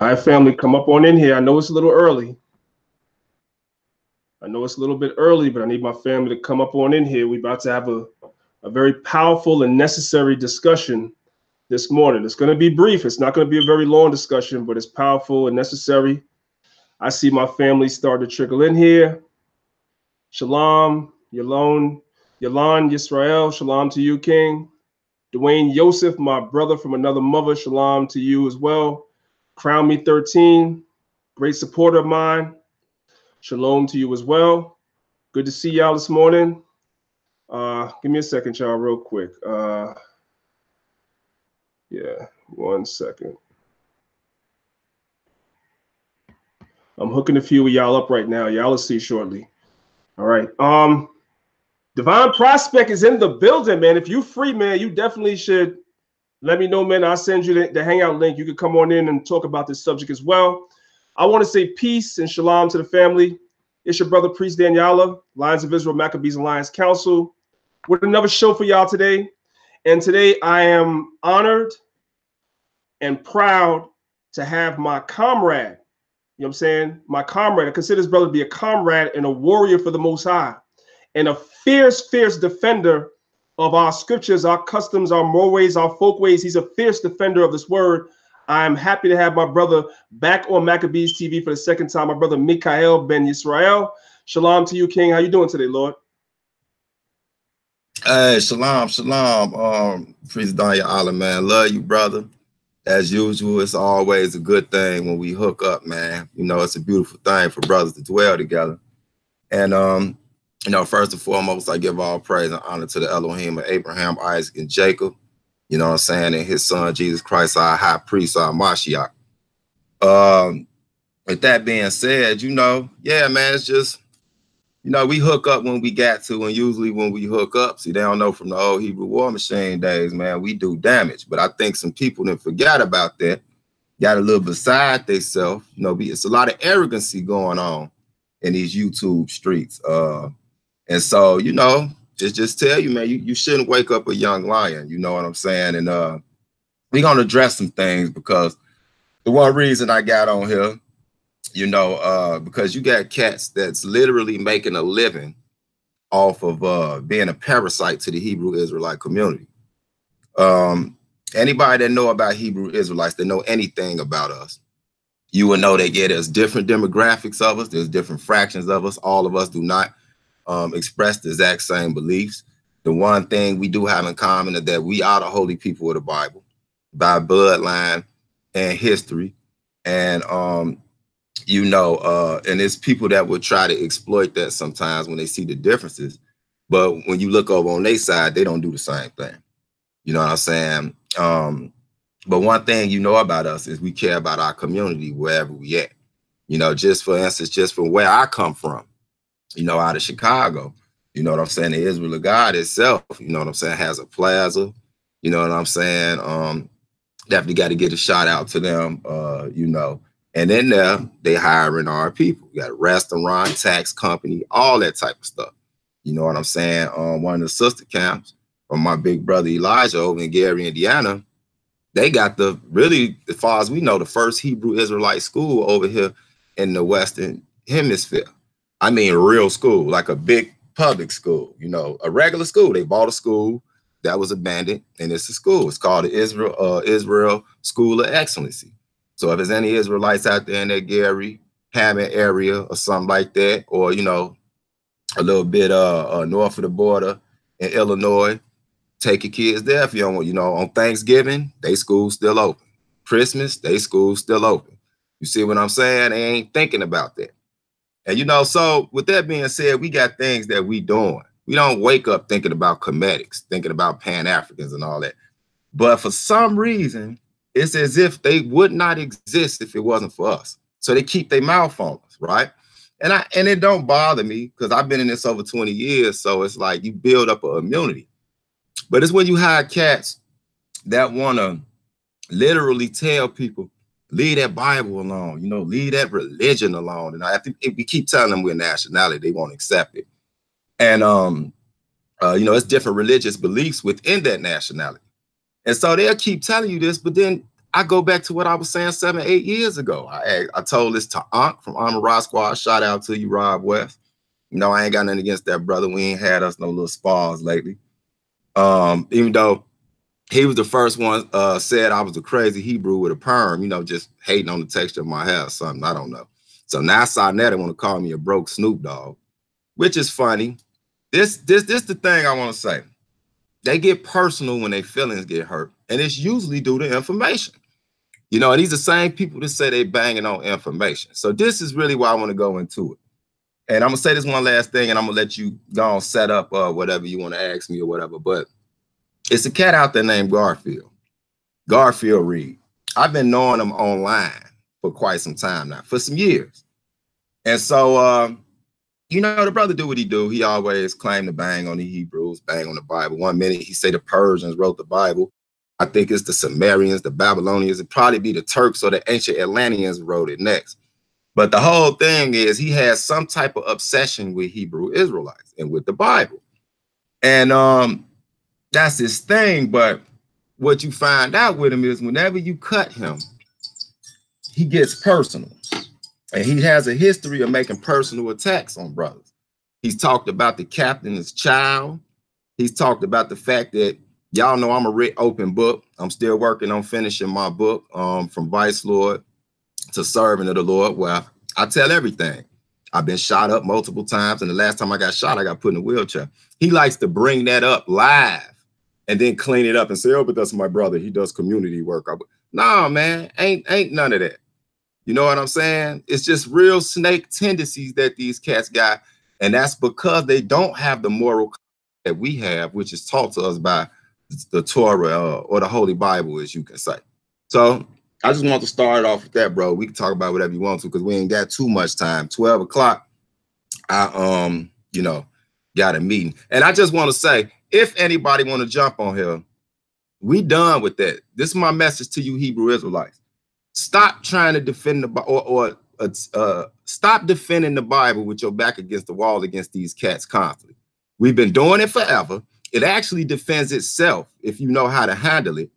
Hi, family, come up on in here. I know it's a little early. I know it's a little bit early, but I need my family to come up on in here. We're about to have a very powerful and necessary discussion this morning. It's going to be brief. It's not going to be a very long discussion, but it's powerful and necessary. I see my family start to trickle in here. Shalom, Yalon, Yisrael, shalom to you, King. Dwayne Yosef, my brother from another mother, shalom to you as well. Crown Me 13, great supporter of mine. Shalom to you as well. Good to see y'all this morning. Give me a second, y'all, real quick. Yeah, 1 second. I'm hooking a few of y'all up right now. Y'all will see shortly. All right. Divine Prospect is in the building, man. If you free, man, you definitely should let me know, man. I'll send you the Hangout link. You can come on in and talk about this subject as well. I want to say peace and shalom to the family. It's your brother, Priest Danyaahla, Lions of Israel, Maccabees Alliance Council, with another show for y'all today. And today I am honored and proud to have my comrade, you know what I'm saying? My comrade. I consider this brother to be a comrade and a warrior for the Most High, and a fierce, fierce defender of our scriptures, our customs, our mores, our folkways. He's a fierce defender of this word. I'm happy to have my brother back on Maccabees TV for the second time, my brother Mikha'el Ben Yisrael. Shalom to you, King. How you doing today, Lord? Hey, shalom, shalom. Priest Danyaahla, man. Love you, brother. As usual, it's always a good thing when we hook up, man. You know, it's a beautiful thing for brothers to dwell together. And, you know, first and foremost, I give all praise and honor to the Elohim of Abraham, Isaac, and Jacob. You know what I'm saying? And his son, Jesus Christ, our high priest, our Mashiach. With that being said, you know, yeah, man, it's just, you know, we hook up when we got to, and usually when we hook up, see, they don't know from the old Hebrew war machine days, man, we do damage. But I think some people didn't forget about that, got a little beside themselves. You know, it's a lot of arrogancy going on in these YouTube streets. And so, you know, just tell you, man, you shouldn't wake up a young lion. You know what I'm saying? And we're going to address some things, because the one reason I got on here, you know, because you got cats that's literally making a living off of being a parasite to the Hebrew Israelite community. Anybody that know about Hebrew Israelites, that know anything about us, you will know that, yeah, there's different demographics of us. There's different fractions of us. All of us do not express the exact same beliefs. The one thing we do have in common is that we are the holy people of the Bible by bloodline and history. And, you know, and it's people that would try to exploit that sometimes when they see the differences. But when you look over on their side, they don't do the same thing. You know what I'm saying? But one thing you know about us is we care about our community wherever we at. You know, just for instance, just from where I come from, you know, out of Chicago, you know what I'm saying? The Israel of God itself, you know what I'm saying, has a plaza. You know what I'm saying? Definitely got to get a shout out to them, you know. And in there, they hiring our people. You got a restaurant, tax company, all that type of stuff. You know what I'm saying? One of the sister camps from my big brother Elijah over in Gary, Indiana, they got the, really, as far as we know, the first Hebrew Israelite school over here in the Western Hemisphere. I mean, a real school, like a big public school, you know, a regular school. They bought a school that was abandoned, and it's a school. It's called the Israel School of Excellency. So if there's any Israelites out there in that Gary, Hammond area or something like that, or, you know, a little bit north of the border in Illinois, take your kids there if you don't want. You know, on Thanksgiving, they school's still open. Christmas, they school's still open. You see what I'm saying? They ain't thinking about that. And, you know, so with that being said, we got things that we doing. We don't wake up thinking about comedics, thinking about Pan-Africans and all that. But for some reason, it's as if they would not exist if it wasn't for us. So they keep their mouth on us, right? And it don't bother me, because I've been in this over 20 years. So it's like you build up an immunity. But it's when you hire cats that want to literally tell people, leave that Bible alone, you know, leave that religion alone. And I think if we keep telling them we're nationality, they won't accept it. And, you know, it's different religious beliefs within that nationality. And so they'll keep telling you this, but then I go back to what I was saying 7, 8 years ago. I told this to Ankh from Armor Rock Squad. Shout out to you, Rob West. You know, I ain't got nothing against that brother. We ain't had us no little spars lately. Even though he was the first one said I was a crazy Hebrew with a perm, you know, just hating on the texture of my hair or something. I don't know. So now Sarnetta want to call me a broke Snoop Dogg, which is funny. This the thing I want to say. They get personal when their feelings get hurt, and it's usually due to information. You know, and these are the same people that say they banging on information. So this is really why I want to go into it. And I'm gonna say this one last thing, and I'm gonna let you go and set up whatever you want to ask me or whatever. But it's a cat out there named Garfield Reed. I've been knowing him online for quite some time now, for some years. And so, you know, the brother do what he do. He always claimed to bang on the Hebrews, bang on the Bible. One minute he say the Persians wrote the Bible. I think it's the Sumerians, the Babylonians. It'd probably be the Turks or the ancient Atlanteans wrote it next. But the whole thing is he has some type of obsession with Hebrew Israelites and with the Bible. And that's his thing. But what you find out with him is whenever you cut him, he gets personal. And he has a history of making personal attacks on brothers. He's talked about the captain's child. He's talked about the fact that y'all know I'm a writ open book. I'm still working on finishing my book from Vice Lord to Servant of the Lord, where I tell everything. I've been shot up multiple times, and the last time I got shot, I got put in a wheelchair. He likes to bring that up live and then clean it up and say, oh, but that's my brother. He does community work. No, man, ain't none of that. You know what I'm saying? It's just real snake tendencies that these cats got, and that's because they don't have the moral that we have, which is taught to us by the Torah or the Holy Bible, as you can say. So I just want to start off with that, bro. We can talk about whatever you want to because we ain't got too much time. 12 o'clock, I you know, got a meeting. And I just want to say, if anybody want to jump on here, we done with that. This is my message to you Hebrew Israelites. Stop trying to defend the stop defending the Bible with your back against the wall against these cats constantly. We've been doing it forever. It actually defends itself if you know how to handle it.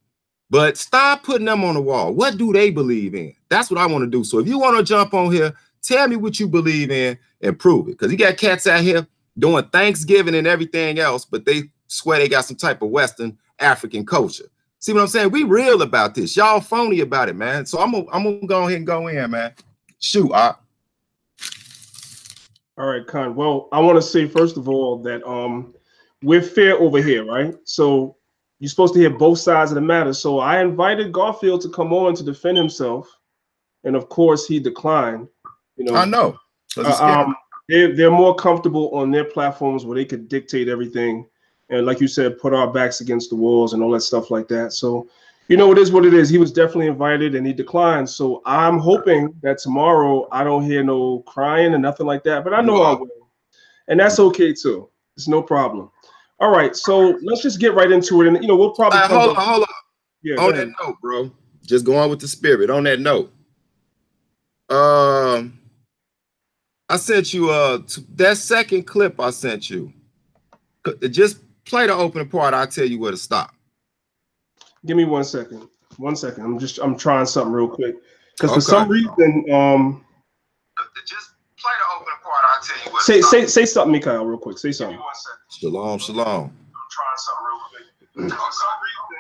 But stop putting them on the wall. What do they believe in? That's what I want to do. So if you want to jump on here, tell me what you believe in and prove it. Because you got cats out here doing Thanksgiving and everything else, but they swear they got some type of Western African culture. See what I'm saying? We real about this. Y'all phony about it, man. So I'm gonna go ahead and go in, man. Shoot, All right, Khan. Well, I want to say first of all that we're fair over here, right? So you're supposed to hear both sides of the matter. So I invited Garfield to come on to defend himself, and of course he declined. You know, I know. They're more comfortable on their platforms where they could dictate everything. And like you said, put our backs against the walls and all that stuff like that. So, you know, it is what it is. He was definitely invited and he declined. So I'm hoping that tomorrow I don't hear no crying and nothing like that. But I know I will. And that's okay, too. It's no problem. All right. So let's just get right into it. And, you know, we'll probably hold on. Yeah, on that note, bro. Just go on with the spirit. On that note. I sent you that second clip I sent you. Just play the opening part. I'll tell you where to stop. Give me 1 second. 1 second. I'm trying something real quick. Because for some reason, just play the opening part. I'll tell you what. Say something, Mikha'el, real quick. Say something. Shalom, shalom. I'm trying something real quick. For some reason,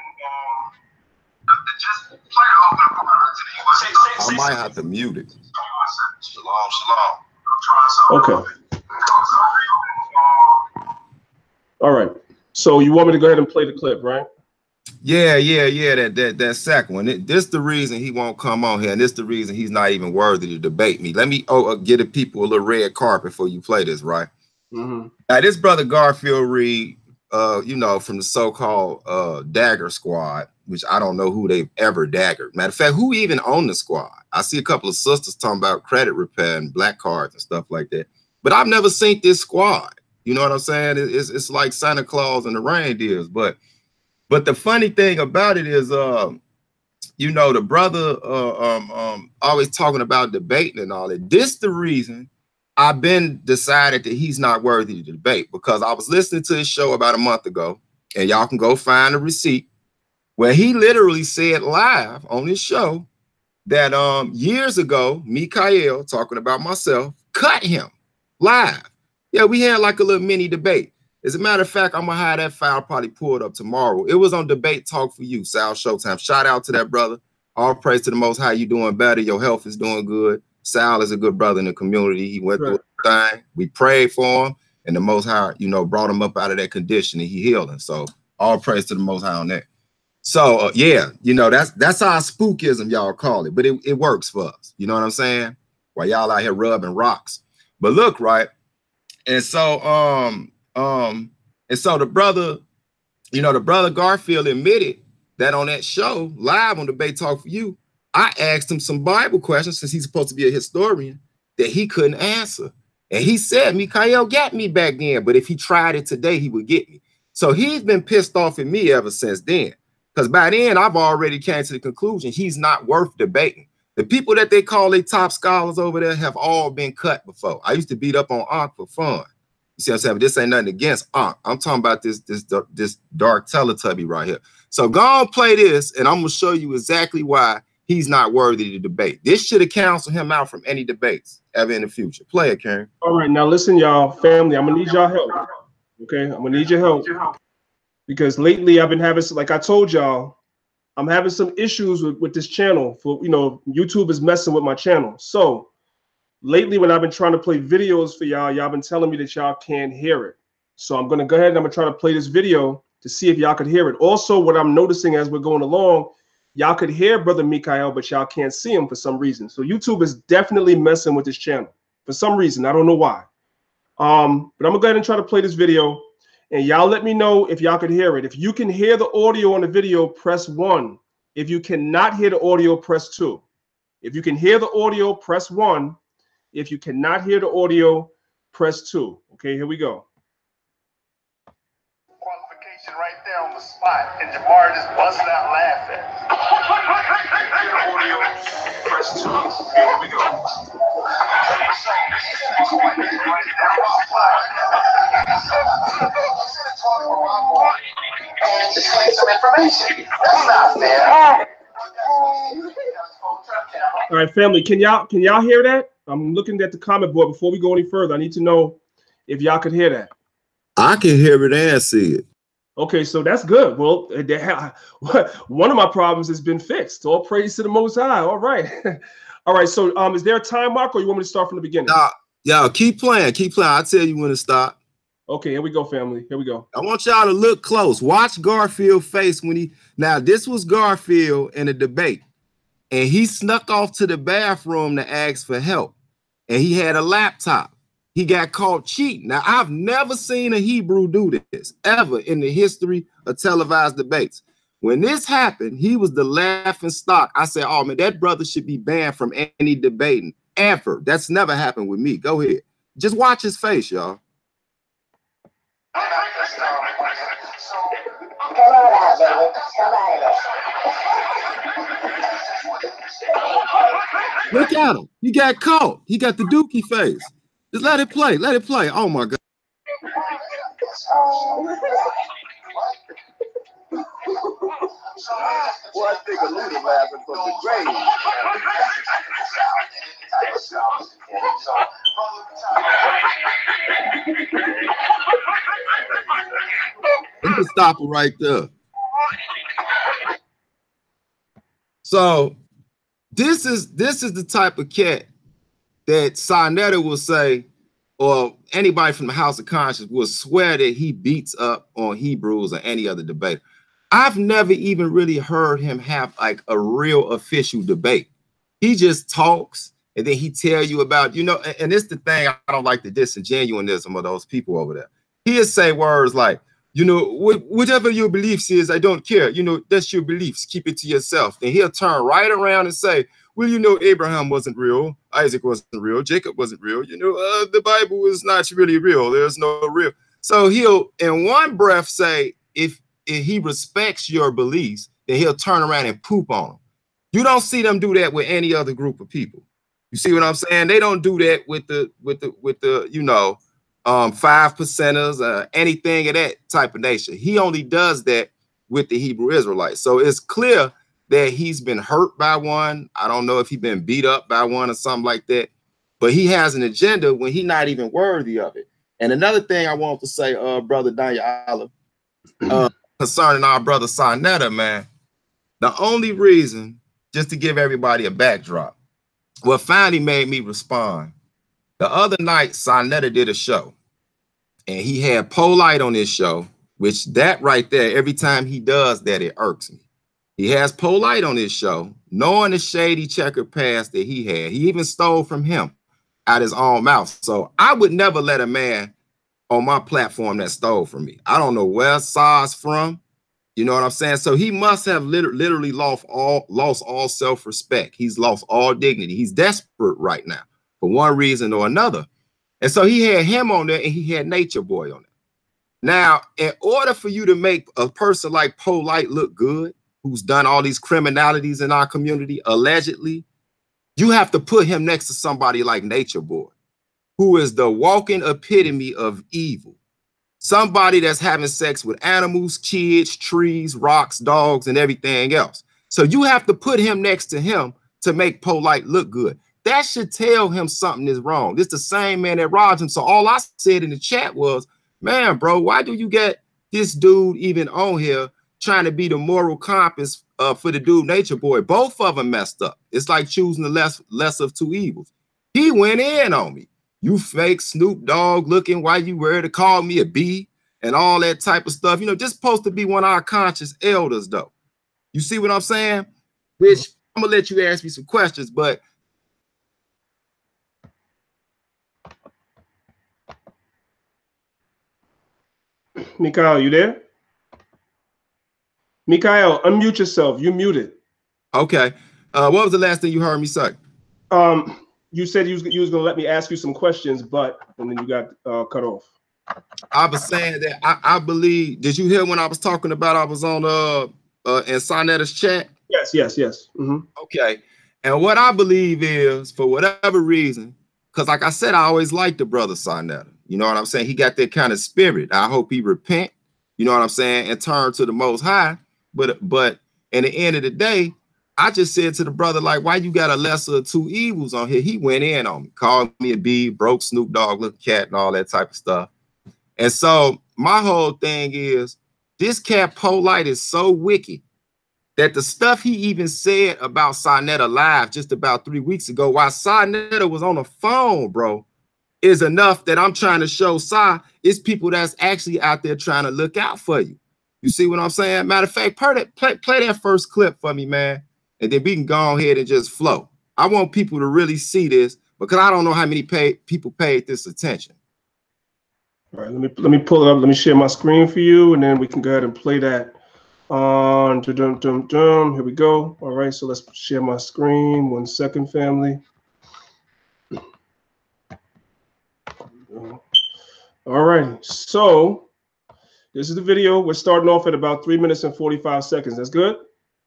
just play the opening part. I'll tell you what. I might have to mute it. Shalom, shalom. I'm trying something. Okay. All right. So you want me to go ahead and play the clip, right? Yeah. That second one. This is the reason he won't come on here, and this is the reason he's not even worthy to debate me. Let me get the people a little red carpet before you play this, right? Mm-hmm. Now, this brother Garfield Reed, you know, from the so-called Dagger Squad, which I don't know who they've ever daggered. Matter of fact, who even owned the squad? I see a couple of sisters talking about credit repair and black cards and stuff like that, but I've never seen this squad. You know what I'm saying? It's like Santa Claus and the reindeers. But the funny thing about it is, you know, the brother always talking about debating and all that. This the reason I've been decided that he's not worthy to debate, because I was listening to his show about a month ago, and y'all can go find the receipt. where he literally said live on his show that years ago, Mikha'el, talking about myself, cut him live. Yeah, we had like a little mini debate. As a matter of fact, I'm gonna have that file probably pulled up tomorrow. It was on Debate Talk for You, Sal Showtime. Shout out to that brother. All praise to the Most High. You doing better. Your health is doing good. Sal is a good brother in the community. He went through a thing. We prayed for him, and the Most High, you know, brought him up out of that condition, and he healed him. So all praise to the Most High on that. So yeah, you know, that's how spookism y'all call it, but it works for us. You know what I'm saying? While y'all out here rubbing rocks. But look, right. And so the brother, you know, the brother Garfield admitted that on that show live on Debate Talk for You, I asked him some Bible questions, since he's supposed to be a historian, that he couldn't answer. And he said, Mikha'el got me back then, but if he tried it today, he would get me. So he's been pissed off at me ever since then. Because by then, I've already came to the conclusion he's not worth debating. The people that they call their top scholars over there have all been cut before. I used to beat up on Ankh for fun. You see what I'm saying? But this ain't nothing against Ankh. I'm talking about this dark Teletubby right here. So go on, play this, and I'm going to show you exactly why he's not worthy to debate. This should have counseled him out from any debates ever in the future. Play it, Karen. All right, now listen, y'all, family, I'm going to need y'all help. Okay, I'm going to need your help. Because lately I've been having, like I told y'all, I'm having some issues with this channel. For, you know, YouTube is messing with my channel. So lately when I've been trying to play videos for y'all been telling me that y'all can't hear it. So I'm going to go ahead and I'm going to try to play this video to see if y'all could hear it. Also, what I'm noticing as we're going along, y'all could hear Brother Mikha'el, but y'all can't see him for some reason. So YouTube is definitely messing with this channel for some reason. I don't know why. But I'm going to go ahead and try to play this video. And y'all let me know if y'all could hear it. If you can hear the audio on the video, press 1. If you cannot hear the audio, press 2. If you can hear the audio, press 1. If you cannot hear the audio, press 2. Okay, here we go. Qualification right there on the spot, and Jamar just busted out laughing. Audio, press 2. Here we go. Some information. That's not fair. All right, family, can y'all hear that? I'm looking at the comment board. Before we go any further, I need to know if y'all could hear that. I can hear it and see it. Okay, so that's good. Well, one of my problems has been fixed. All praise to the Most High. All right. All right, so is there a time mark, or you want me to start from the beginning? Y'all keep playing. Keep playing. I'll tell you when to stop. Okay, here we go, family. Here we go. I want y'all to look close. Watch Garfield's face when he... Now, this was Garfield in a debate, and he snuck off to the bathroom to ask for help, and he had a laptop. He got caught cheating. Now, I've never seen a Hebrew do this, ever in the history of televised debates. When this happened, he was the laughing stock. I said, oh, man, that brother should be banned from any debating, ever. That's never happened with me. Go ahead. Just watch his face, y'all. Look at him. He got caught. He got the dookie face. Just let it play. Let it play. Oh, my God. Well, I think a little laughing from the grave. Let me stop it right there. So this is the type of cat that Sinetta will say, or anybody from the House of Conscience will swear that he beats up on Hebrews or any other debate. I've never even really heard him have like a real official debate. He just talks and then he tell you about, you know, and it's the thing, I don't like the disingenuousness of those people over there. He'll say words like, you know, whatever your beliefs is, I don't care. You know, that's your beliefs. Keep it to yourself. Then he'll turn right around and say, well, you know, Abraham wasn't real. Isaac wasn't real. Jacob wasn't real. You know, the Bible is not really real. There's no real. So he'll, in one breath, say, if he respects your beliefs, then he'll turn around and poop on them. You don't see them do that with any other group of people. You see what I'm saying? They don't do that with the you know, 5%ers, anything of that type of nature. He only does that with the Hebrew Israelites. So it's clear that he's been hurt by one. I don't know if he's been beat up by one or something like that, but he has an agenda when he's not even worthy of it. And another thing I want to say, brother Danyaahla, concerning our brother Sarnetta, man, the only reason, just to give everybody a backdrop, what finally made me respond, the other night, Sarnetta did a show, and he had Polite on his show, which that right there, every time he does that, it irks me. He has Polite on his show, knowing the shady checkered past that he had. He even stole from him out his own mouth. So I would never let a man on my platform that stole from me. I don't know where Sar's from. You know what I'm saying? So he must have literally lost all self-respect. He's lost all dignity. He's desperate right now for one reason or another. And so he had him on there and he had Nature Boy on there. Now, in order for you to make a person like Polite look good, who's done all these criminalities in our community, allegedly, you have to put him next to somebody like Nature Boy, who is the walking epitome of evil. Somebody that's having sex with animals, kids, trees, rocks, dogs, and everything else. So you have to put him next to him to make Polite look good. That should tell him something is wrong. This the same man that robbed him. So all I said in the chat was, man, bro, why do you get this dude even on here trying to be the moral compass for the dude Nature Boy? Both of them messed up. It's like choosing the less of two evils. He went in on me. You fake Snoop Dogg looking, why you were to call me a B and all that type of stuff. You know, just supposed to be one of our conscious elders, though. You see what I'm saying? Which I'm gonna let you ask me some questions, but Mikha'el, you there? Mikha'el, unmute yourself. You muted. Okay. What was the last thing you heard me say? You said you was going to let me ask you some questions, and then you got cut off. I was saying that I believe. Did you hear when I was talking about I was on in Sarnetta's chat? Yes. Mm-hmm. Okay. And what I believe is, for whatever reason, because like I said, I always liked the brother Sarnetta. You know what I'm saying? He got that kind of spirit. I hope he repent, you know what I'm saying, and turn to the Most High. But in the end of the day, I just said to the brother, like, why you got a lesser of two evils on here? He went in on me, called me a B, broke Snoop Dogg, little cat, and all that type of stuff. And so my whole thing is, this cat Polite is so wicked that the stuff he even said about Sarnetta live just about 3 weeks ago, while Sarnetta was on the phone, bro, is enough that I'm trying to show Sa it's people that's actually out there trying to look out for you. You see what I'm saying? Matter of fact, play that first clip for me, man, and then we can go ahead and just flow. I want people to really see this because I don't know how many people paid this attention. All right, let me pull it up. Let me share my screen for you, and then we can go ahead and play that on. Here we go. All right, so let's share my screen. 1 second, family. All right, so this is the video. We're starting off at about 3 minutes and 45 seconds. That's good?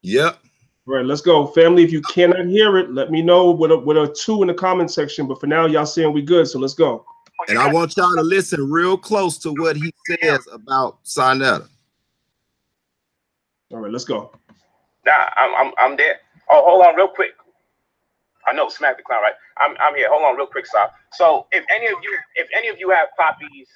Yep. All right, let's go. Family, if you cannot hear it, let me know with a 2 in the comment section. But for now, y'all saying we good, so let's go. And I want y'all to listen real close to what he says about Sarnetta. All right, let's go. Nah, I'm there. Oh, hold on real quick. I know, smack the clown, right? I'm here. Hold on real quick, Sal. So if any of you have Poppy's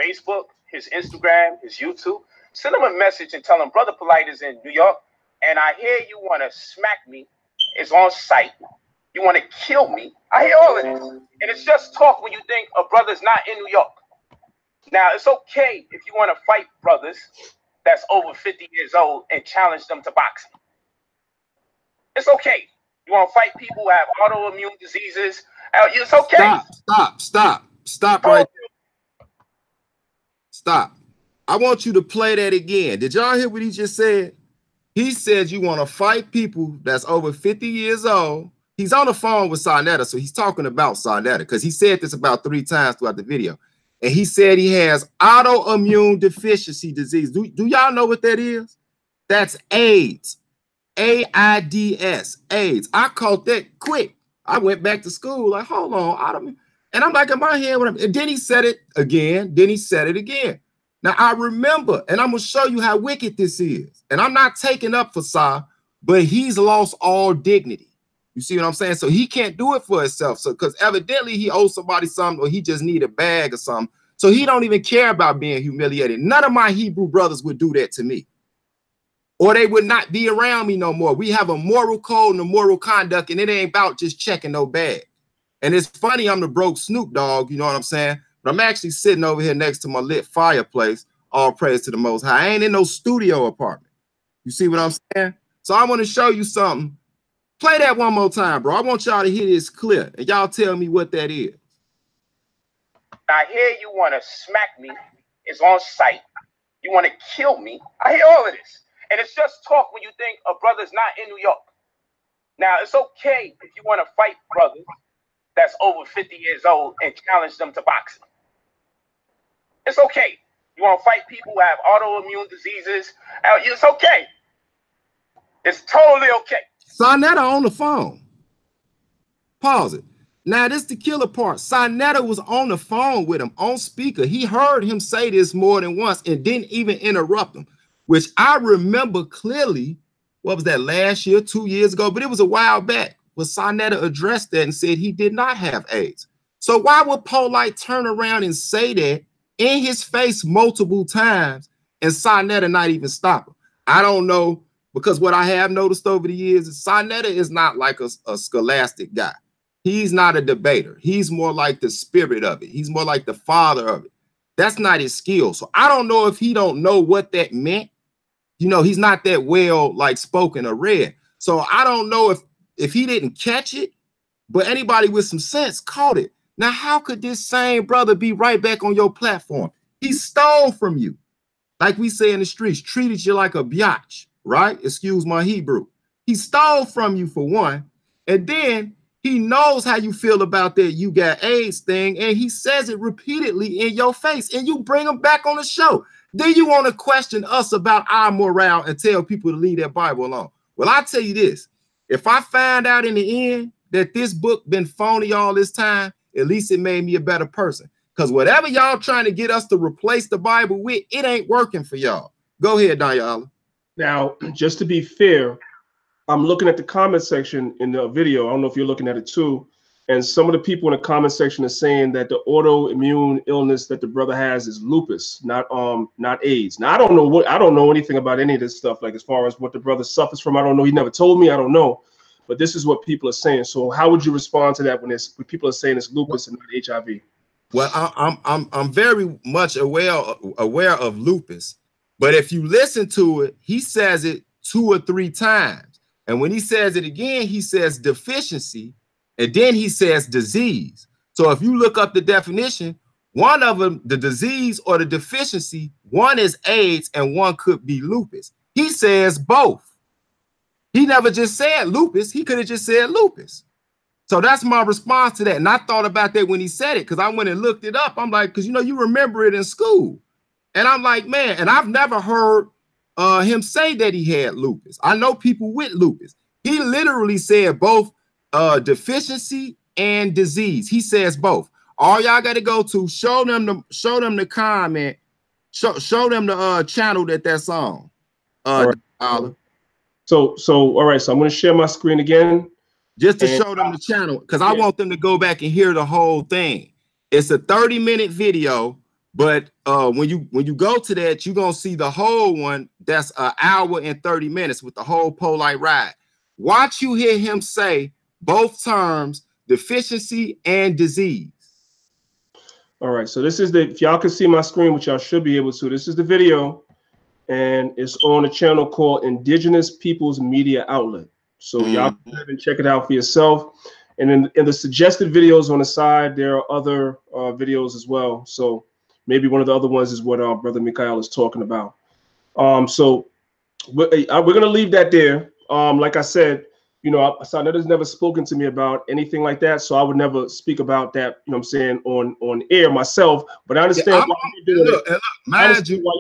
Facebook, his Instagram, his YouTube, send him a message and tell him Brother Polite is in New York, and I hear you want to smack me. It's on site. You want to kill me. I hear all of this. And it's just talk when you think a brother's not in New York. Now, it's okay if you want to fight brothers that's over 50 years old and challenge them to boxing. It's okay. You want to fight people who have autoimmune diseases. It's okay. Stop right there. Stop. I want you to play that again. Did y'all hear what he just said? He said you want to fight people that's over 50 years old. He's on the phone with Sarnetta, so he's talking about Sarnetta because he said this about 3 times throughout the video. And he said he has autoimmune deficiency disease. Do y'all know what that is? That's AIDS. AIDS. AIDS. I caught that quick. I went back to school like, hold on, and I'm like in my head, and then he said it again. Now, I remember, and I'm going to show you how wicked this is. And I'm not taking up for Sa, but he's lost all dignity. You see what I'm saying? So he can't do it for himself. So because evidently he owes somebody something, or he just need a bag or something. So he don't even care about being humiliated. None of my Hebrew brothers would do that to me, or they would not be around me no more. We have a moral code and a moral conduct, and it ain't about just checking no bag. And it's funny, I'm the broke Snoop Dogg, you know what I'm saying? But I'm actually sitting over here next to my lit fireplace. All praise to the Most High. I ain't in no studio apartment. You see what I'm saying? So I want to show you something. Play that one more time, bro. I want y'all to hear this clear, and y'all tell me what that is. I hear you want to smack me. It's on sight. You want to kill me. I hear all of this. And it's just talk when you think a brother's not in New York. Now, it's okay if you want to fight brothers that's over 50 years old and challenge them to boxing. It's okay. You want to fight people who have autoimmune diseases. It's okay. It's totally okay. Sonetta on the phone. Pause it. Now, this the killer part. Sonetta was on the phone with him on speaker. He heard him say this more than once and didn't even interrupt him, which I remember clearly. What was that, last year, 2 years ago? But it was a while back. But Sonetta addressed that and said he did not have AIDS. So why would Polite turn around and say that in his face multiple times and Sonetta not even stop him? I don't know, because what I have noticed over the years is Sonetta is not like a scholastic guy. He's not a debater. He's more like the spirit of it. He's more like the father of it. That's not his skill. So I don't know if he don't know what that meant. You know, he's not that well like spoken or read. So I don't know if he didn't catch it, but anybody with some sense caught it. Now, how could this same brother be right back on your platform? He stole from you. Like we say in the streets, treated you like a biatch, right? Excuse my Hebrew. He stole from you for one. And then he knows how you feel about that you got AIDS thing. And he says it repeatedly in your face. And you bring him back on the show. Then you want to question us about our morale and tell people to leave their Bible alone. Well, I tell you this. If I find out in the end that this book been phony all this time, at least it made me a better person. Because whatever y'all trying to get us to replace the Bible with, it ain't working for y'all. Go ahead, Danyaahla. Now, just to be fair, I'm looking at the comment section in the video. I don't know if you're looking at it too. And some of the people in the comment section are saying that the autoimmune illness that the brother has is lupus, not AIDS. Now, I don't know anything about any of this stuff, like as far as what the brother suffers from. I don't know. He never told me. I don't know. But this is what people are saying. So how would you respond to that when people are saying it's lupus and not HIV? Well, I'm very much aware of lupus, but if you listen to it, he says it 2 or 3 times. And when he says it again, he says deficiency, and then he says disease. So if you look up the definition, one of them, the disease or the deficiency, one is AIDS and one could be lupus. He says both. He never just said lupus. He could have just said lupus. So that's my response to that. And I thought about that when he said it, because I went and looked it up. I'm like, because, you know, you remember it in school. And I'm like, man, and I've never heard him say that he had lupus. I know people with lupus. He literally said both deficiency and disease. He says both. All y'all got to go to show them the comment, show them the channel that's on. All right. So all right. So I'm going to share my screen again. Just to show them the channel, because I want them to go back and hear the whole thing. It's a 30-minute video, but when you go to that, you're going to see the whole one. That's an hour and 30 minutes with the whole Polite ride. Watch you hear him say both terms, deficiency and disease. All right, so this is if y'all can see my screen, which y'all should be able to, this is the video, and it's on a channel called Indigenous Peoples Media Outlet. So y'all can check it out for yourself. And in the suggested videos on the side, there are other videos as well. So maybe one of the other ones is what Brother Mikha'el is talking about. So we're going to leave that there. Like I said, you know, Sonetta's never spoken to me about anything like that. So I would never speak about that, you know what I'm saying, on air myself. But I understand why you're doing it. Mind you,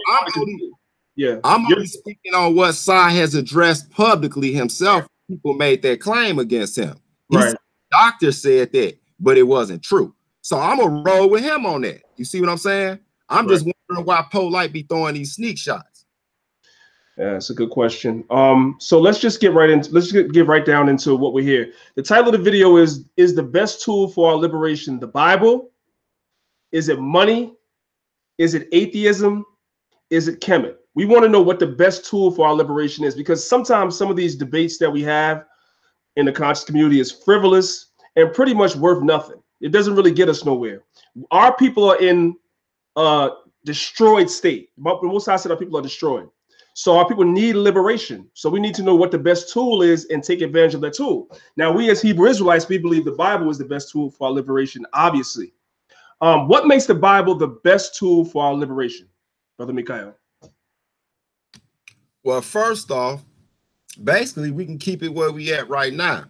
I'm only speaking on what Sa has addressed publicly himself. People made that claim against him. The doctor said that, but it wasn't true. So I'm gonna roll with him on that. You see what I'm saying? I'm just wondering why Polite be throwing these sneak shots. Yeah, that's a good question. So let's just get right into get right down into what we're here. The title of the video is the best tool for our liberation the Bible? Is it money? Is it atheism? Is it Kemet? We want to know what the best tool for our liberation is, because sometimes some of these debates that we have in the conscious community is frivolous and pretty much worth nothing. It doesn't really get us nowhere. Our people are in a destroyed state. Most I said our people are destroyed. So our people need liberation. So we need to know what the best tool is and take advantage of that tool. Now, we as Hebrew Israelites, we believe the Bible is the best tool for our liberation, obviously. What makes the Bible the best tool for our liberation, Brother Mikha'el? Well, first off, basically, we can keep it where we at right now.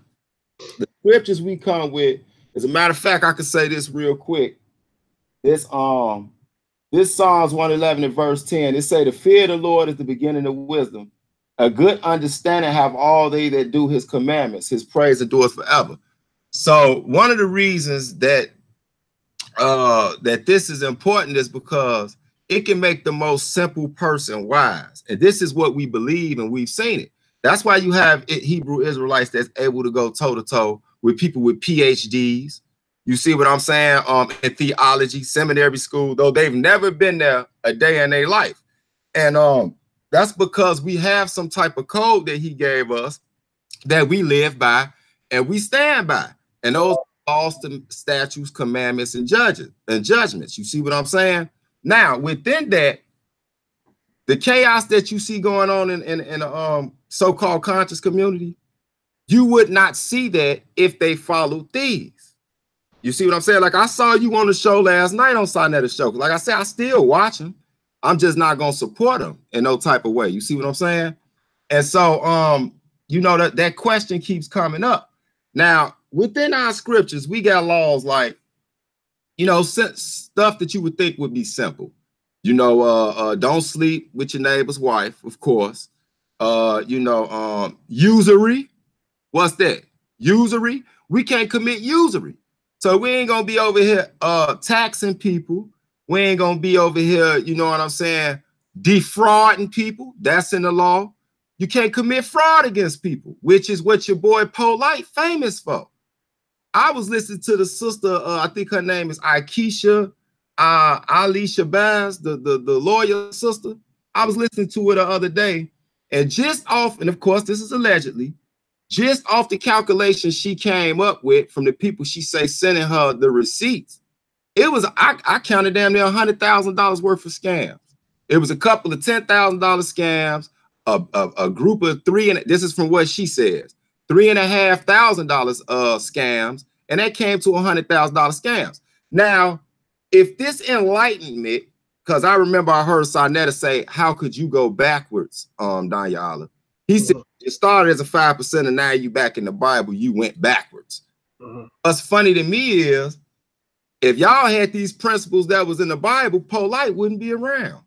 The scriptures we come with, as a matter of fact, I could say this real quick. This Psalms 111 and verse 10, it say, the fear of the Lord is the beginning of wisdom. A good understanding have all they that do his commandments. His praise endures forever. So one of the reasons that that this is important is because it can make the most simple person wise. And this is what we believe, and we've seen it. That's why you have Hebrew Israelites that's able to go toe-to-toe with people with PhDs. You see what I'm saying? In theology, seminary school, though they've never been there a day in their life. And that's because we have some type of code that he gave us that we live by and we stand by. And those laws, statutes, commandments, and judgments. You see what I'm saying? Now, within that, the chaos that you see going on in a so-called conscious community, you would not see that if they followed these. You see what I'm saying? Like I saw you on the show last night on Sonetta Show. Like I said, I still watch them. I'm just not gonna support them in no type of way. You see what I'm saying? And so, you know, that question keeps coming up. Now, within our scriptures, we got laws like, you know, stuff that you would think would be simple. You know, don't sleep with your neighbor's wife, of course. You know, usury. What's that? Usury. We can't commit usury. So we ain't gonna be over here taxing people. We ain't gonna be over here, you know what I'm saying, defrauding people. That's in the law. You can't commit fraud against people, which is what your boy Polite famous for. I was listening to the sister, I think her name is Akeisha Ali Shabazz, the lawyer sister. I was listening to her the other day, and just off, and of course this is allegedly, just off the calculation she came up with from the people she say sending her the receipts, it was, I counted damn near $100,000 worth of scams. It was a couple of $10,000 scams, a group of three, and this is from what she says, $3,500 scams, and that came to $100,000 scams. Now, if this enlightenment, because I remember I heard Sonetta say, how could you go backwards, Danyaahla? He said, you started as a 5%, and now you back in the Bible, you went backwards. What's funny to me is, if y'all had these principles that was in the Bible, Polite wouldn't be around.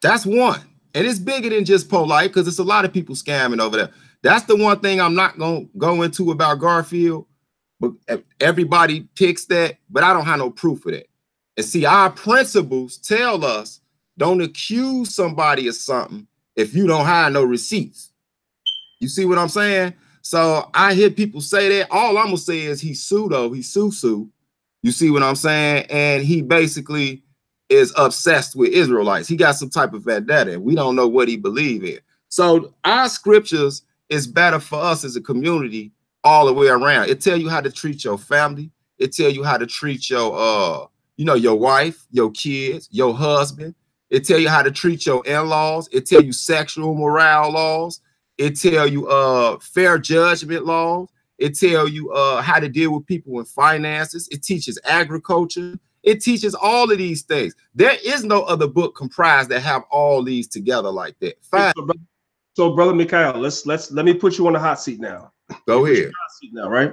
That's one. And it's bigger than just Polite, because it's a lot of people scamming over there. That's the one thing I'm not going to go into about Garfield. But everybody picks that, but I don't have no proof of that. And see, our principles tell us, don't accuse somebody of something if you don't have no receipts. You see what I'm saying? So I hear people say that. All I'm going to say is he's pseudo, he's su-su. You see what I'm saying? And he basically is obsessed with Israelites. He got some type of vendetta. We don't know what he believes in. So our scriptures is better for us as a community all the way around. It tell you how to treat your family. It tell you how to treat your, you know, your wife, your kids, your husband. It tell you how to treat your in-laws. It tell you sexual morale laws. It tell you fair judgment laws. It tell you how to deal with people in finances. It teaches agriculture. It teaches all of these things. There is no other book comprised that have all these together like that. Fine. So Brother Mikha'el, let me put you on the hot seat now. Go ahead. Hot seat now, right?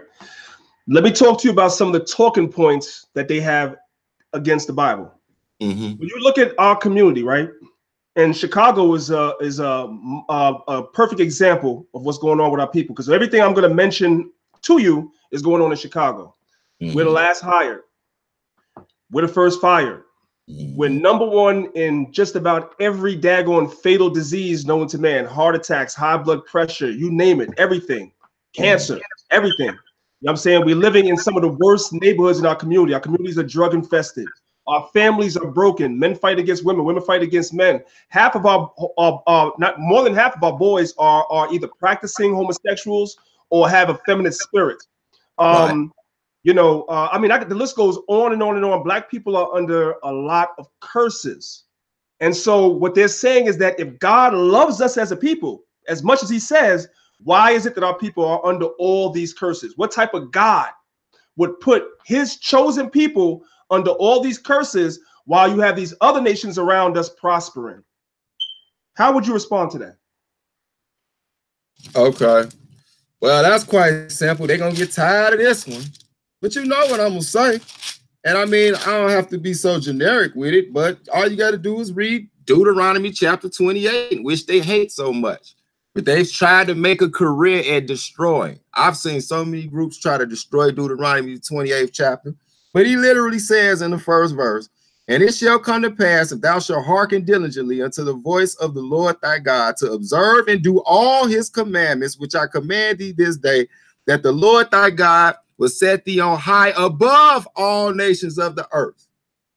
Let me talk to you about some of the talking points that they have against the Bible. When you look at our community, right? And Chicago is a perfect example of what's going on with our people, because everything I'm going to mention to you is going on in Chicago. We're the last hired. We're the first fired. We're number one in just about every daggone fatal disease known to man. Heart attacks, high blood pressure, you name it, everything. Cancer, everything. You know what I'm saying? We're living in some of the worst neighborhoods in our community. Our communities are drug infested. Our families are broken. Men fight against women. Women fight against men. Half of not more than half of our boys are either practicing homosexuals or have effeminate spirits. Right. You know, I mean, the list goes on and on and on. Black people are under a lot of curses. And so what they're saying is that if God loves us as a people, as much as he says, why is it that our people are under all these curses? What type of God would put his chosen people under all these curses while you have these other nations around us prospering? How would you respond to that? Okay. Well, that's quite simple. They're going to get tired of this one. But you know what I'm going to say. And I mean, I don't have to be so generic with it, but all you got to do is read Deuteronomy chapter 28, which they hate so much. But they've tried to make a career at destroying. I've seen so many groups try to destroy Deuteronomy 28th chapter. But he literally says in the first verse, and it shall come to pass, if thou shalt hearken diligently unto the voice of the Lord thy God, to observe and do all his commandments, which I command thee this day, that the Lord thy God will set thee on high above all nations of the earth.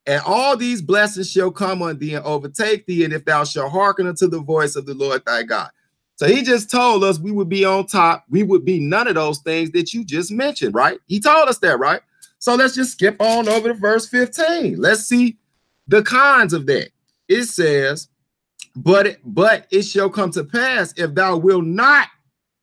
And all these blessings shall come on thee and overtake thee, and if thou shalt hearken unto the voice of the Lord thy God. So he just told us we would be on top. We would be none of those things that you just mentioned, right? He told us that, right? So let's just skip on over to verse 15. Let's see the cons of that. It says, but it shall come to pass, if thou wilt not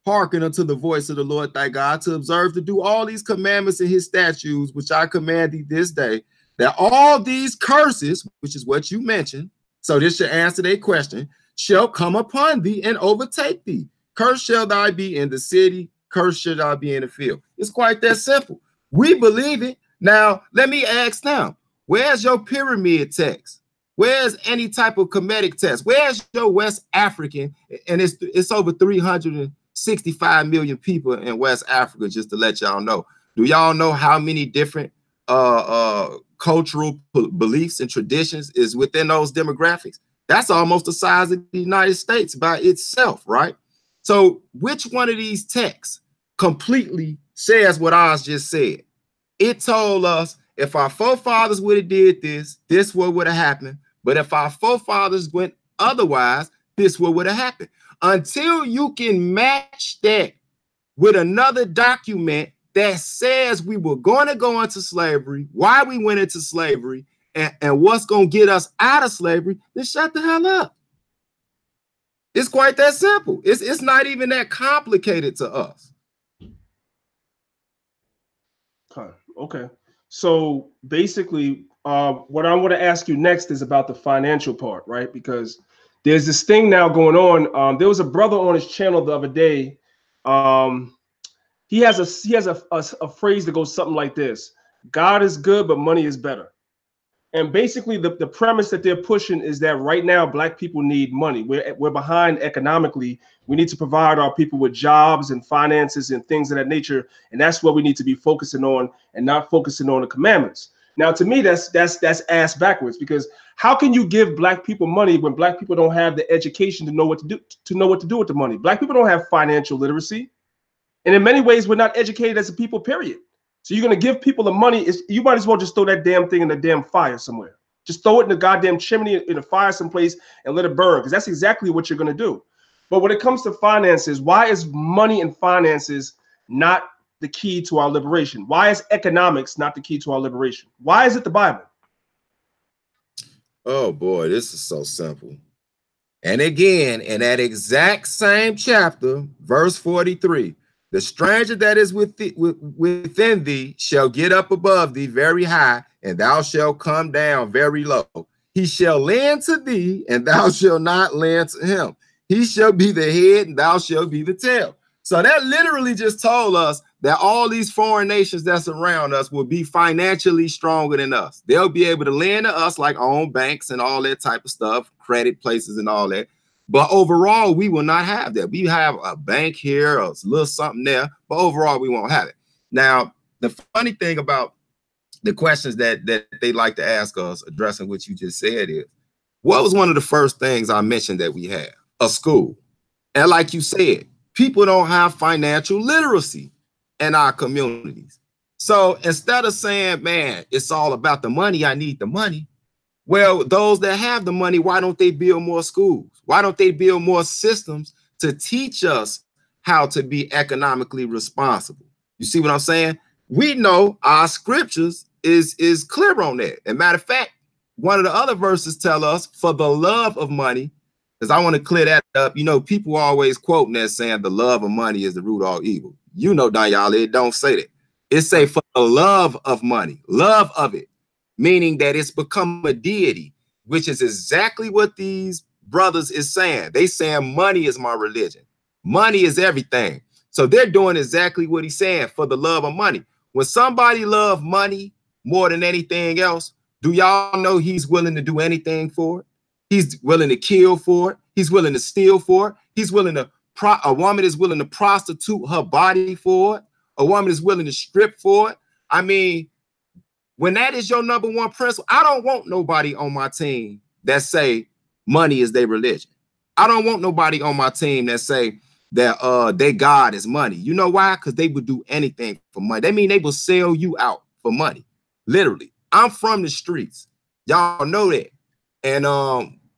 hearken unto the voice of the Lord thy God, to observe to do all these commandments and his statutes, which I command thee this day, that all these curses, which is what you mentioned, so this should answer their question, shall come upon thee and overtake thee. Cursed shall thou be in the city, cursed shall thou be in the field. It's quite that simple. We believe it. Now, let me ask now, where's your pyramid text? Where's any type of Kemetic text? Where's your West African? And it's over 365 million people in West Africa, just to let y'all know. Do y'all know how many different cultural beliefs and traditions is within those demographics? That's almost the size of the United States by itself, right? So which one of these texts completely says what I just said? It told us if our forefathers would have did this what would have happened. But if our forefathers went otherwise, this what would have happened. Until you can match that with another document that says we were going to go into slavery, why we went into slavery, and what's going to get us out of slavery, then shut the hell up. It's quite that simple. It's not even that complicated to us. Okay. So basically, what I want to ask you next is about the financial part, right? Because there's this thing now going on. There was a brother on his channel the other day. He has a phrase that goes something like this: God is good, but money is better. And basically, the premise that they're pushing is that right now, Black people need money. We're behind economically. We need to provide our people with jobs and finances and things of that nature. And that's what we need to be focusing on, and not focusing on the commandments. Now, to me, that's ass backwards, because how can you give Black people money when Black people don't have the education to know what to do with the money? Black people don't have financial literacy. And in many ways, we're not educated as a people, period. So you're going to give people the money. You might as well just throw that damn thing in the damn fire somewhere. Just throw it in the goddamn chimney in a fire someplace and let it burn, because that's exactly what you're going to do. But when it comes to finances, why is money and finances not the key to our liberation? Why is economics not the key to our liberation? Why is it the Bible? Oh boy, this is so simple. And again, in that exact same chapter, verse 43, the stranger that is within thee shall get up above thee very high, and thou shalt come down very low. He shall lend to thee, and thou shalt not lend to him. He shall be the head, and thou shalt be the tail. So that literally just told us that all these foreign nations that's around us will be financially stronger than us. They'll be able to lend to us, like own banks and all that type of stuff, credit places and all that. But overall, we will not have that. We have a bank here, a little something there, but overall, we won't have it. Now, the funny thing about the questions that they like to ask us, addressing what you just said, is what was one of the first things I mentioned that we have? A school. And like you said, people don't have financial literacy in our communities. So instead of saying, man, it's all about the money, I need the money. Well, those that have the money, why don't they build more schools? Why don't they build more systems to teach us how to be economically responsible? You see what I'm saying? We know our scriptures is clear on that. And matter of fact, one of the other verses tell us, for the love of money, because I want to clear that up. You know, people always quoting that saying the love of money is the root of all evil. You know, Danyaahla, it don't say that. It say for the love of money, love of it, meaning that it's become a deity, which is exactly what these brothers is saying. They saying money is my religion. Money is everything. So they're doing exactly what he's saying, for the love of money. When somebody loves money more than anything else, do y'all know he's willing to do anything for it? He's willing to kill for it. He's willing to steal for it. He's willing to, a woman is willing to prostitute her body for it. A woman is willing to strip for it. I mean, when that is your number one principle, I don't want nobody on my team that say money is their religion. I don't want nobody on my team that say that their God is money. You know why? Because they would do anything for money. They mean they will sell you out for money. Literally. I'm from the streets. Y'all know that. And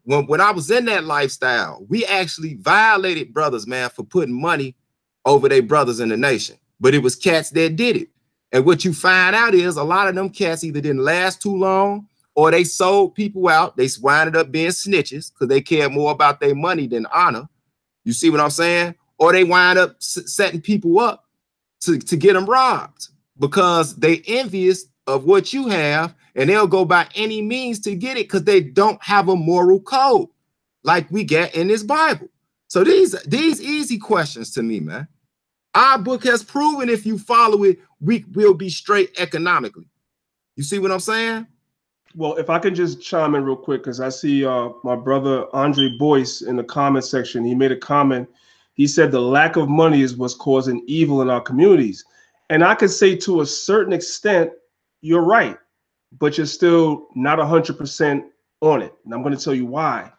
when I was in that lifestyle, we actually violated brothers, man, for putting money over their brothers in the nation. But it was cats that did it. And what you find out is a lot of them cats either didn't last too long, or they sold people out. They winded up being snitches because they cared more about their money than honor. You see what I'm saying? Or they wind up setting people up to get them robbed because they envious of what you have, and they'll go by any means to get it because they don't have a moral code like we get in this Bible. So these easy questions to me, man. Our book has proven if you follow it, we will be straight economically. You see what I'm saying? Well, if I can just chime in real quick, because I see my brother Andre Boyce in the comment section. He made a comment. He said the lack of money is what's causing evil in our communities. And I could say to a certain extent, you're right, but you're still not 100% on it. And I'm going to tell you why.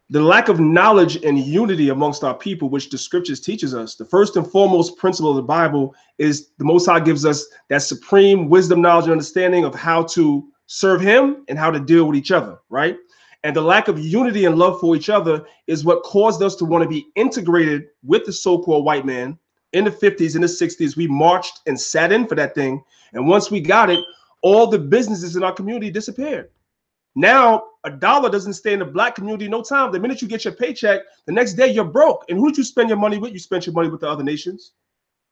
The lack of knowledge and unity amongst our people, which the scriptures teaches us, the first and foremost principle of the Bible is the Most High gives us that supreme wisdom, knowledge, and understanding of how to serve him and how to deal with each other, right? And the lack of unity and love for each other is what caused us to want to be integrated with the so-called white man. In the 50s, in the 60s, we marched and sat in for that thing. And once we got it, all the businesses in our community disappeared. Now, a dollar doesn't stay in the black community no time. The minute you get your paycheck, the next day you're broke. And who did you spend your money with? You spent your money with the other nations.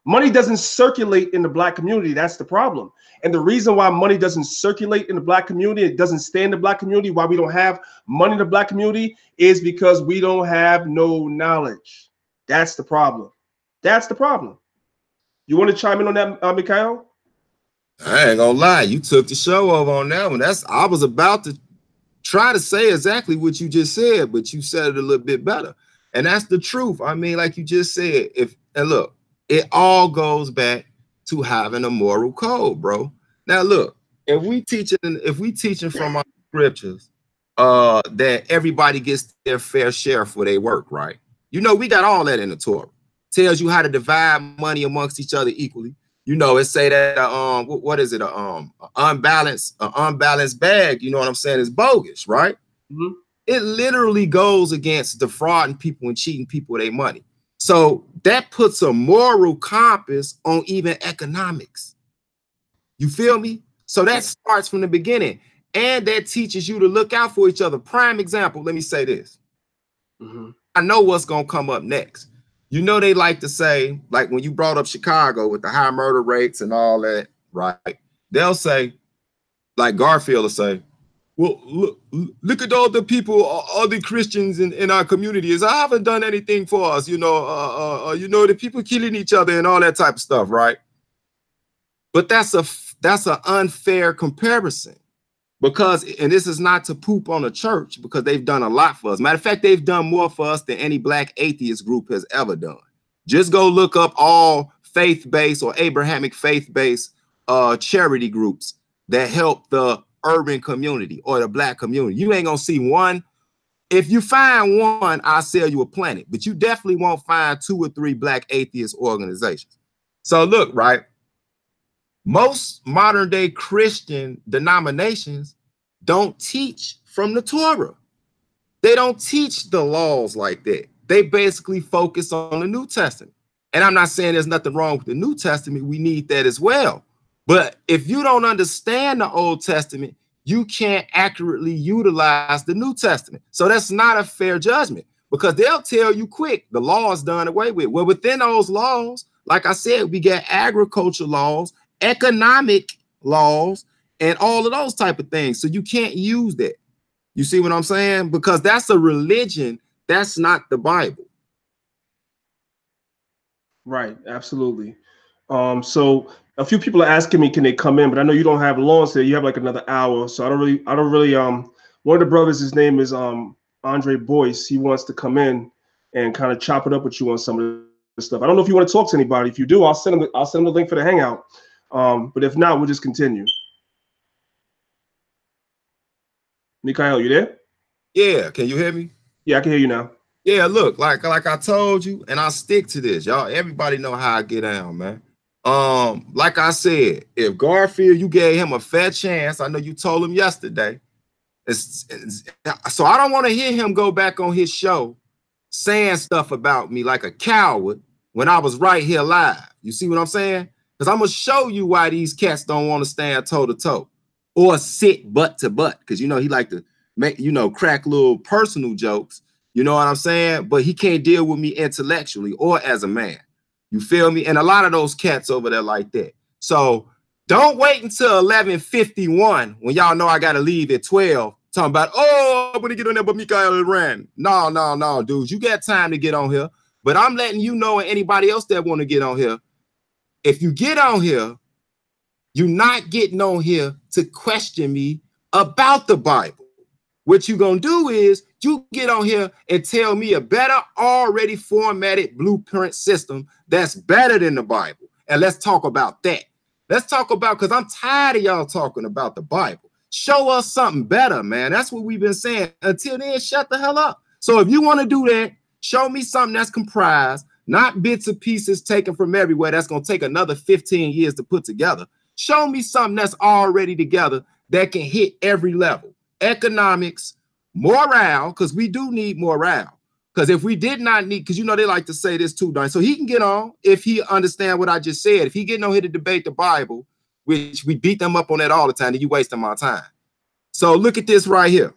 Money doesn't circulate in the black community. That's the problem. And the reason why money doesn't circulate in the black community, it doesn't stay in the black community, why we don't have money in the black community, is because we don't have no knowledge. That's the problem. That's the problem. You want to chime in on that, Mikha'el? I ain't gonna lie, you took the show over on that one. I was about to try to say exactly what you just said, but you said it a little bit better. And that's the truth. I mean, like you just said, and look, it all goes back to having a moral code, bro. Now look, if we teaching from our scriptures that everybody gets their fair share for their work, right? You know, we got all that in the Torah. Tells you how to divide money amongst each other equally. You know, it say that what is it? Unbalanced bag, you know what I'm saying, is bogus, right? Mm-hmm. It literally goes against defrauding people and cheating people their money. So that puts a moral compass on even economics. You feel me? So that starts from the beginning. And that teaches you to look out for each other. Prime example, let me say this. Mm-hmm. I know what's gonna come up next. You know, they like to say, like when you brought up Chicago with the high murder rates and all that, right? They'll say, like Garfield will say, well, look at all the people, all the Christians in our communities. I haven't done anything for us, you know, the people killing each other and all that type of stuff, right? But that's an unfair comparison. Because, and this is not to poop on a church, because they've done a lot for us. Matter of fact, they've done more for us than any black atheist group has ever done. Just go look up all faith-based or Abrahamic faith-based charity groups that help the urban community or the black community. You ain't gonna see one. If you find one, I'll sell you a planet, but you definitely won't find 2 or 3 black atheist organizations. So look, right? Most modern day Christian denominations don't teach from the Torah. They don't teach the laws like that. They basically focus on the New Testament. And I'm not saying there's nothing wrong with the New Testament. We need that as well. But if you don't understand the Old Testament, you can't accurately utilize the New Testament. So that's not a fair judgment, because they'll tell you quick, the law is done away with. Well, within those laws, like I said, we got agriculture laws, economic laws, and all of those type of things. So you can't use that. You see what I'm saying? Because that's a religion. That's not the Bible. Right. Absolutely. So a few people are asking me, can they come in? But I know you don't have long, so you have like another hour. So I don't really, one of the brothers, his name is, Andre Boyce. He wants to come in and kind of chop it up with you on some of this stuff. I don't know if you want to talk to anybody. If you do, I'll send him the link for the hangout. But if not, we'll just continue. Mikha'el, you there? Yeah. Can you hear me? Yeah, I can hear you now. Yeah, look, like I told you, and I stick to this, y'all. Everybody know how I get down, man. Like I said, if Garfield, you gave him a fair chance, I know you told him yesterday. So I don't want to hear him go back on his show saying stuff about me like a coward when I was right here live. You see what I'm saying? Because I'm gonna show you why these cats don't want to stand toe to toe or sit butt to butt. Because you know he like to make, you know, crack little personal jokes. You know what I'm saying? But he can't deal with me intellectually or as a man. You feel me? And a lot of those cats over there like that. So don't wait until 11:51 when y'all know I got to leave at 12 talking about, oh, I'm going to get on there, but Mikha'el ran. No, dudes. You got time to get on here. But I'm letting you know, and anybody else that want to get on here, if you get on here, you're not getting on here to question me about the Bible. What you're going to do is you get on here and tell me a better already formatted blueprint system that's better than the Bible. And let's talk about that. Let's talk about, because I'm tired of y'all talking about the Bible. Show us something better, man. That's what we've been saying. Until then, shut the hell up. So if you want to do that, show me something that's comprised, not bits and pieces taken from everywhere. That's going to take another 15 years to put together. Show me something that's already together that can hit every level. Economics, morale, because we do need morale. Because if we did not need, because you know they like to say this too, Don. So he can get on if he understand what I just said. If he getting on here to debate the Bible, which we beat them up on that all the time, then you wasting my time. So look at this right here.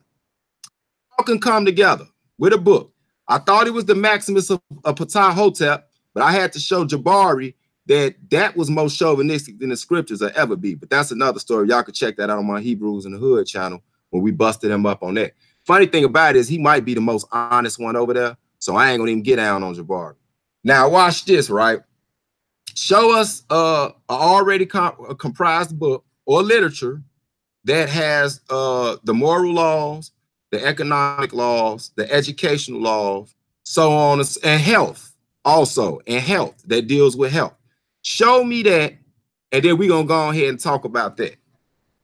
All can come together with a book. I thought it was the Maximus of Ptah-hotep, but I had to show Jabari that was more chauvinistic than the scriptures will ever be. But that's another story. Y'all can check that out on my Hebrews in the Hood channel when we busted him up on that. Funny thing about it is he might be the most honest one over there, so I ain't gonna even get down on Jabari. Now watch this, right? Show us a already comprised book or literature that has the moral laws, the economic laws, the educational laws, so on, and health also, and health that deals with health. Show me that, and then we're gonna go ahead and talk about that.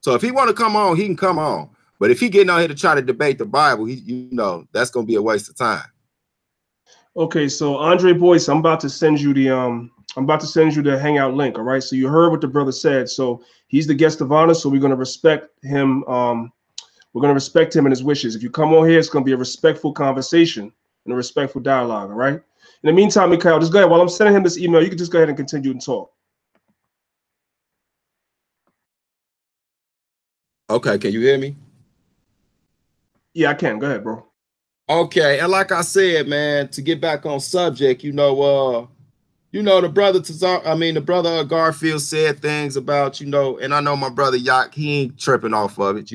So if he want to come on, he can come on. But if he getting on here to try to debate the Bible, you know, that's gonna be a waste of time. Okay, so Andre Boyce, I'm about to send you the hangout link. All right. So you heard what the brother said. So he's the guest of honor. So we're gonna respect him. We're gonna respect him and his wishes. If you come on here, it's gonna be a respectful conversation and a respectful dialogue. All right. In the meantime, Mikha'el, just go ahead. While I'm sending him this email, you can just go ahead and continue and talk. Okay, can you hear me? Yeah, I can. Go ahead, bro. Okay, and like I said, man, to get back on subject, the brother Garfield said things about, and I know my brother H.O.K, he ain't tripping off of it,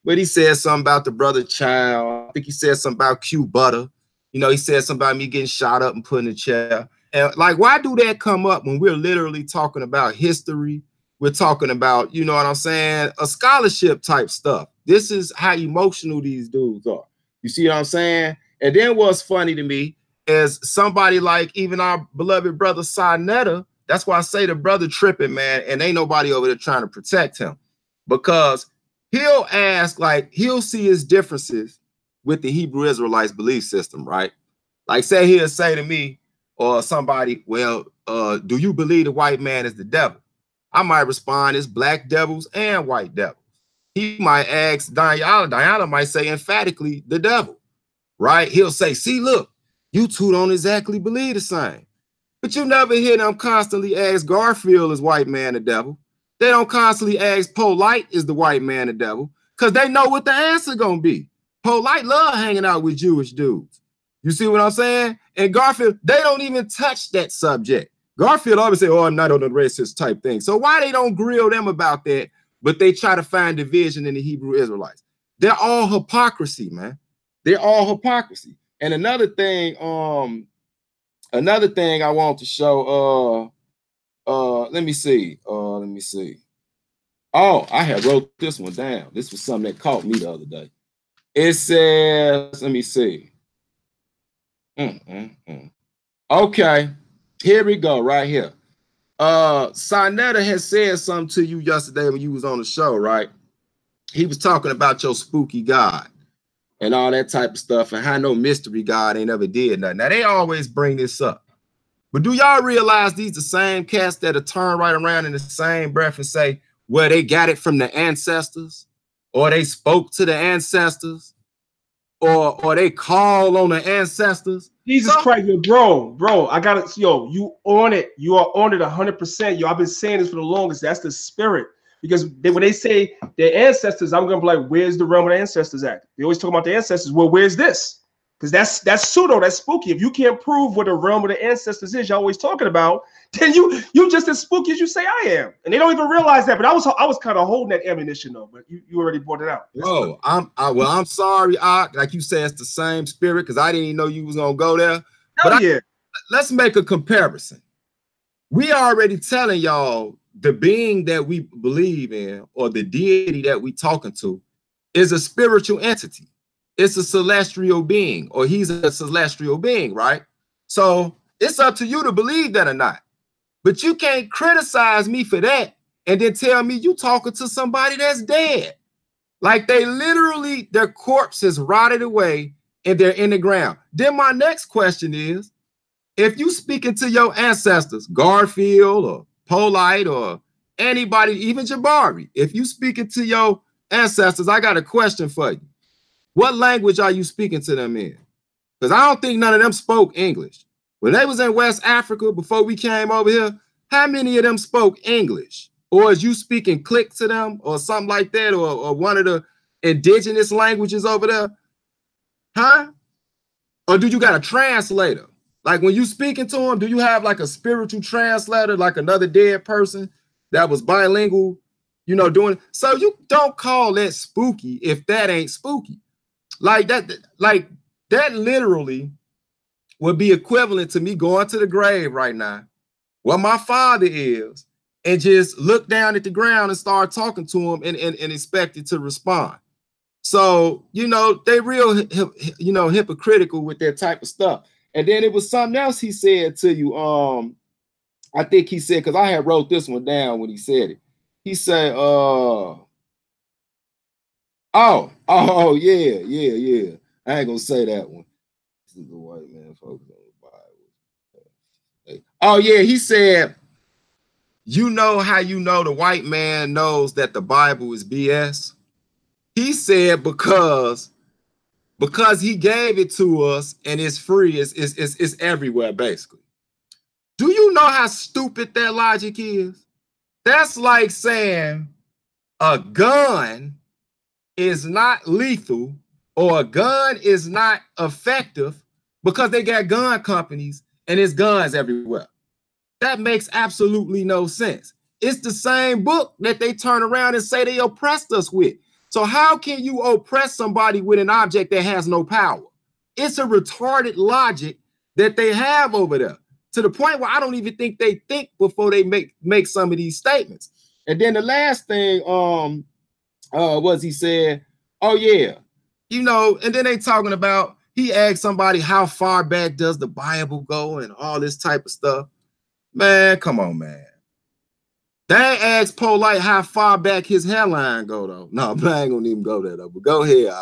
but he said something about the brother Child. I think he said something about Q Butter. He said something about me getting shot up and put in a chair. And like, why do that come up when we're literally talking about history? We're talking about, you know what I'm saying, a scholarship type stuff. This is how emotional these dudes are. You see what I'm saying? And then what's funny to me is somebody like even our beloved brother Sinetta. That's why I say the brother tripping, man, and ain't nobody over there trying to protect him. because he'll ask, like, he'll see his differences with the Hebrew Israelites belief system, right? Like, say he'll say to me or somebody, well, do you believe the white man is the devil? I might respond, it's black devils and white devils. He might ask Danyaahla. Danyaahla might say emphatically the devil, right? He'll say, see, look, you two don't exactly believe the same. But you never hear them constantly ask Garfield is white man the devil. They don't constantly ask Polite is the white man the devil, because they know what the answer gonna be. Polite love hanging out with Jewish dudes. You see what I'm saying? And Garfield, they don't even touch that subject. Garfield always say, oh, I'm not on the racist type thing. So why they don't grill them about that, but they try to find division in the Hebrew Israelites? They're all hypocrisy, man. They're all hypocrisy. And another thing I want to show, let me see. Oh, I had wrote this one down. This was something that caught me the other day. It says, let me see. Okay, here we go, right here. Sinetta has said something to you yesterday when you was on the show, right? He was talking about your spooky God and all that type of stuff, and how no mystery God ain't ever did nothing. Now, they always bring this up. But do y'all realize these the same cats that'll turn right around in the same breath and say, well, they got it from the ancestors, or they spoke to the ancestors, or they call on the ancestors? Jesus Christ, yo, bro, I got it. Yo, you on it. You are on it 100%. Yo, I've been saying this for the longest. That's the spirit. Because when they say their ancestors, I'm gonna be like, where's the realm of the ancestors at? They always talk about the ancestors. Well, where's this? Because that's pseudo, that's spooky. If you can't prove what the realm of the ancestors is, you're always talking about, then you just as spooky as you say I am. And they don't even realize that. But I was kind of holding that ammunition though. But you already brought it out. Bro, I'm sorry, like you said, it's the same spirit, because I didn't even know you was gonna go there. But yeah, let's make a comparison. We already telling y'all the being that we believe in, or the deity that we talking to, is a spiritual entity. It's a celestial being, or he's a celestial being, right? So it's up to you to believe that or not. But you can't criticize me for that and then tell me you talking to somebody that's dead. Like, they literally, their corpse has rotted away and they're in the ground. Then my next question is, if you speaking to your ancestors, Garfield or Polite or anybody, even Jabari, if you speaking to your ancestors, I got a question for you. What language are you speaking to them in? Because I don't think none of them spoke English. When they was in West Africa before we came over here, how many of them spoke English? Or is you speaking click to them or something like that, or one of the indigenous languages over there? Huh? Or do you got a translator? Like, when you speaking to them, do you have like a spiritual translator, like another dead person that was bilingual, you know, doing? So you don't call that spooky if that ain't spooky. Like that literally would be equivalent to me going to the grave right now, where my father is, and just look down at the ground and start talking to him and expect it to respond. So, you know, they real, you know, hypocritical with that type of stuff. And then it was something else he said to you. I think he said, because I had wrote this one down when he said it. He said, oh, yeah. I ain't gonna say that one. This is the white man focus on the Bible. Oh yeah, he said, you know how you know the white man knows that the Bible is BS? He said because he gave it to us and it's free, it's everywhere, basically. Do you know how stupid that logic is? That's like saying a gun is not lethal or a gun is not effective because they got gun companies and it's guns everywhere. That makes absolutely no sense. It's the same book that they turn around and say they oppressed us with. So how can you oppress somebody with an object that has no power? It's a retarded logic that they have over there, to the point where I don't even think they think before they make some of these statements. And then the last thing was he said, oh yeah, you know, and then they talking about, he asked somebody how far back does the Bible go and all this type of stuff. Man, come on, man. They ain't asked Polite how far back his hairline go though. No, I ain't gonna even go there though. But go ahead.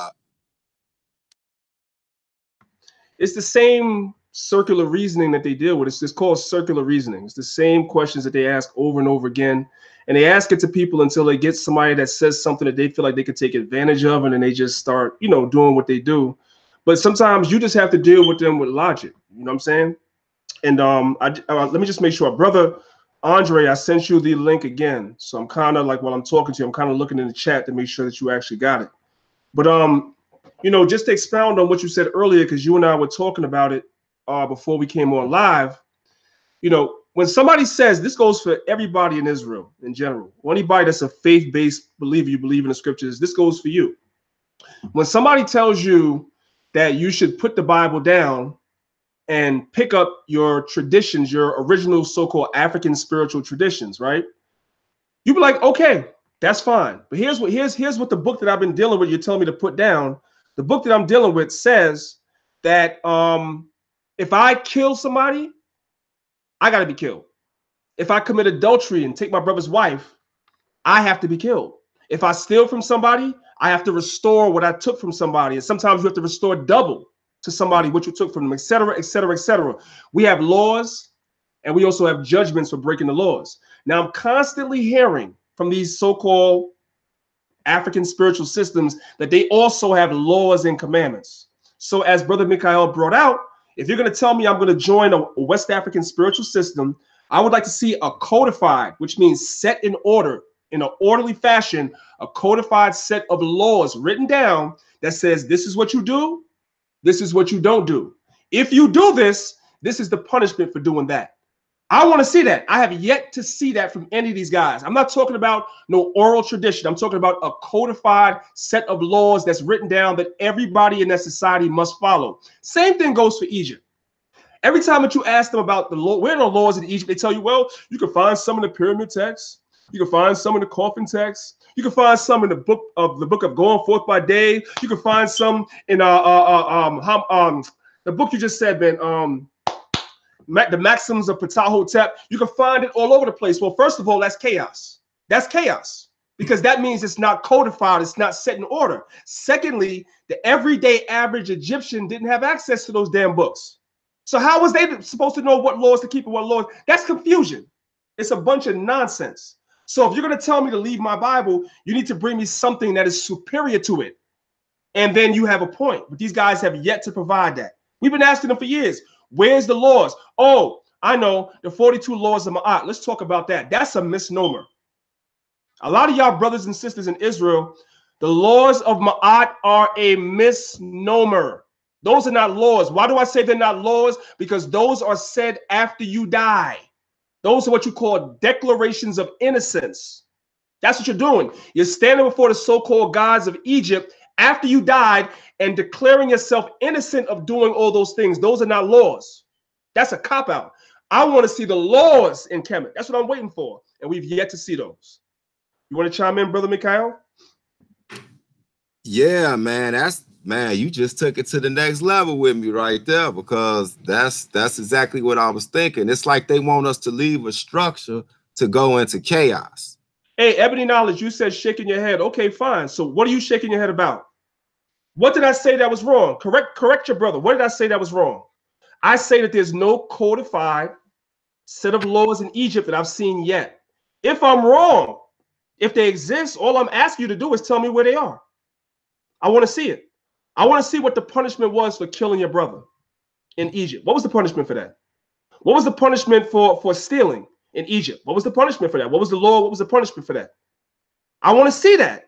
It's the same circular reasoning that they deal with. It's just called circular reasoning. It's the same questions that they ask over and over again. And they ask it to people until they get somebody that says something that they feel like they could take advantage of, and then they just start, you know, doing what they do. But sometimes you just have to deal with them with logic. You know what I'm saying? And let me just make sure, brother Andre, I sent you the link again. So I'm kind of like, while I'm talking to you, I'm kind of looking in the chat to make sure that you actually got it. But you know, just to expound on what you said earlier, because you and I were talking about it before we came on live. You know, when somebody says, this goes for everybody in Israel in general, or anybody that's a faith-based believer, you believe in the scriptures, this goes for you. When somebody tells you that you should put the Bible down and pick up your traditions, your original so-called African spiritual traditions, right? You be like, okay, that's fine. But here's what the book that I've been dealing with, you're telling me to put down. The book that I'm dealing with says that if I kill somebody, I got to be killed. If I commit adultery and take my brother's wife, I have to be killed. If I steal from somebody, I have to restore what I took from somebody. And sometimes you have to restore double to somebody what you took from them, et cetera, et cetera, et cetera. We have laws, and we also have judgments for breaking the laws. Now, I'm constantly hearing from these so-called African spiritual systems that they also have laws and commandments. So as Brother Mikha'el brought out, if you're going to tell me I'm going to join a West African spiritual system, I would like to see a codified, which means set in order, in an orderly fashion, a codified set of laws written down that says this is what you do, this is what you don't do. If you do this, this is the punishment for doing that. I want to see that. I have yet to see that from any of these guys. I'm not talking about no oral tradition. I'm talking about a codified set of laws that's written down that everybody in that society must follow. Same thing goes for Egypt. Every time that you ask them about the law, where are the laws in Egypt, they tell you, well, you can find some in the pyramid text. You can find some in the coffin text. You can find some in the book of Going Forth by Day. You can find some in the book you just said, man. The maxims of Ptah-hotep. You can find it all over the place. Well, first of all, that's chaos. That's chaos, because that means it's not codified. It's not set in order. Secondly, the everyday average Egyptian didn't have access to those damn books. So how was they supposed to know what laws to keep and what laws? That's confusion. It's a bunch of nonsense. So if you're going to tell me to leave my Bible, you need to bring me something that is superior to it. And then you have a point. But these guys have yet to provide that. We've been asking them for years. Where's the laws? Oh, I know, the 42 laws of Ma'at. Let's talk about that. That's a misnomer. A lot of y'all brothers and sisters in Israel, the laws of Ma'at are a misnomer. Those are not laws. Why do I say they're not laws? Because those are said after you die. Those are what you call declarations of innocence. That's what you're doing. You're standing before the so-called gods of Egypt after you died and declaring yourself innocent of doing all those things. Those are not laws. That's a cop-out. I want to see the laws in Kemet. That's what I'm waiting for. And we've yet to see those. You want to chime in, Brother Mikha'el? Yeah, man, you just took it to the next level with me right there, because that's exactly what I was thinking. It's like they want us to leave a structure to go into chaos. Hey, Ebony Knowledge, you said shaking your head. Okay, fine. So what are you shaking your head about? What did I say that was wrong? Correct your brother. What did I say that was wrong? I say that there's no codified set of laws in Egypt that I've seen yet. If I'm wrong, if they exist, all I'm asking you to do is tell me where they are. I want to see it. I want to see what the punishment was for killing your brother in Egypt. What was the punishment for that? What was the punishment for stealing in Egypt? What was the punishment for that? What was the law? What was the punishment for that? I want to see that.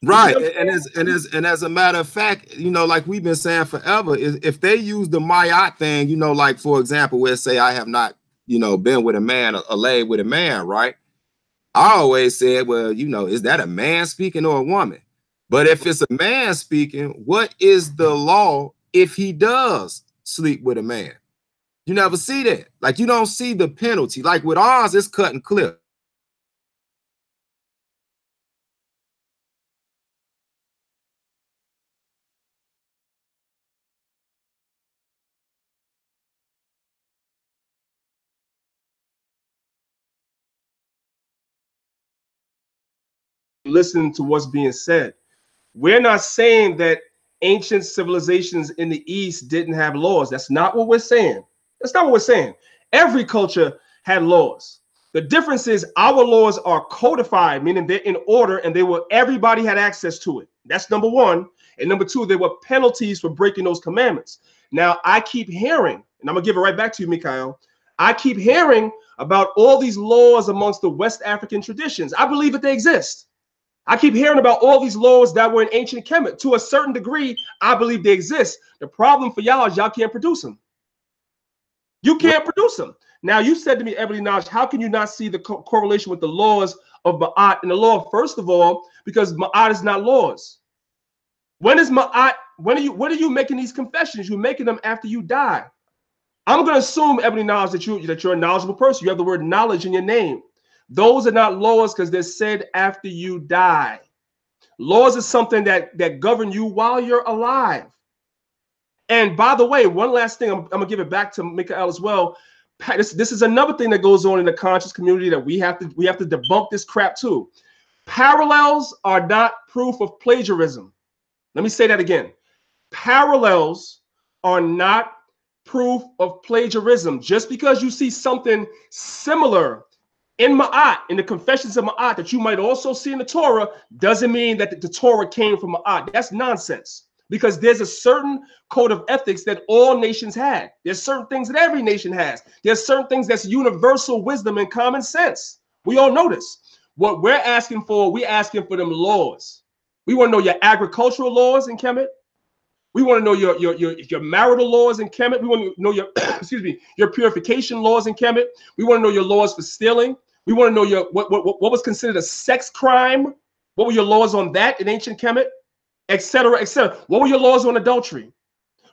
Right. And as a matter of fact, you know, like we've been saying forever, if they use the Mayat thing, you know, like, for example, where say I have not, you know, been with a man or laid with a man, right? I always said, well, you know, is that a man speaking or a woman? But if it's a man speaking, what is the law if he does sleep with a man? You never see that. Like, you don't see the penalty. Like with ours, it's cut and clear. listening to what's being said. We're not saying that ancient civilizations in the East didn't have laws. That's not what we're saying. That's not what we're saying. Every culture had laws. The difference is our laws are codified, meaning they're in order, and everybody had access to it. That's number one. And number two, there were penalties for breaking those commandments. Now, I keep hearing, and I'm gonna give it right back to you, Mikha'el. I keep hearing about all these laws amongst the West African traditions. I believe that they exist. I keep hearing about all these laws that were in ancient Kemet. To a certain degree, I believe they exist. The problem for y'all is y'all can't produce them. You can't produce them. Now, you said to me, Ebony Knowledge, how can you not see the correlation with the laws of Ma'at and the law? First of all, because Ma'at is not laws. When is Ma'at? When are you making these confessions? You're making them after you die. I'm going to assume, Ebony Knowledge, that you're a knowledgeable person. You have the word knowledge in your name. Those are not laws because they're said after you die. Laws is something that govern you while you're alive. And by the way, one last thing, I'm going to give it back to Mikha'el as well. This is another thing that goes on in the conscious community that we have to debunk this crap too. Parallels are not proof of plagiarism. Let me say that again. Parallels are not proof of plagiarism. Just because you see something similar in Ma'at, in the confessions of Ma'at, that you might also see in the Torah, doesn't mean that the Torah came from Ma'at. That's nonsense. Because there's a certain code of ethics that all nations had. There's certain things that every nation has. There's certain things that's universal wisdom and common sense. We all know this. What we're asking for them laws. We want to know your agricultural laws in Kemet. We want to know your marital laws in Kemet. We want to know your your purification laws in Kemet. We want to know your laws for stealing. We want to know what was considered a sex crime. What were your laws on that in ancient Kemet? Etc., etc. What were your laws on adultery?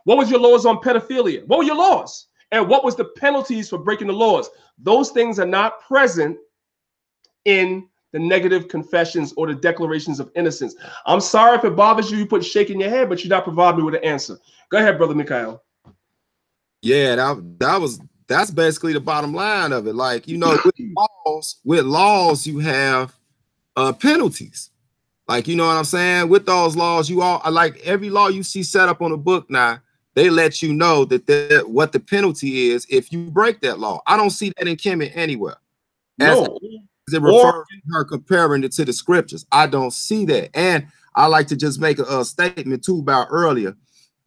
What was your laws on pedophilia? What were your laws? And what was the penalties for breaking the laws? Those things are not present in the negative confessions or the declarations of innocence. I'm sorry if it bothers you. You put shaking your head, but you're not providing me with an answer. Go ahead, Brother Mikha'el. Yeah, that's basically the bottom line of it. Like, you know, with laws, you have penalties. Like, you know what I'm saying? With those laws, like every law you see set up on a book now, they let you know that what the penalty is if you break that law. I don't see that in Kemet anywhere. No. As it refers to her comparing it to the scriptures. I don't see that. And I like to just make a statement too about earlier.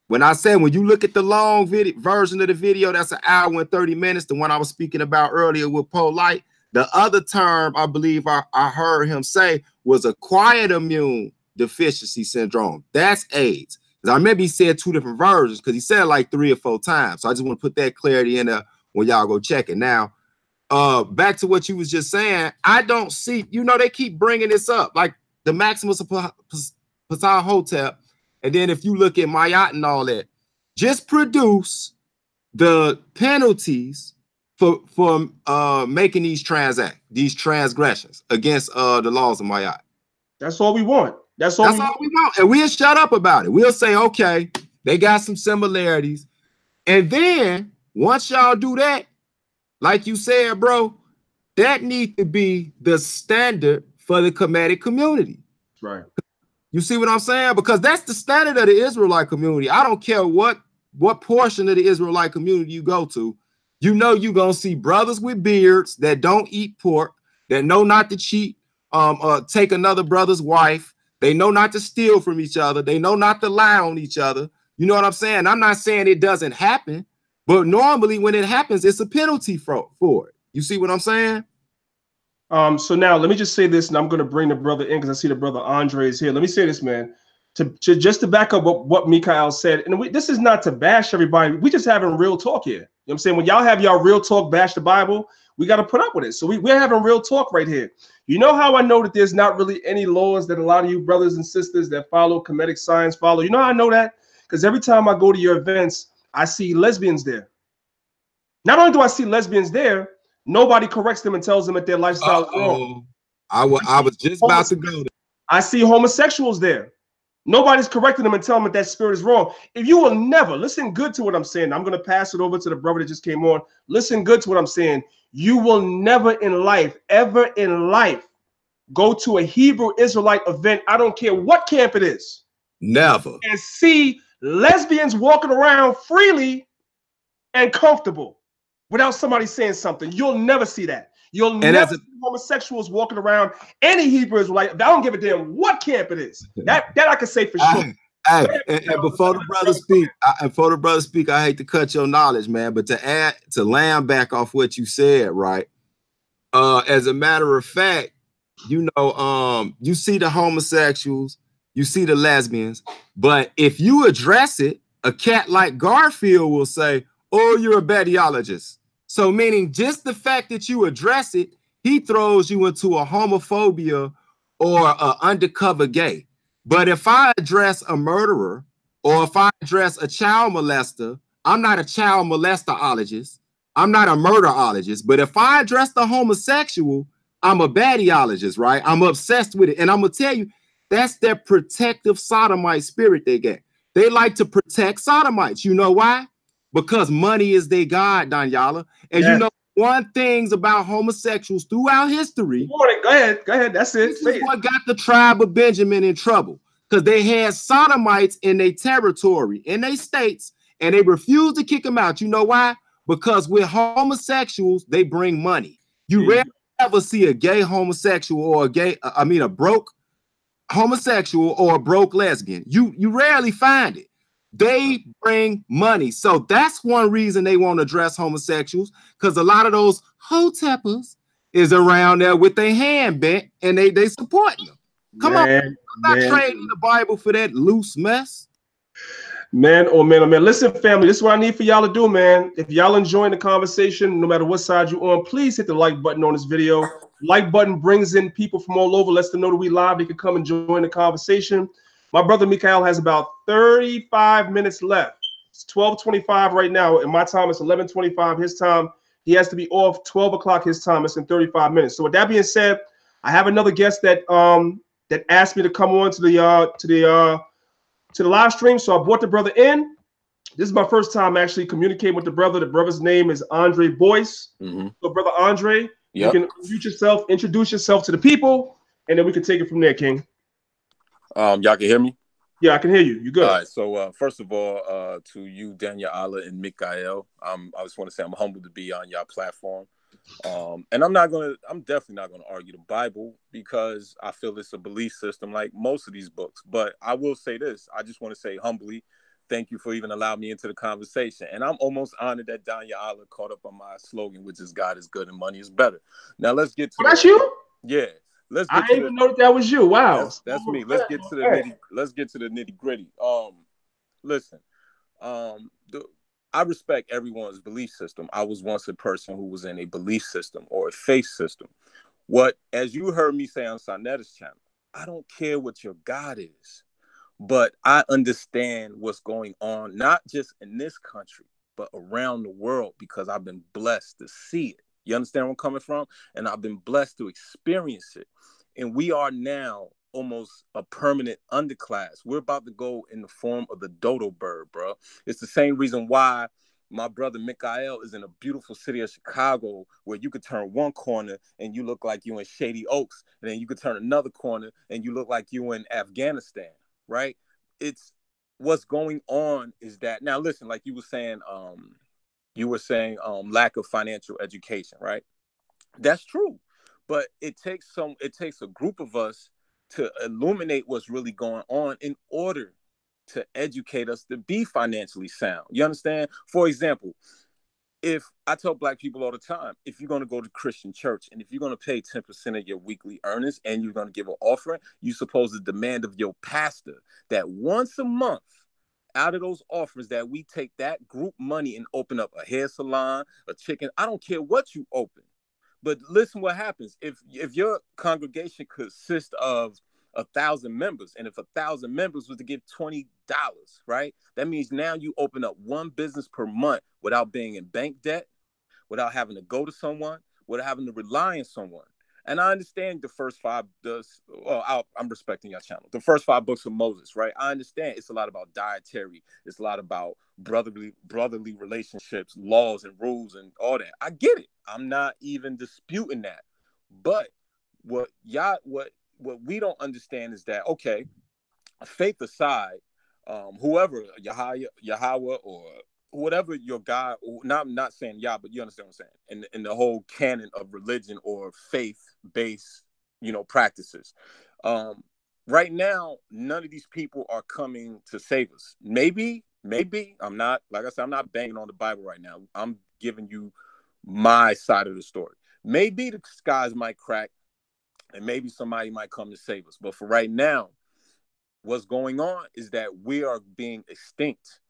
When I said, when you look at the long version of the video, that's an hour and 30 minutes, the one I was speaking about earlier with Nolight. The other term I believe I heard him say was acquired immune deficiency syndrome. That's AIDS. Because I remember he said two different versions because he said it like 3 or 4 times. So I just want to put that clarity in there when y'all go check it. Now, back to what you was just saying, I don't see, you know, they keep bringing this up, like the Maximus Hotep. And then if you look at Mayat and all that, just produce the penalties for making these transgressions against the laws of Mayat. That's all we want. That's all we want. And we'll shut up about it. We'll say, okay, they got some similarities. And then once y'all do that, like you said, bro, that needs to be the standard for the Kemetic community. Right. You see what I'm saying? Because that's the standard of the Israelite community. I don't care what portion of the Israelite community you go to. You know you're going to see brothers with beards that don't eat pork, that know not to cheat, take another brother's wife. They know not to steal from each other. They know not to lie on each other. You know what I'm saying? I'm not saying it doesn't happen, but normally when it happens, it's a penalty for it. You see what I'm saying? So now let me just say this, and I'm going to bring the brother in because I see the brother Andre is here. Let me say this, man, just to back up what Mikha'el said. And this is not to bash everybody. We just having real talk here. You know what I'm saying? When y'all have y'all real talk bash the Bible, we got to put up with it. So we're having real talk right here. You know how I know that there's not really any laws that a lot of you brothers and sisters that follow Kemetic science follow? You know how I know that? Because every time I go to your events, I see lesbians there. Not only do I see lesbians there, nobody corrects them and tells them that their lifestyle is wrong. I was just about to go there. I see homosexuals there. Nobody's correcting them and telling them that spirit is wrong. If you will never listen good to what I'm saying, I'm going to pass it over to the brother that just came on. Listen good to what I'm saying. You will never in life, ever in life, go to a Hebrew Israelite event, I don't care what camp it is, Never. and see lesbians walking around freely and comfortable without somebody saying something. You'll never see that. You'll never see homosexuals walking around any Hebrew Israelite. I don't give a damn what camp it is. That I can say for sure. Hey, and before the brother speak, I hate to cut your knowledge, man, but to land back off what you said, right? As a matter of fact, you know, you see the homosexuals, you see the lesbians, but if you address it, a cat like Garfield will say, "Oh, you're a badiologist." So, meaning just the fact that you address it, he throws you into a homophobia or an undercover gay. But if I address a murderer or if I address a child molester, I'm not a child molesterologist. I'm not a murderologist. But if I address the homosexual, I'm a badiologist, right? I'm obsessed with it. And I'm going to tell you, that's their protective sodomite spirit they get. They like to protect sodomites. You know why? Because money is their God, Danyaahla. And you know one things about homosexuals throughout history. Go ahead. That's it. This is what got the tribe of Benjamin in trouble. Because they had sodomites in their territory, in their states, and they refused to kick them out. You know why? Because with homosexuals, they bring money. You rarely ever see a gay homosexual or a broke homosexual or a broke lesbian. You rarely find it. They bring money. So that's one reason they won't address homosexuals, because a lot of those hoteppers is around there with their hand bent and they supporting them. Come on, I'm not trading the Bible for that loose mess. Man, oh man, oh man. Listen, family, this is what I need for y'all to do, man. If y'all enjoying the conversation, no matter what side you're on, please hit the like button on this video. Like button brings in people from all over, lets them know that we live. They can come and join the conversation. My brother Mikha'el has about 35 minutes left. It's 12:25 right now. In my time, it's 11:25 his time. He has to be off 12 o'clock his time. It's in 35 minutes. So with that being said, I have another guest that asked me to come on to the live stream. So I brought the brother in. This is my first time actually communicating with the brother. The brother's name is Andre Boyce. So brother Andre, you can introduce yourself to the people, and then we can take it from there, King. Y'all can hear me? Yeah, I can hear you. You good? All right. So first of all, to you, Danyaahla and Mikha'el, I just want to say I'm humbled to be on your platform. And I'm definitely not gonna argue the Bible, because I feel it's a belief system like most of these books. But I will say this: I just want to say humbly, thank you for even allowing me into the conversation. And I'm almost honored that Danyaahla caught up on my slogan, which is God is good and money is better. Now let's get to that's you? Yeah. I didn't even know that was you. Wow. That's me. Let's get to the nitty gritty. Listen, I respect everyone's belief system. I was once a person who was in a belief system or a faith system. As you heard me say on Sanetta's channel, I don't care what your God is, but I understand what's going on, not just in this country, but around the world, because I've been blessed to see it. You understand where I'm coming from? And I've been blessed to experience it. And we are now almost a permanent underclass. We're about to go in the form of the dodo bird, bro. It's the same reason why my brother Mikha'el is in a beautiful city of Chicago, where you could turn one corner and you look like you in Shady Oaks, and then you could turn another corner and you look like you in Afghanistan, right? It's what's going on is that now. Listen, like you were saying lack of financial education, right? That's true, but it takes a group of us to illuminate what's really going on in order to educate us to be financially sound. You understand? For example, if I tell Black people all the time, if you're going to go to Christian church and if you're going to pay 10% of your weekly earnings and you're going to give an offering, you're supposed to demand of your pastor that once a month, out of those offers, that we take that group money and open up a hair salon, a chicken. I don't care what you open. But listen what happens. If your congregation consists of 1,000 members, and if 1,000 members was to give $20, right? That means now you open up one business per month without being in bank debt, without having to go to someone, without having to rely on someone. And I understand the first five I'm respecting your channel. The first 5 books of Moses, right? I understand it's a lot about dietary. It's a lot about brotherly relationships, laws and rules and all that. I get it. I'm not even disputing that. But what we don't understand is that, okay, faith aside, whoever Yahweh or whatever your God, or not saying Yah, but you understand what I'm saying, in the whole canon of religion or faith-based, practices. Right now, none of these people are coming to save us. Maybe I'm not, like I said, I'm not banging on the Bible right now. I'm giving you my side of the story. Maybe the skies might crack and maybe somebody might come to save us. But for right now, what's going on is that we are being extinct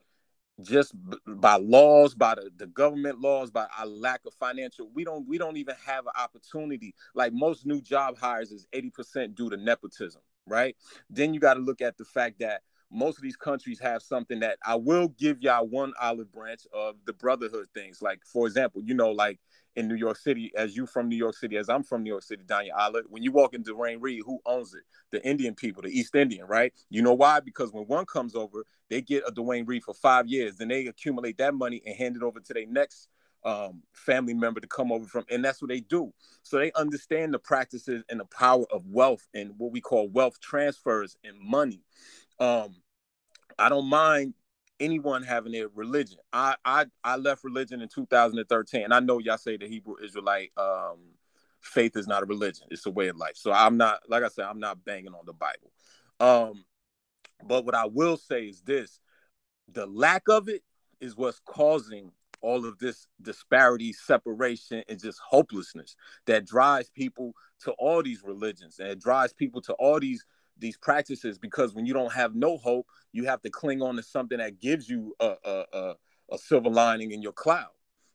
just by laws, by the government laws, by our lack of financial. We don't even have an opportunity. Like, most new job hires is 80% due to nepotism, right? Then you got to look at the fact that most of these countries have something that, I will give y'all one olive branch of the brotherhood things. Like, for example, like in New York City, as you from New York City, as I'm from New York City, Danyaahla, when you walk into Duane Reade, who owns it? The Indian people, the East Indian, right? You know why? Because when one comes over, they get a Duane Reade for 5 years, then they accumulate that money and hand it over to their next family member to come over from, and that's what they do. So they understand the practices and the power of wealth and what we call wealth transfers and money. I don't mind anyone having their religion. I left religion in 2013. I know y'all say the Hebrew Israelite faith is not a religion, it's a way of life. So I'm not, like I said, I'm not banging on the Bible. But what I will say is this: the lack of it is what's causing all of this disparity, separation, and just hopelessness that drives people to all these religions, and it drives people to all these practices, because when you don't have no hope, you have to cling on to something that gives you a silver lining in your cloud,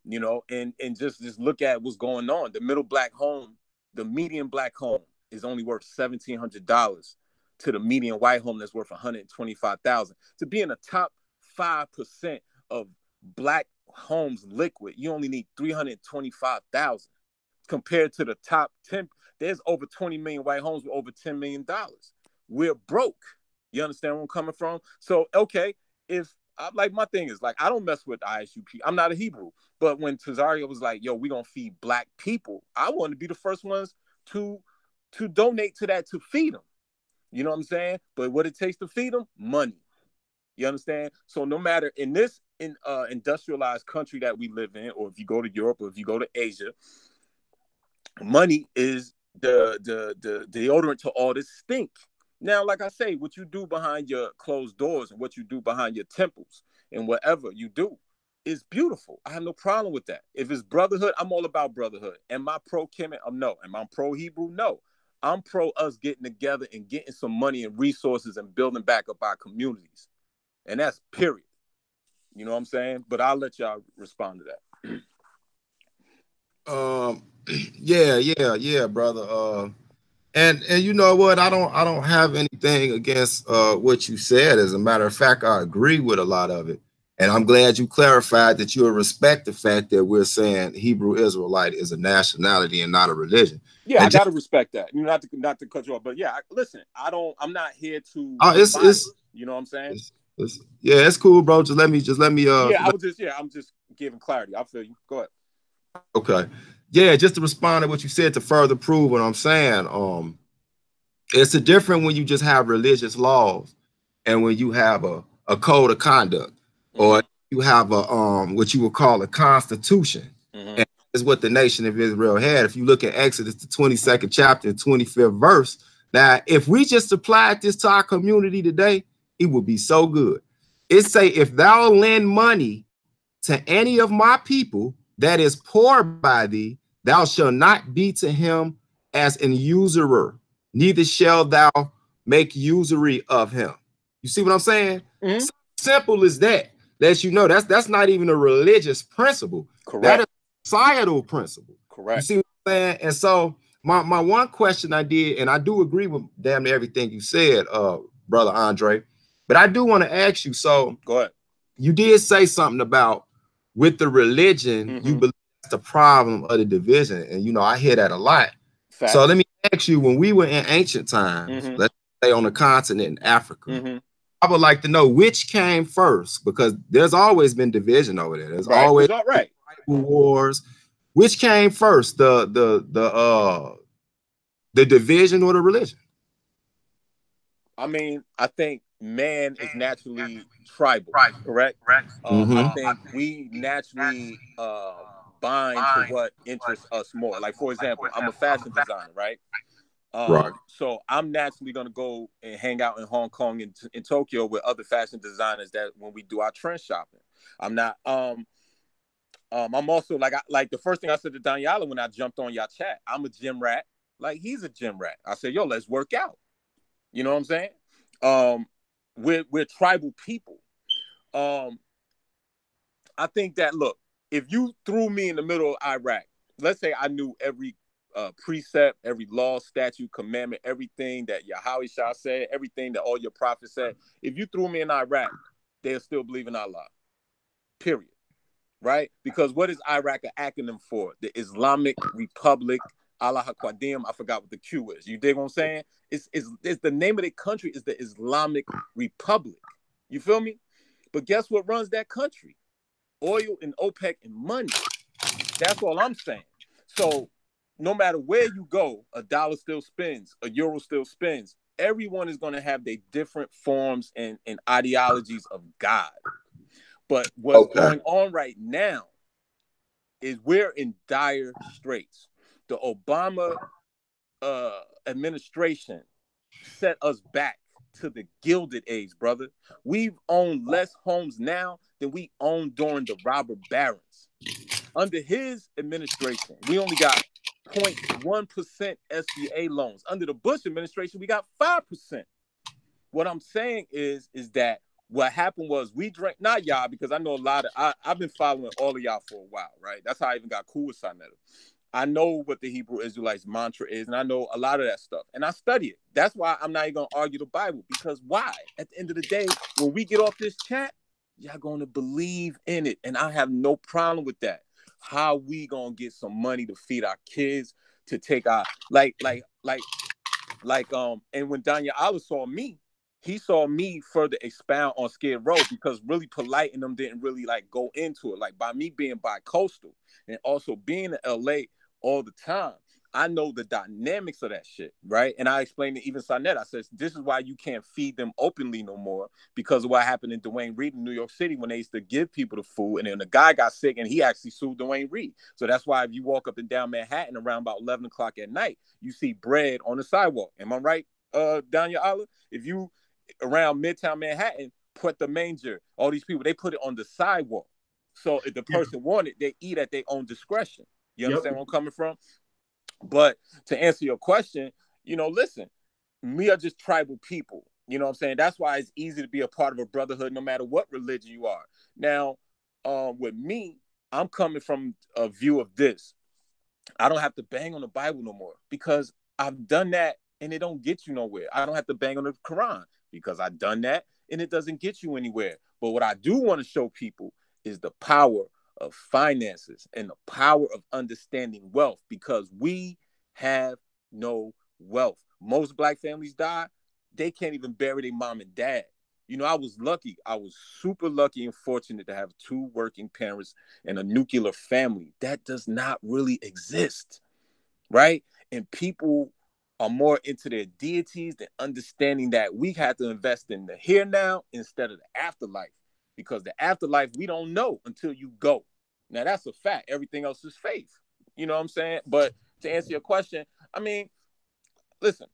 and just look at what's going on. The middle black home, the median black home is only worth $1,700 to the median white home that's worth $125,000. To be in the top 5% of black homes liquid, you only need $325,000 compared to the top 10. There's over 20 million white homes with over $10 million. We're broke. You understand where I'm coming from? So, okay, my thing is, like, I don't mess with ISUP. I'm not a Hebrew. But when Tazaria was like, yo, we're going to feed black people, I want to be the first ones to donate to that, to feed them. You know what I'm saying? But what it takes to feed them? Money. You understand? So no matter in this industrialized country that we live in, or if you go to Europe, or if you go to Asia, money is the deodorant to all this stink. Now, like I say, what you do behind your closed doors and what you do behind your temples and whatever you do is beautiful. I have no problem with that. If it's brotherhood, I'm all about brotherhood. Am I pro-Kemet? No. Am I pro-Hebrew? No. I'm pro us getting together and getting some money and resources and building back up our communities. And that's period. You know what I'm saying? But I'll let y'all respond to that. Yeah, brother. And you know what? I don't have anything against what you said. As a matter of fact, I agree with a lot of it. And I'm glad you clarified that you respect the fact that we're saying Hebrew Israelite is a nationality and not a religion. Yeah, I gotta respect that. Not to cut you off, but yeah, listen, I'm not here to. You know what I'm saying? It's cool, bro. Just let me. I'm just giving clarity. I feel you. Go ahead. Okay. Yeah, just to respond to what you said to further prove what I'm saying. It's a different when you just have religious laws and when you have a code of conduct, or you have a what you would call a constitution. And is what the nation of Israel had. If you look at Exodus, the 22nd chapter, 25th verse, now if we just applied this to our community today, it would be so good. It say, if thou lend money to any of my people that is poor by thee, thou shalt not be to him as an usurer, neither shall thou make usury of him. You see what I'm saying? So simple as that. Let you know that's not even a religious principle. Correct. That is a societal principle. Correct. You see what I'm saying? And so my one question I did, and I do agree with damn near everything you said, brother Andre, but I do want to ask you. So go ahead. You did say something about with the religion, you believe that's the problem of the division. And, I hear that a lot. Fact. So let me ask you, when we were in ancient times, let's say on the continent in Africa, I would like to know which came first, because there's always been division over there. There's always wars. Which came first, the The division or the religion? I mean, I think man is naturally tribal, correct? I think we naturally bind to what interests us more. Like, for example, I'm a fashion designer, right? Right. So I'm naturally gonna go and hang out in Hong Kong and in Tokyo with other fashion designers that when we do our trend shopping. I'm not I'm also like the first thing I said to Danyaahla when I jumped on y'all chat, I'm a gym rat. Like he's a gym rat. I said, yo, let's work out. You know what I'm saying? We're tribal people. I think that look, if you threw me in the middle of Iraq, let's say I knew every precept, every law, statute, commandment, everything that Yahweh Shah said, everything that all your prophets said. If you threw me in Iraq, they'll still believe in Allah. Period. Right? Because what is Iraq an acronym for? The Islamic Republic, Allah Qadim. I forgot what the Q is. You dig what I'm saying? It's the name of the country is the Islamic Republic. You feel me? But guess what runs that country? Oil and OPEC and money. That's all I'm saying. So no matter where you go, a dollar still spins, a euro still spins. Everyone is going to have their different forms and ideologies of God. But what's going on right now is we're in dire straits. The Obama administration set us back to the Gilded Age, brother. We've owned less homes now than we owned during the robber barons. Under his administration, we only got 0.1% SBA loans. Under the Bush administration, we got 5%. What I'm saying is that what happened was we drank, not y'all, because I know a lot of, I've been following all of y'all for a while, right? That's how I even got cool with Sinetta. I know what the Hebrew Israelites mantra is, and I know a lot of that stuff, and I study it. That's why I'm not even going to argue the Bible, because why? At the end of the day, when we get off this chat, y'all going to believe in it, and I have no problem with that. How we going to get some money to feed our kids, to take our, and when Danyaahla saw me, he saw me further expound on Skid Row, because really Polite and them didn't really like go into it. Like by me being bi-coastal and also being in LA all the time, I know the dynamics of that shit, right? And I explained to even Sinetta, I said, this is why you can't feed them openly no more, because of what happened in Dwayne Reed in New York City when they used to give people the food, and then the guy got sick and he actually sued Dwayne Reed. So that's why if you walk up and down Manhattan around about 11 o'clock at night, you see bread on the sidewalk. Am I right, Danyaahla? If you around Midtown Manhattan, put the manger, all these people, they put it on the sidewalk. So if the person wanted, they eat at their own discretion. You understand where I'm coming from? But to answer your question, you know, listen, we are just tribal people. You know what I'm saying? That's why it's easy to be a part of a brotherhood no matter what religion you are. Now, with me, I'm coming from a view of this. I don't have to bang on the Bible no more, because I've done that and it don't get you nowhere. I don't have to bang on the Quran, because I've done that and it doesn't get you anywhere. But what I do want to show people is the power of finances and the power of understanding wealth, because we have no wealth. Most Black families die, they can't even bury their mom and dad. You know, I was lucky. I was super lucky and fortunate to have 2 working parents and a nuclear family. That does not really exist, right? And people are more into their deities than understanding that we have to invest in the here now instead of the afterlife, because the afterlife we don't know until you go. Now that's a fact. Everything else is faith. You know what I'm saying? But to answer your question, I mean, listen,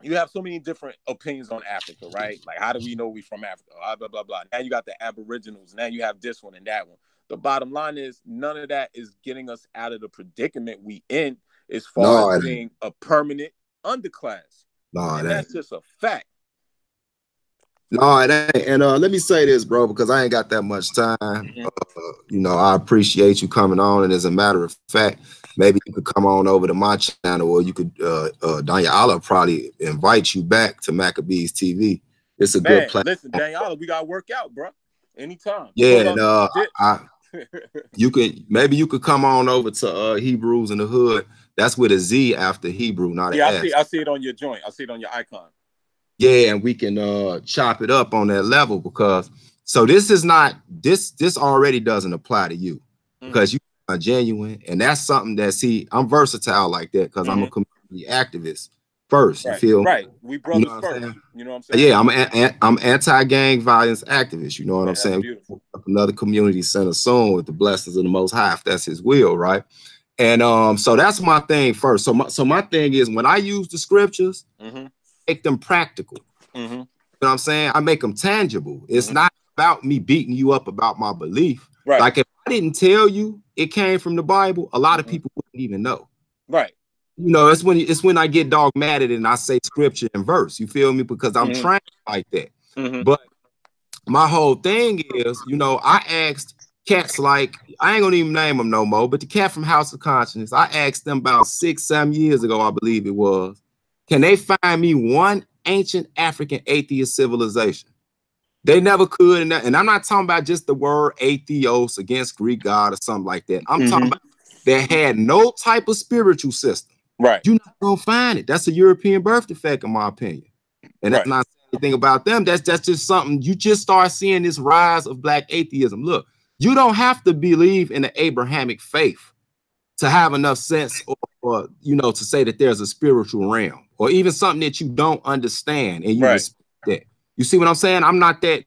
you have so many different opinions on Africa, right? Like, how do we know we from Africa? Blah, blah, blah, blah. Now you got the Aboriginals. Now you have this one and that one. The bottom line is none of that is getting us out of the predicament we in as far as being a permanent underclass. And that's just a fact. No, it ain't. And let me say this, bro, because I ain't got that much time. You know, I appreciate you coming on. And as a matter of fact, maybe you could come on over to my channel, or you could, Danyaahla probably invite you back to Maccabees TV. It's a good platform. Listen, Danyaahla, we got to work out, bro. Anytime. Yeah, and maybe you could come on over to Hebrews in the Hood. That's with a Z after Hebrew, not an S. I see it on your joint. I see it on your icon. Yeah, and we can chop it up on that level, because so this is not this already doesn't apply to you, because you are genuine, and that's something that, see, I'm versatile like that, because I'm a comedian the activists first. You Right, feel me? right. We You brothers know what I'm first. saying? You know what I'm saying? Yeah, I'm anti-gang violence activist. You know what Man, I'm that's saying? beautiful. Another community center soon with the blessings of the Most High, if that's His will, right? And so that's my thing first. So my thing is when I use the scriptures, make them practical. You know what I'm saying? I make them tangible. It's not about me beating you up about my belief. Right. Like if I didn't tell you it came from the Bible, a lot of people wouldn't even know. Right. You know, it's when I get dogmatic and I say scripture and verse. You feel me? Because I'm trained like that. But my whole thing is, you know, I asked cats like, I ain't gonna even name them no more, but the cat from House of Consciousness, I asked them about 6-7 years ago, I believe it was, can they find me one ancient African atheist civilization? They never could, and I'm not talking about just the word atheos against Greek God or something like that. I'm talking about that had no type of spiritual system. Right. You're not gonna find it. That's a European birth defect, in my opinion. And that's not anything about them. That's just something you just start seeing this rise of black atheism. Look, you don't have to believe in the Abrahamic faith to have enough sense or you know, to say that there's a spiritual realm or even something that you don't understand and you respect that. You see what I'm saying? I'm not that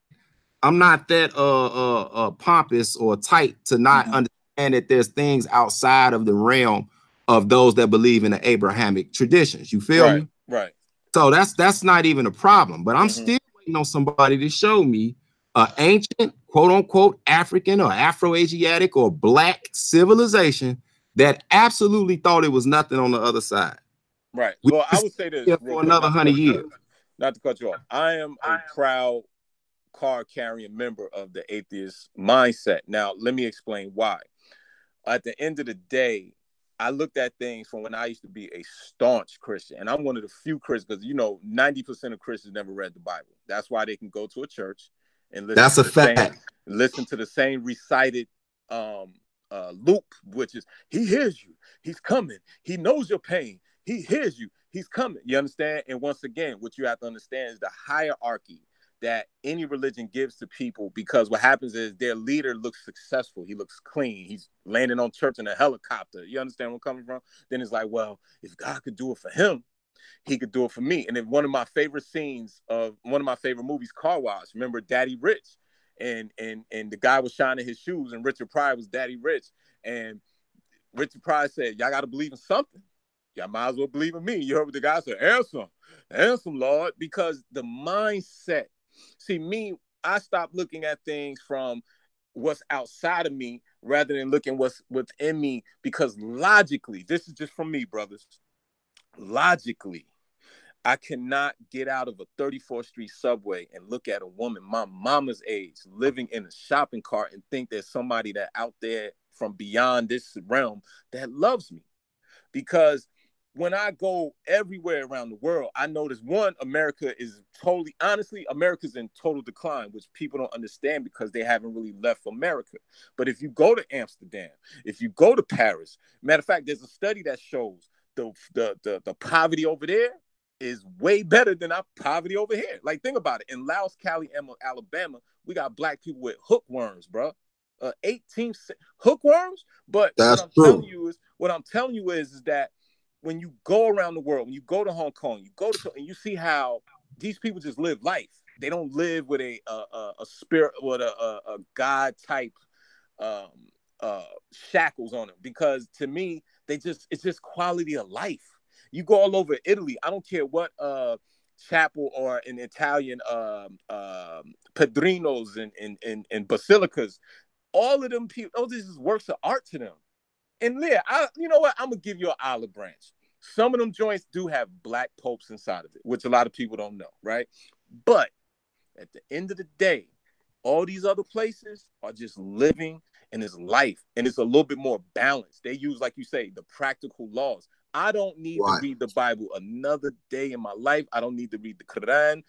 pompous or tight to not understand that there's things outside of the realm of those that believe in the Abrahamic traditions. You feel me? Right. So that's not even a problem. But I'm still waiting on somebody to show me an ancient, quote unquote, African or Afro-Asiatic or black civilization that absolutely thought it was nothing on the other side. Right. Well, I would say this for another 100 years. Not to cut you off. I am a proud card-carrying member of the atheist mindset. Now, let me explain why. At the end of the day, I looked at things from when I used to be a staunch Christian. And I'm one of the few Christians, because, you know, 90% of Christians never read the Bible. That's why they can go to a church and listen to the same recited loop, which is, he hears you, he's coming, he knows your pain, he hears you, he's coming. You understand? And once again, what you have to understand is the hierarchy that any religion gives to people, because what happens is their leader looks successful, he looks clean, he's landing on church in a helicopter. You understand where I'm coming from? Then it's like, well, if God could do it for him, he could do it for me. And then one of my favorite scenes of one of my favorite movies, Car Wash, remember Daddy Rich? And the guy was shining his shoes, and Richard Pryor was Daddy Rich. And Richard Pryor said, y'all got to believe in something. Y'all might as well believe in me. You heard what the guy said, answer, Lord, because the mindset. See, me, I stopped looking at things from what's outside of me rather than looking what's within me, because logically, this is just from me, brothers, logically, I cannot get out of a 34th Street subway and look at a woman my mama's age living in a shopping cart and think there's somebody that out there from beyond this realm that loves me. Because when I go everywhere around the world, I notice, one, America is totally, honestly, America's in total decline, which people don't understand because they haven't really left America. But if you go to Amsterdam, if you go to Paris, matter of fact, there's a study that shows the poverty over there is way better than our poverty over here. Like, think about it. In Laos, Cali, Alabama, we got black people with hookworms, bro. 18th hookworms. But what I'm telling you is that when you go around the world, when you go to Hong Kong, you go to, and you see how these people just live life. They don't live with a spirit, with a God type shackles on them. Because to me, it's just quality of life. You go all over Italy. I don't care what chapel or in Italian padrinos and basilicas. All of them people, those is works of art to them. And yeah, you know what? I'm gonna give you an olive branch. Some of them joints do have black popes inside of it, which a lot of people don't know, right? But at the end of the day, all these other places are just living in this life, and it's a little bit more balanced. They use, like you say, the practical laws. I don't need to read the Bible another day in my life. I don't need to read the Quran,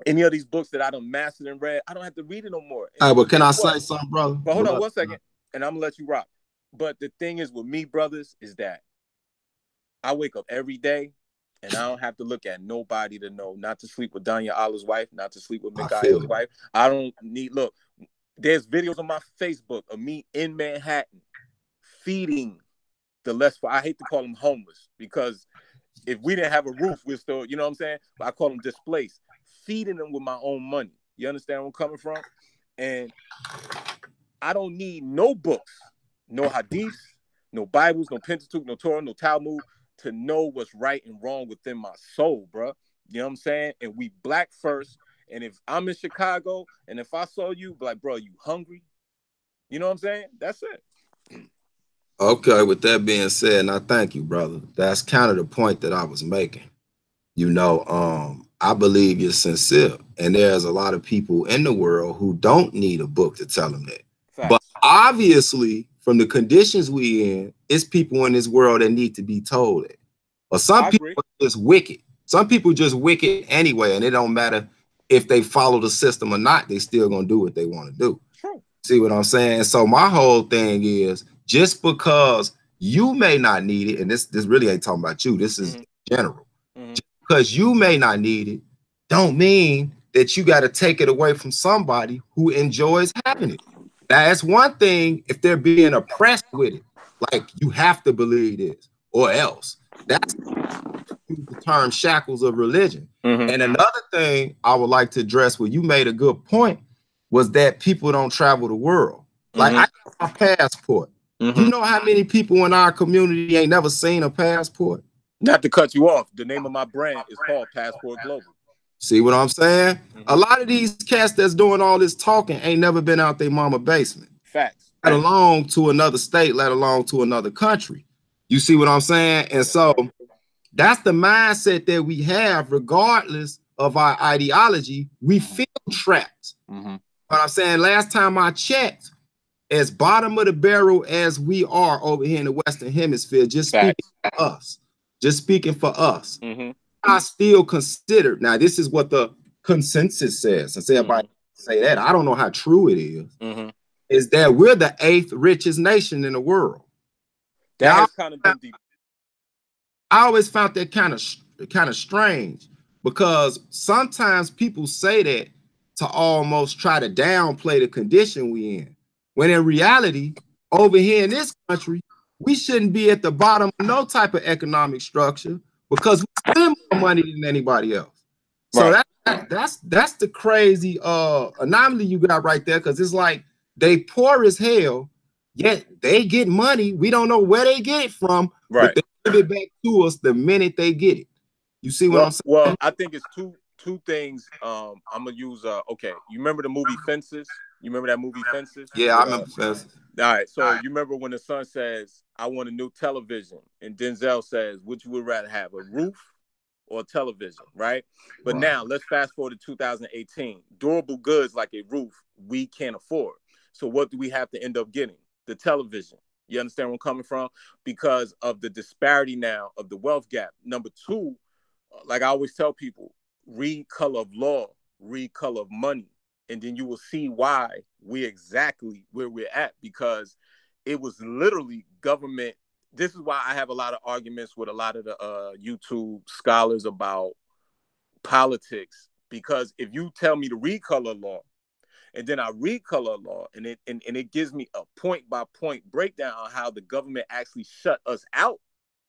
any of these books that I done mastered and read. I don't have to read it no more. All right, but can I say something, brother? But hold on 1 second, and I'm gonna let you rock. But the thing is with me, brothers, is that I wake up every day and I don't have to look at nobody to know not to sleep with Danyaahla's wife, not to sleep with Mikha'el's wife. I don't need, look, there's videos on my Facebook of me in Manhattan feeding the less, I hate to call them homeless, because if we didn't have a roof, we're still, you know what I'm saying? But I call them displaced, feeding them with my own money. You understand where I'm coming from? And I don't need no books, no hadiths, no Bibles, no Pentateuch, no Torah, no Talmud to know what's right and wrong within my soul, bro. You know what I'm saying? And we black first. And if I'm in Chicago and if I saw you, like, bro, you hungry? You know what I'm saying? That's it. Okay, with that being said, and I thank you, brother. That's kind of the point that I was making. You know, I believe you're sincere, and there's a lot of people in the world who don't need a book to tell them that. Facts. But obviously, from the conditions we in, it's people in this world that need to be told it. Or some people are just wicked. Some people just wicked anyway, and it don't matter if they follow the system or not. They still gonna do what they want to do. True. See what I'm saying? So my whole thing is, just because you may not need it, and this really ain't talking about you. This is general. Just because you may not need it, don't mean that you got to take it away from somebody who enjoys having it. Now, that's one thing if they're being oppressed with it, like you have to believe this or else. That's the term shackles of religion. And another thing I would like to address, where you made a good point, was that people don't travel the world. Like I got my passport. You know how many people in our community ain't never seen a passport? Not to cut you off, the name of my brand is called Passport Global. See what I'm saying? A lot of these cats that's doing all this talking ain't never been out their mama basement. Facts. Let alone to another state, let alone to another country. You see what I'm saying? And so that's the mindset that we have, regardless of our ideology. We feel trapped. But I'm saying, last time I checked, as bottom of the barrel as we are over here in the Western Hemisphere, just speaking for us, I still consider, now this is what the consensus says, and say everybody say that, I don't know how true it is that we're the 8th richest nation in the world. That has kind of been deep. I always found that kind of strange, because sometimes people say that to almost try to downplay the condition we in, when in reality, over here in this country, we shouldn't be at the bottom of no type of economic structure, because we spend more money than anybody else. So that's the crazy anomaly you got right there, because it's like they poor as hell, yet they get money. We don't know where they get it from, but they give it back to us the minute they get it. You see what I'm saying? Well, I think it's two things. I'm gonna use okay. You remember the movie Fences? You remember that movie Fences? Yeah, I remember Fences. All right, so you remember when the son says, "I want a new television," and Denzel says, "Which would rather have, a roof or a television?" Right? But now let's fast forward to 2018. Durable goods like a roof we can't afford. So what do we have to end up getting? The television. You understand where I'm coming from? Because of the disparity now of the wealth gap. Number two, like I always tell people, read Color of Law, read Color of Money, and then you will see why we're exactly where we're at, because it was literally government. This is why I have a lot of arguments with a lot of the YouTube scholars about politics, because if you tell me to read Color of Law, and then I read Color of Law, and it gives me a point-by-point breakdown on how the government actually shut us out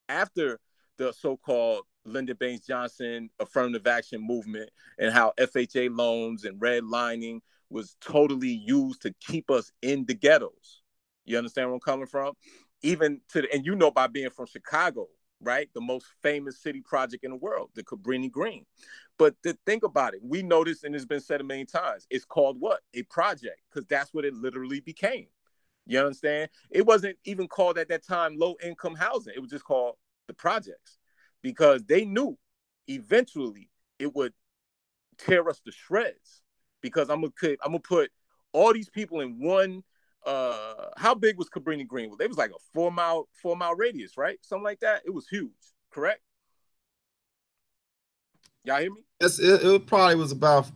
after the so-called Lyndon Baines Johnson affirmative action movement, and how FHA loans and redlining was totally used to keep us in the ghettos. You understand where I'm coming from? Even to and you know, by being from Chicago, right? The most famous city project in the world, the Cabrini Green. But to think about it, we noticed, and it's been said a million times, it's called what? A project, because that's what it literally became. You understand? It wasn't even called at that time low-income housing. It was just called the projects, because they knew eventually it would tear us to shreds, because I'm gonna put all these people in one. How big was Cabrini Green? It was like a 4 mile radius, right? Something like that. It was huge, correct? Y'all hear me? It probably was about,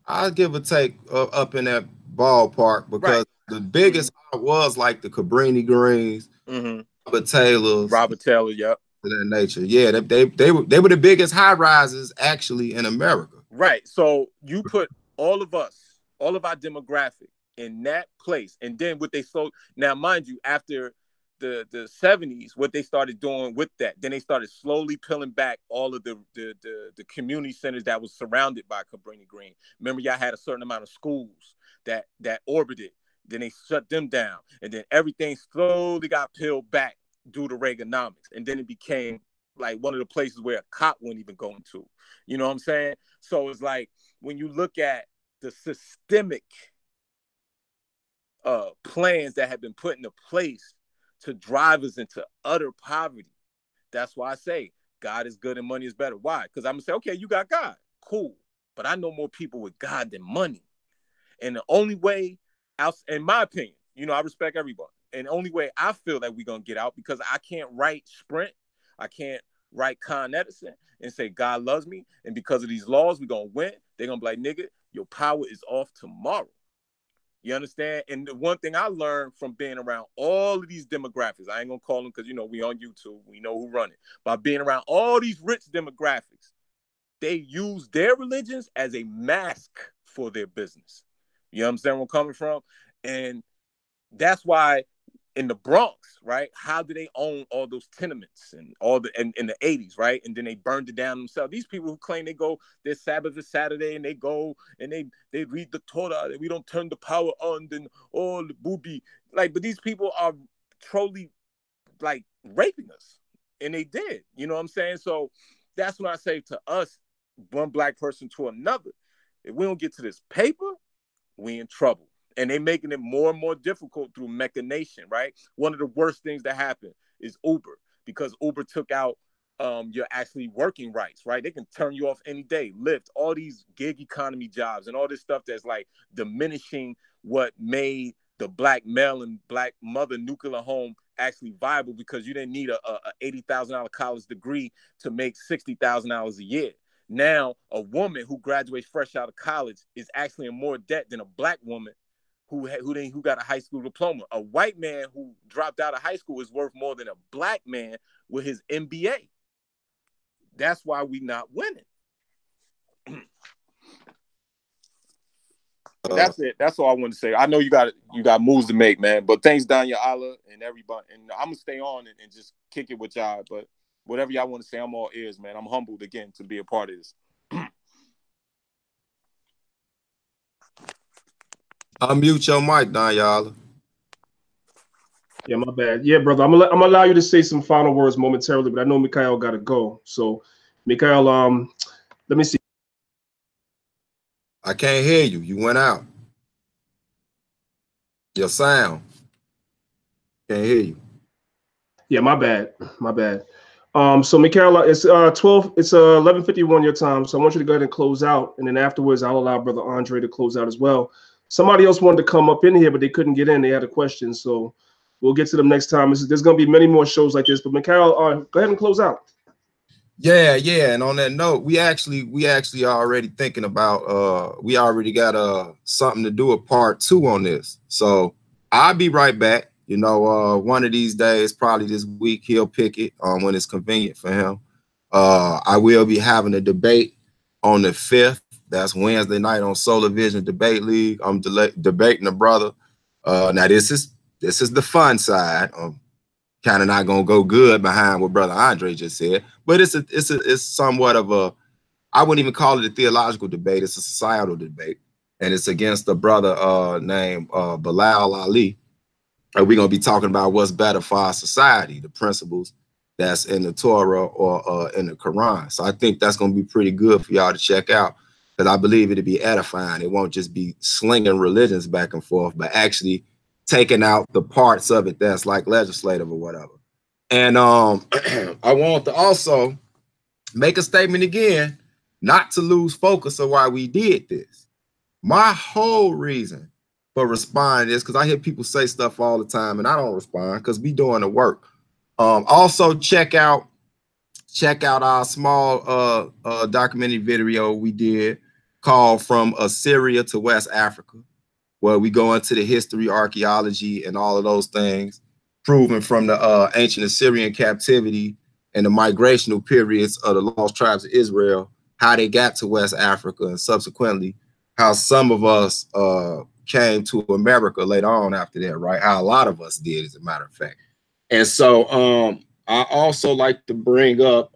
I'll give or take up in that ballpark, because the biggest was like the Cabrini Greens, Robert Taylor, yep. To that nature. Yeah, they were the biggest high rises actually in America. Right. So you put all of us, all of our demographic in that place, and then what they sold. Now, mind you, after the 70s, what they started doing with that, then they started slowly peeling back all of the community centers that was surrounded by Cabrini Green. Remember, y'all had a certain amount of schools that orbited. Then they shut them down, and then everything slowly got peeled back due to Reaganomics, and then it became like one of the places where a cop wouldn't even go into. You know what I'm saying? So it's like when you look at the systemic plans that have been put into place to drive us into utter poverty. That's why I say God is good and money is better. Why? Because I'm gonna say, okay, you got God, cool, but I know more people with God than money, and the only way out, in my opinion, you know, I respect everybody, and the only way I feel that we're gonna get out, because I can't write Sprint, I can't write Con Edison and say God loves me, and because of these laws we're gonna win. They're gonna be like, nigga, your power is off tomorrow. You understand? And the one thing I learned from being around all of these demographics, I ain't gonna call them because, you know, we on YouTube, we know who run it. By being around all these rich demographics, they use their religions as a mask for their business. You understand where I'm coming from? And that's why in the Bronx, right? How do they own all those tenements and all the in the 80s, right? And then they burned it down themselves. These people who claim they go, their Sabbath is Saturday, and they go and they read the Torah, and we don't turn the power on, then all the booby. Like, but these people are truly like raping us. And they did. You know what I'm saying? So that's when I say to us, one black person to another, if we don't get to this paper, we in trouble. And they making it more and more difficult through machination, right? One of the worst things that happened is Uber, because Uber took out your actually working rights, right? They can turn you off any day. Lyft, all these gig economy jobs and all this stuff that's like diminishing what made the black male and black mother nuclear home actually viable, because you didn't need a $80,000 college degree to make $60,000 a year. Now, a woman who graduates fresh out of college is actually in more debt than a black woman who got a high school diploma. A white man who dropped out of high school is worth more than a black man with his MBA. That's why we not winning. But that's it. That's all I want to say. I know you got moves to make, man. But thanks, Danyaahla and everybody. And I'm gonna stay on and just kick it with y'all. But whatever y'all want to say, I'm all ears, man. I'm humbled again to be a part of this. Unmute your mic, Danyaahla. Yeah, my bad. Yeah, brother. I'm gonna allow you to say some final words momentarily, but I know Mikha'el got to go. So, Mikha'el, let me see. I can't hear you. You went out. Your sound. Can't hear you. Yeah, my bad. My bad. So Mikha'el, it's 11:51 your time. So I want you to go ahead and close out, and then afterwards I'll allow Brother Andre to close out as well. Somebody else wanted to come up in here, but they couldn't get in. They had a question, so we'll get to them next time. There's going to be many more shows like this, but Mikha'el, go ahead and close out. Yeah. And on that note, we actually are already thinking about we already got something to do a part 2 on this. So I'll be right back. You know, one of these days, probably this week, he'll pick it when it's convenient for him. I will be having a debate on the 5th. That's Wednesday night on Solar Vision Debate League. I'm debating a brother. Now this is the fun side. Kind of not gonna go good behind what Brother Andre just said, but it's somewhat of a, I wouldn't even call it a theological debate. It's a societal debate, and it's against a brother named Bilal Ali. And we're gonna be talking about what's better for our society, the principles that's in the Torah or in the Quran. So I think that's gonna be pretty good for y'all to check out, because I believe it'll be edifying. It won't just be slinging religions back and forth, but actually taking out the parts of it that's like legislative or whatever. And I want to also make a statement again, not to lose focus of why we did this. My whole reason for responding is because I hear people say stuff all the time and I don't respond because we doing the work. Also check out our small documentary video we did called From Assyria to West Africa, where we go into the history, archaeology, and all of those things, proven from the ancient Assyrian captivity and the migrational periods of the lost tribes of Israel, how they got to West Africa, and subsequently how some of us came to America later on after that, right? How a lot of us did, as a matter of fact. And so I also like to bring up,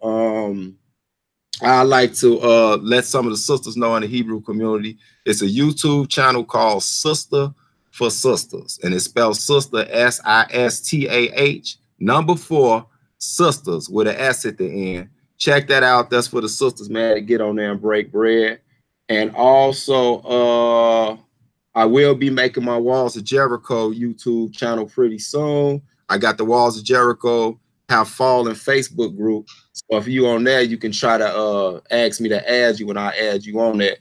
I like to let some of the sisters know in the Hebrew community. It's a YouTube channel called Sister for Sisters, and it's spelled sister, S-I-S-T-A-H, number 4, sisters with an S at the end. Check that out. That's for the sisters, man, to get on there and break bread. And also, I will be making my Walls of Jericho YouTube channel pretty soon. I got the Walls of Jericho Have Fallen Facebook group. So if you on there, you can try to ask me to add you, and I add you on that.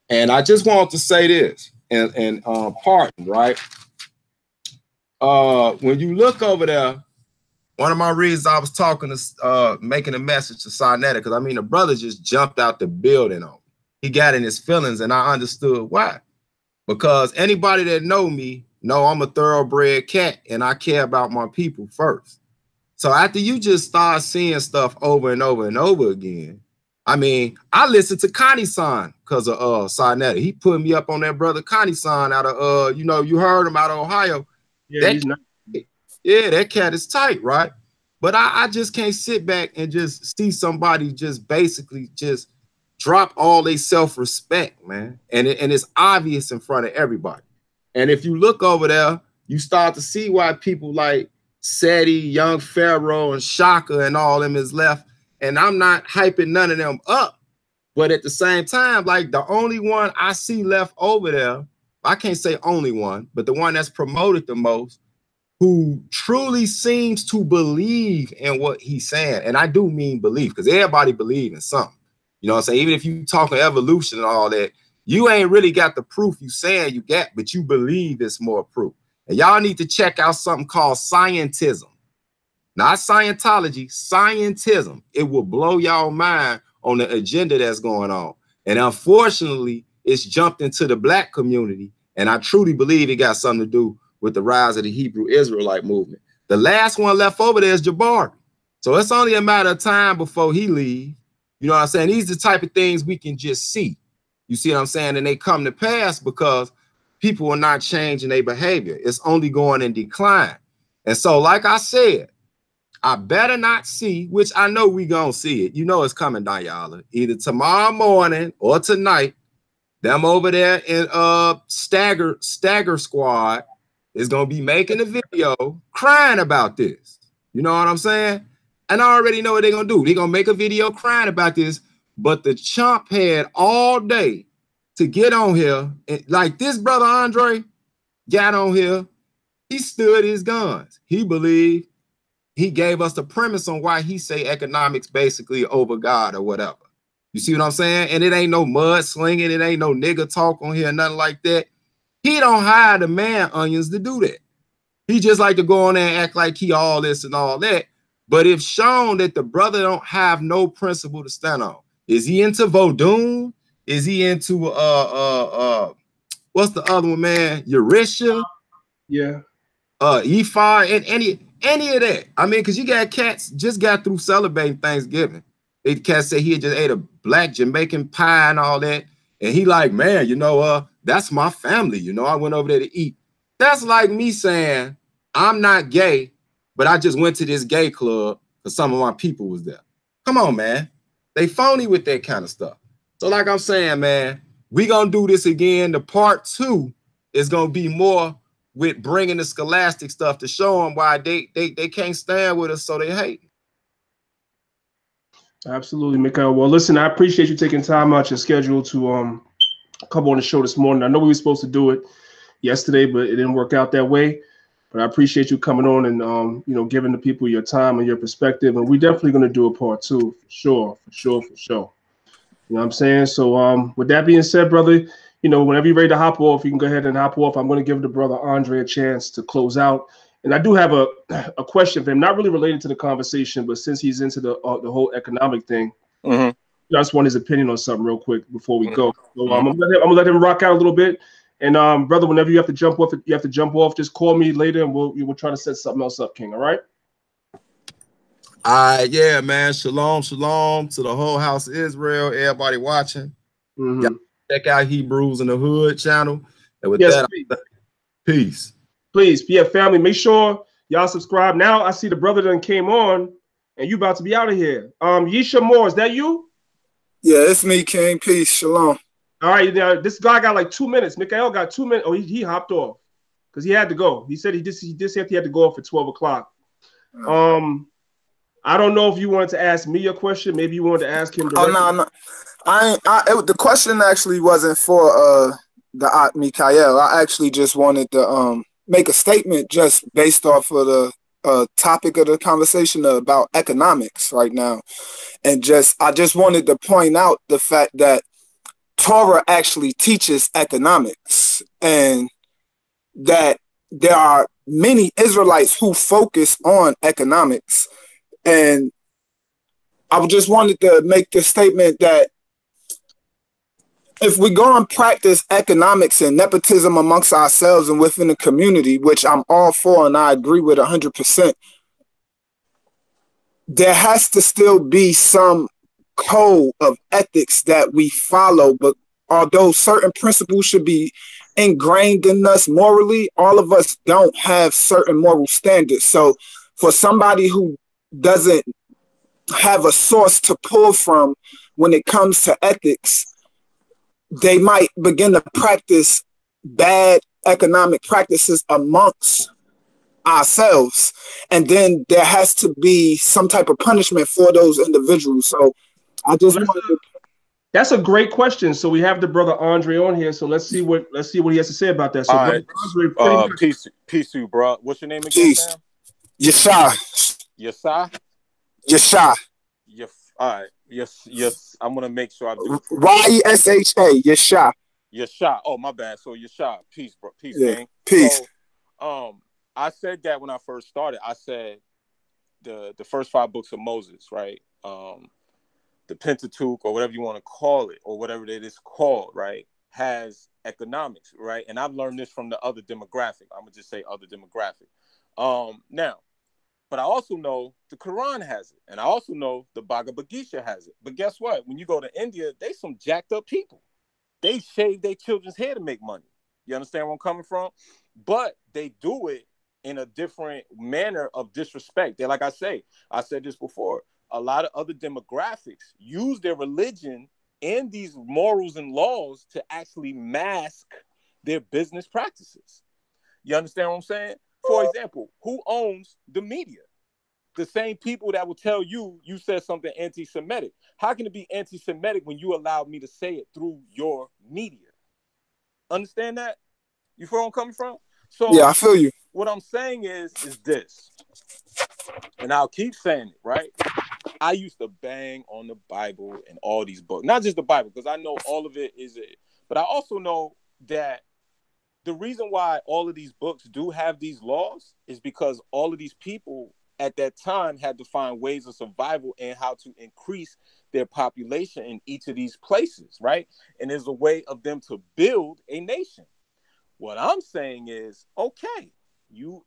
And I just want to say this, and pardon, right? When you look over there, one of my reasons I was talking to, making a message to Sinetta, because I mean, the brother just jumped out the building on me. He got in his feelings, and I understood why. Because anybody that know me know I'm a thoroughbred cat, and I care about my people first. So after you just start seeing stuff over and over and over again, I mean, I listened to Connie Son because of Sinetta. He put me up on that brother Connie Son out of you know, you heard him out of Ohio. Yeah, he's not. Yeah, that cat is tight, right? But I just can't sit back and just see somebody just basically just drop all their self-respect, man. And it's obvious in front of everybody. And if you look over there, you start to see why people like Seti, Young Pharaoh, and Shaka and all them is left. And I'm not hyping none of them up. But at the same time, like the only one I see left over there, I can't say only one, but the one that's promoted the most, who truly seems to believe in what he's saying. And I do mean believe, because everybody believes in something. You know what I'm saying? Even if you talk evolution and all that, you ain't really got the proof you saying you got, but you believe it's more proof. And y'all need to check out something called scientism. Not Scientology, scientism. It will blow y'all mind on the agenda that's going on. And unfortunately, it's jumped into the black community. And I truly believe it got something to do with the rise of the Hebrew Israelite movement. The last one left over there is Jabari. So it's only a matter of time before he leaves. You know what I'm saying? These are the type of things we can just see. You see what I'm saying? And they come to pass because people are not changing their behavior. It's only going in decline. And so, like I said, I better not see, which I know we gonna see it. You know it's coming, Danyaahla. Either tomorrow morning or tonight, them over there in Stagger Squad is gonna be making a video crying about this. You know what I'm saying? And I already know what they're gonna do. They're gonna make a video crying about this, but the chump had all day to get on here. And like this brother Andre got on here, he stood his guns. He believed. He gave us the premise on why he say economics basically over God or whatever. You see what I'm saying? And it ain't no mud slinging. It ain't no nigga talk on here, nothing like that. He don't hire the man onions to do that. He just like to go on there and act like he all this and all that. But if shown that the brother don't have no principle to stand on, is he into Vodun? Is he into what's the other one, man? Eurisha? Yeah. Ephah, and any of that. I mean, because you got cats just got through celebrating Thanksgiving. The cat said he had just ate a black Jamaican pie and all that. And he like, man, you know, that's my family. You know, I went over there to eat. That's like me saying, I'm not gay, but I just went to this gay club because some of my people was there. Come on, man. They phony with that kind of stuff. So like I'm saying, man, we gonna do this again. The part 2 is gonna be more with bringing the scholastic stuff to show them why they can't stand with us, so they hate. Absolutely, Mikha'el. Well, listen, I appreciate you taking time out your schedule to come on the show this morning. I know we were supposed to do it yesterday, but it didn't work out that way. But I appreciate you coming on and you know, giving the people your time and your perspective. And we're definitely going to do a part 2 for sure. You know what I'm saying? So with that being said, brother, you know, whenever you're ready to hop off, you can go ahead and hop off. I'm going to give the brother Andre a chance to close out. And I do have a question for him, not really related to the conversation, but since he's into the whole economic thing, I just want his opinion on something real quick before we go. So I'm gonna let him rock out a little bit. And brother, whenever you have to jump off, just call me later, and we'll try to set something else up, King. All right? Yeah, man. Shalom to the whole house of Israel. Everybody watching. Check out Hebrews in the Hood channel. And with that, please. peace. Please, yeah, family, make sure Y'all subscribe. Now I see the brother done came on, and you about to be out of here. Yisha Moore, is that you? Yeah, it's me, King. Peace. Shalom. All right, now this guy got like 2 minutes. Mikha'el got 2 minutes. Oh, he hopped off because he had to go. He said he just said he had to go off at 12 o'clock. I don't know if you wanted to ask me a question. Maybe you wanted to ask him directly. Oh no. The question actually wasn't for the Mikha'el. I actually just wanted to make a statement just based off of the topic of the conversation about economics right now, and I just wanted to point out the fact that Torah actually teaches economics, and that there are many Israelites who focus on economics, and I just wanted to make the statement that if we go and practice economics and nepotism amongst ourselves and within the community, which I'm all for and I agree with 100%, there has to still be some code of ethics that we follow. But although certain principles should be ingrained in us morally, all of us don't have certain moral standards. So for somebody who doesn't have a source to pull from when it comes to ethics, they might begin to practice bad economic practices amongst ourselves, and then there has to be some type of punishment for those individuals. So I just wanted to... That's a great question. So we have the brother Andre on here. So let's see what he has to say about that. So all right. Andre, peace to you, bro. What's your name again, Sam? Yeshua. Yeshua? All right. Yes. I'm gonna make sure I do. Yesha. Yeshua. Yeshua. Oh, my bad. So Yeshua. Peace, bro. Peace, yeah. gang. Peace. So, I said that when I first started. I said the first 5 books of Moses, right? The Pentateuch, or whatever you want to call it, or whatever it is called, right, has economics, right? And I've learned this from the other demographic. I'm gonna just say other demographic. Now, but I also know the Quran has it, and I also know the Bhagavad Gita has it. But guess what? When you go to India, they some jacked up people. They shave their children's hair to make money. You understand where I'm coming from? But they do it in a different manner of disrespect. They're like I said this before. A lot of other demographics use their religion and these morals and laws to actually mask their business practices. You understand what I'm saying? For example, who owns the media? The same people that will tell you said something anti-Semitic. How can it be anti-Semitic when you allowed me to say it through your media? Understand that? You feel where I'm coming from? So yeah, I feel you. What I'm saying is this, and I'll keep saying it, right? I used to bang on the Bible and all these books. Not just the Bible, because I know all of it is it. But I also know that the reason why all of these books do have these laws is because all of these people at that time had to find ways of survival and how to increase their population in each of these places, right? And there's a way of them to build a nation. What I'm saying is, okay,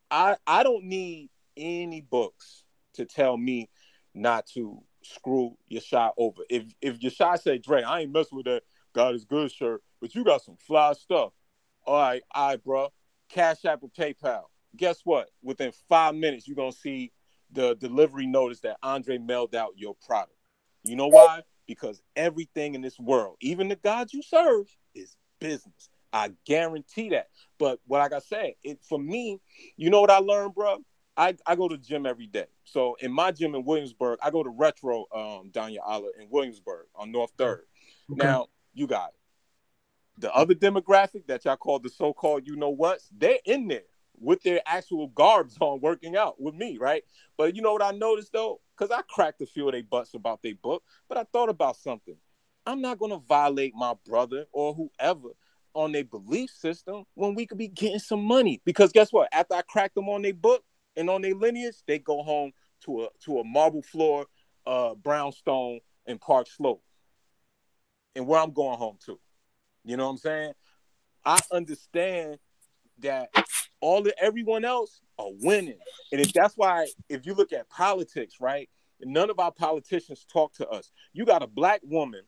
I don't need any books to tell me not to screw Yeshua over. If Yeshua say, Dre, I ain't messing with that God is good shirt, but you got some fly stuff. All right, bro. Cash App or PayPal. Guess what? Within 5 minutes, you're going to see the delivery notice that Andre mailed out your product. You know why? Because everything in this world, even the God you serve, is business. I guarantee that. But like I said, for me, you know what I learned, bro? I go to the gym every day. So in my gym in Williamsburg, I go to Retro Danyaahla in Williamsburg on North 3rd. Okay. Now, you got it. The other demographic that y'all call the so-called you-know-whats, they're in there with their actual garbs on working out with me, right? But you know what I noticed, though? Because I cracked a few of their butts about their book, but I thought about something. I'm not going to violate my brother or whoever on their belief system when we could be getting some money. Because guess what? After I crack them on their book and on their lineage, they go home to a marble floor, brownstone, and Park Slope. And where I'm going home to. You know what I'm saying? I understand that everyone else are winning. And if that's why, if you look at politics, right, none of our politicians talk to us. You got a black woman,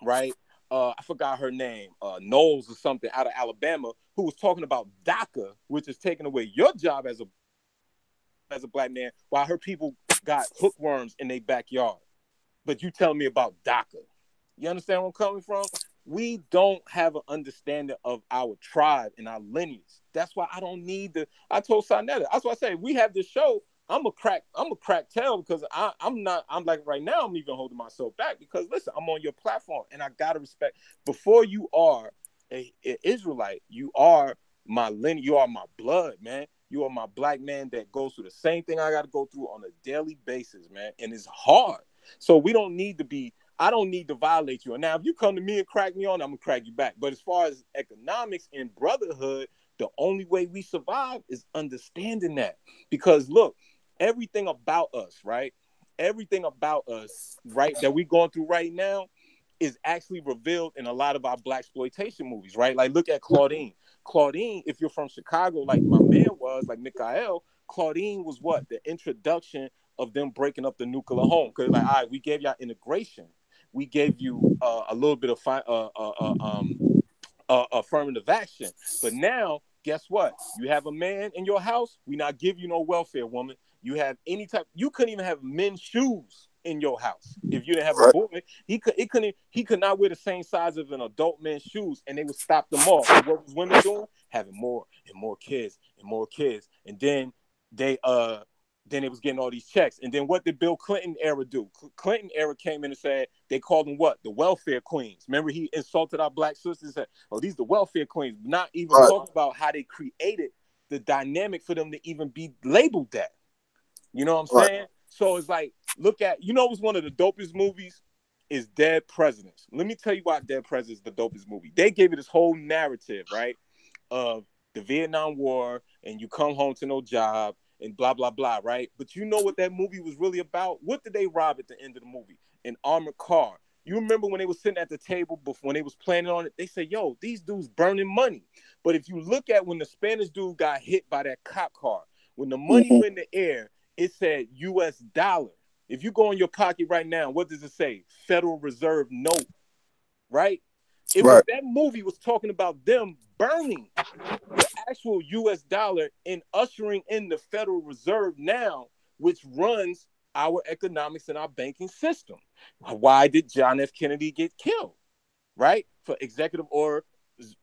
right? I forgot her name, Knowles or something, out of Alabama, who was talking about DACA, which is taking away your job as a as a black man while her people got hookworms in their backyard. But you tell me about DACA. You understand where I'm coming from? We don't have an understanding of our tribe and our lineage. That's why I don't need I told Sanetta, that's why I say we have this show. I'm a crack tail because I'm like right now, I'm even holding myself back because listen, I'm on your platform and I gotta respect. Before you are an Israelite, you are my lineage, you are my blood, man. You are my black man that goes through the same thing I gotta go through on a daily basis, man. And it's hard. So we don't need to be, I don't need to violate you. And now if you come to me and crack me on, I'm gonna crack you back. But as far as economics and brotherhood, the only way we survive is understanding that. Because look, everything about us, right? Everything about us, right, that we're going through right now is actually revealed in a lot of our blaxploitation movies, right? Like look at Claudine. Claudine, if you're from Chicago, like my man was, like Mikha'el, Claudine was what? The introduction of them breaking up the nuclear home. Because like, all right, we gave y'all integration. We gave you a little bit of affirmative action. But now, guess what? You have a man in your house, we not give you no welfare, woman. You have any type, you couldn't even have men's shoes in your house. If you didn't have a boy, he could not wear the same size of an adult man's shoes, and they would stop them all. And what was women doing? Having more and more kids and more kids. And then they was getting all these checks. And then what did Bill Clinton era do? Clinton era came in and said, they called them what? The welfare queens. Remember, he insulted our black sisters and said, oh, these are the welfare queens. Not even talking about how they created the dynamic for them to even be labeled that. You know what I'm saying? So it's like, look at, you know what's one of the dopest movies? Is Dead Presidents. Let me tell you why Dead Presidents is the dopest movie. They gave it this whole narrative, right? Of the Vietnam War, and you come home to no job, and blah, blah, blah, right? But you know what that movie was really about? What did they rob at the end of the movie? An armored car. You remember when they were sitting at the table before, when they was planning on it, they said, yo, these dudes burning money. But if you look at when the Spanish dude got hit by that cop car, when the money went in the air, it said US dollar. If you go in your pocket right now, what does it say? Federal Reserve note, right? That movie was talking about them burning the actual US dollar and ushering in the Federal Reserve now, which runs our economics and our banking system. Why did John F. Kennedy get killed, right? For Executive Order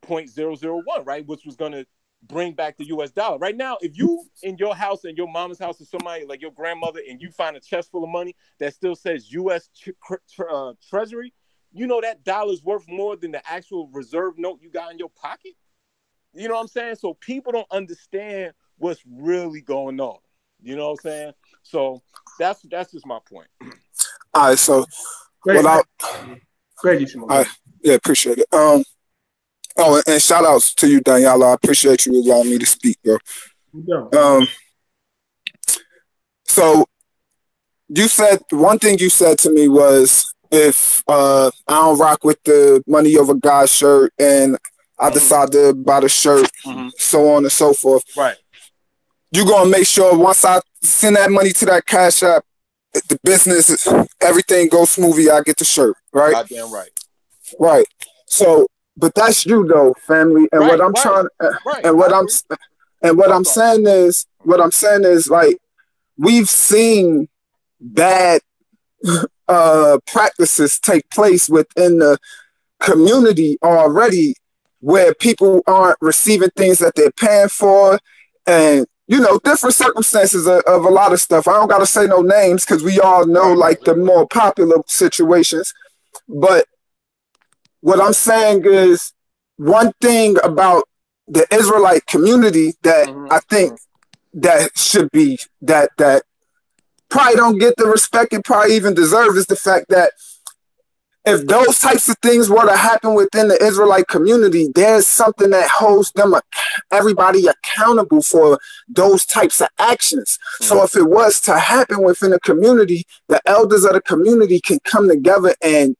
0.001, right? Which was going to bring back the US dollar. Right now, if you in your house and your mama's house or somebody like your grandmother and you find a chest full of money that still says US Treasury, you know that dollar's worth more than the actual reserve note you got in your pocket. You know what I'm saying? So people don't understand what's really going on. You know what I'm saying? So that's just my point. All right, so yeah, appreciate it. Oh, and shout outs to you, Danyaahla. I appreciate you allowing me to speak, bro. Yeah. So you said one thing you said to me was if I don't rock with the money over God's shirt and I decide to buy the shirt, so on and so forth. Right. You're gonna make sure once I send that money to that Cash App, the business, everything goes smoothly, I get the shirt, right? Goddamn right. Right. So, but that's you though, family. And what I'm trying, and what I'm saying is like we've seen bad practices take place within the community already, where people aren't receiving things that they're paying for, and you know, different circumstances of a lot of stuff. I don't gotta say no names because we all know like the more popular situations. But what I'm saying is one thing about the Israelite community that I think that should be that probably don't get the respect it probably even deserve is the fact that if those types of things were to happen within the Israelite community, there's something that holds them, everybody accountable for those types of actions. So if it was to happen within a community, the elders of the community can come together and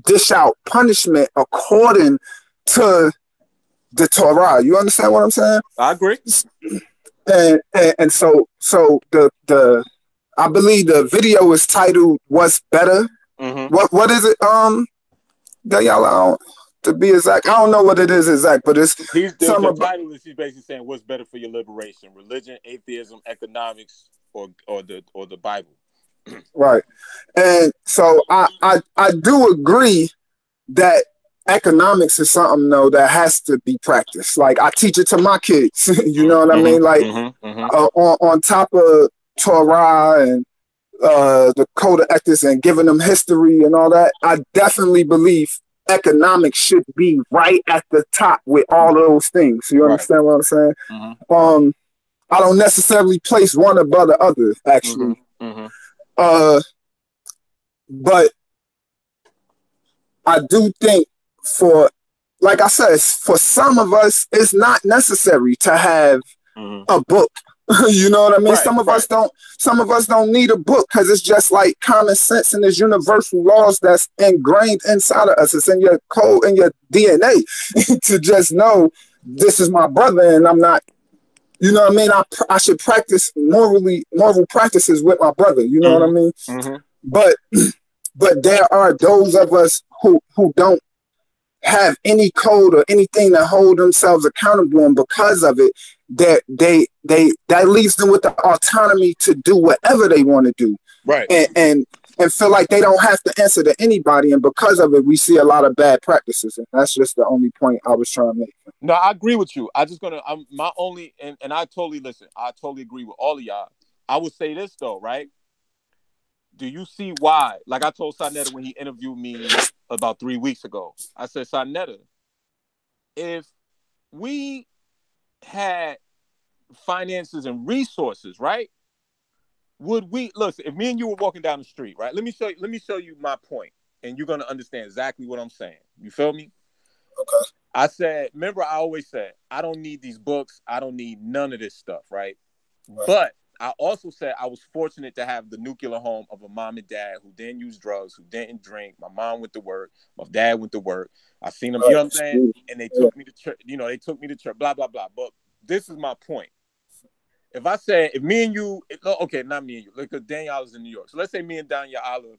dish out punishment according to the Torah. You understand what I'm saying? I agree. And so the I believe the video is titled "What's Better." What is it? Danyaahla, to be exact, I don't know what it is exact, but it's the title is he's basically saying what's better for your liberation: religion, atheism, economics, or the Bible. Right. And so I do agree that economics is something though that has to be practiced. Like I teach it to my kids. You know what I mean? Like on top of Torah and the code of ethics and giving them history and all that, I definitely believe economics should be right at the top with all those things. You understand what I'm saying? I don't necessarily place one above the other, actually. But I do think like I said, for some of us, it's not necessary to have a book. You know what I mean? Some of us don't need a book because it's just like common sense and there's universal laws that's ingrained inside of us. It's in your code, in your DNA to just know this is my brother and I'm not, you know what I mean? I should practice moral practices with my brother. You know what I mean? But there are those of us who don't have any code or anything to hold themselves accountable, and because of it, that leaves them with the autonomy to do whatever they want to do, and feel like they don't have to answer to anybody, and because of it, we see a lot of bad practices, and that's just the only point I was trying to make. No, I agree with you. I'm my only, and I totally listen. I totally agree with all of y'all. I would say this though, right? Do you see why? Like I told Sarnetta when he interviewed me about 3 weeks ago, I said, Sarnetta, if we had finances and resources, right? Would we look? If me and you were walking down the street, right? Let me show you my point, and you're gonna understand exactly what I'm saying. You feel me? Okay. I said, remember, I always said, I don't need these books. I don't need none of this stuff, right? But I also said I was fortunate to have the nuclear home of a mom and dad who didn't use drugs, who didn't drink. My mom went to work. My dad went to work. I seen them, you know what I'm saying? And they took me to church, they took me to church, blah, blah, blah. But this is my point. If I said, if me and you, okay, not me and you, like Danyaahla is in New York. So let's say me and Danyaahla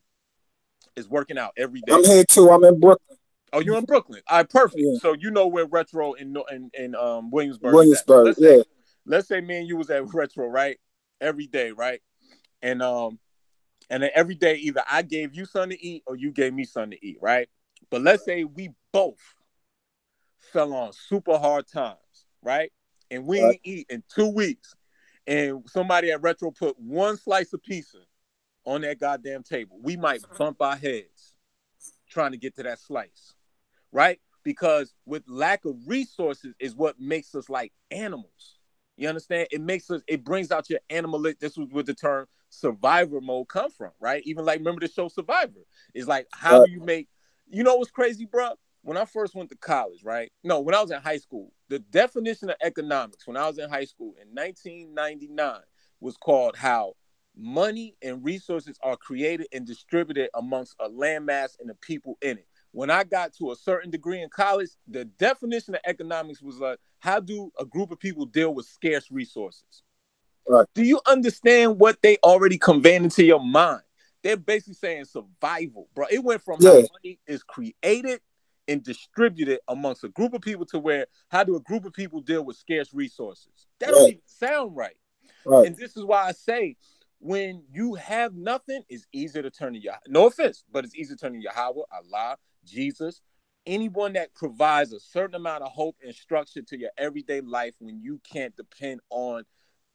is working out every day. I'm here too. I'm in Brooklyn. Oh, you're in Brooklyn. All right, perfect. Yeah. So you know where Retro in Williamsburg. Williamsburg, yeah. Let's say me and you was at Retro, right? Every day, right? And then every day either I gave you something to eat or you gave me something to eat, right? But let's say we both fell on super hard times, right? And we ain't eat in 2 weeks. And somebody at Retro put one slice of pizza on that goddamn table. We might bump our heads trying to get to that slice, right? Because with lack of resources is what makes us like animals. You understand? It brings out your animalistic. This was where the term survivor mode come from, right? Even like, remember the show Survivor? It's like, how do you make, you know what's crazy, bro? When I first went to college, right? No, when I was in high school, the definition of economics when I was in high school in 1999 was called how money and resources are created and distributed amongst a landmass and the people in it. When I got to a certain degree in college, the definition of economics was like, how do a group of people deal with scarce resources? Right. Do you understand what they already conveyed into your mind? They're basically saying survival, bro. It went from how money is created and distributed amongst a group of people to where, how do a group of people deal with scarce resources? That don't even sound right. And this is why I say, when you have nothing, it's easier to turn to Yahweh. No offense, but it's easier to turn to Yahweh, Allah, Jesus, anyone that provides a certain amount of hope and structure to your everyday life when you can't depend on.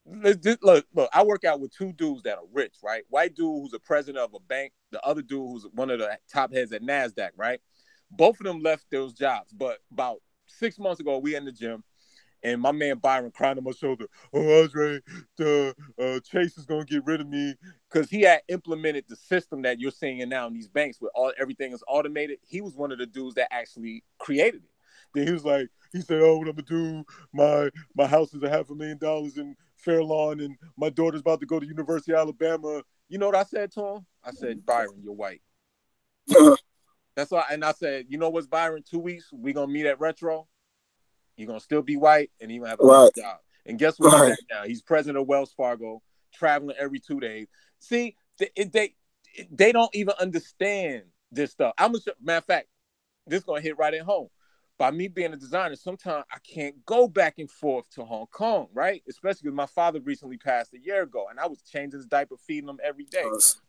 Look, I work out with two dudes that are rich, right? White dude who's a president of a bank, the other dude who's one of the top heads at NASDAQ, right? Both of them left those jobs, but about 6 months ago, we in the gym, and my man Byron crying on my shoulder, oh, Andre, Chase is going to get rid of me, because he had implemented the system that you're seeing now in these banks where everything is automated. He was one of the dudes that actually created it. Then he said, oh, what I'm going to do, my house is $500,000 in Fairlawn, and my daughter's about to go to University of Alabama. You know what I said to him? I said, Byron, you're white. That's why, and I said, you know what's, Byron, 2 weeks, we're going to meet at Retro. You're going to still be white, and you're going to have a job. And guess what he's at now? He's president of Wells Fargo, traveling every 2 days. See, they don't even understand this stuff. Matter of fact, this is going to hit right at home. by me being a designer, sometimes I can't go back and forth to Hong Kong, right? Especially because my father recently passed a year ago, and I was changing his diaper, feeding him every day.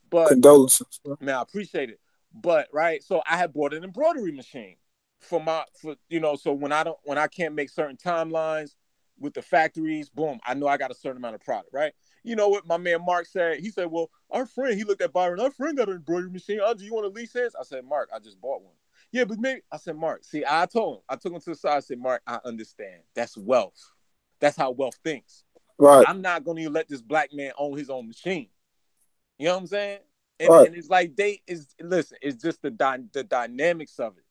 But condolences, bro. Man, I appreciate it. But right, so I had bought an embroidery machine for so when I can't make certain timelines with the factories, boom, I know I got a certain amount of product, right? You know what my man Mark said? He said, well, he looked at Byron, our friend got an embroidery machine. Do you want to lease his? I said, Mark, I just bought one. Yeah, but maybe, I said, Mark, see, I told him, I took him to the side, I said, Mark, I understand. That's wealth. That's how wealth thinks. Right. I'm not going to let this black man own his own machine. You know what I'm saying? And, right. and it's like it's just the dynamics of it.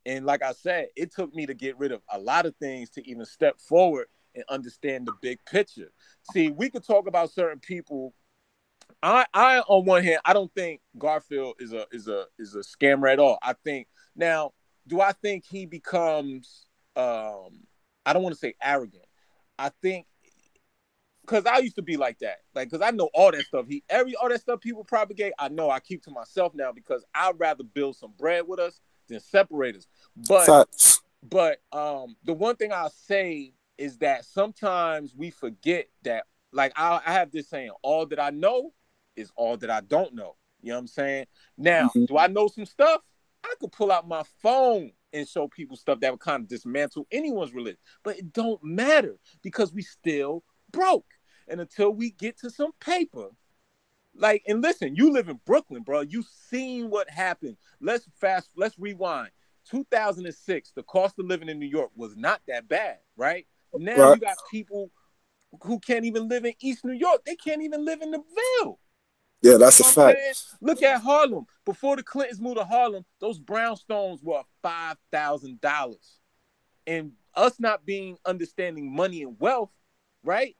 And like I said, it took me to get rid of a lot of things to even step forward and understand the big picture. See, we could talk about certain people. I on one hand, I don't think Garfield is a scammer at all. I think now, do I think he becomes I don't want to say arrogant. I think because I used to be like that, because I know all that stuff. All that stuff people propagate, I know. I keep to myself now because I'd rather build some bread with us than separate us. But the one thing I'll say is that sometimes we forget that. Like I have this saying: all that I know is all that I don't know. You know what I'm saying? Now, do I know some stuff? I could pull out my phone and show people stuff that would kind of dismantle anyone's religion, but it don't matter because we still broke. And until we get to some paper, and listen, you live in Brooklyn, bro. You seen what happened. Let's rewind. 2006, the cost of living in New York was not that bad, right? Now you got people who can't even live in East New York. They can't even live in the Ville. Yeah, that's a fact. Look at Harlem. Before the Clintons moved to Harlem, those brownstones were $5,000. And us not being understanding money and wealth, right?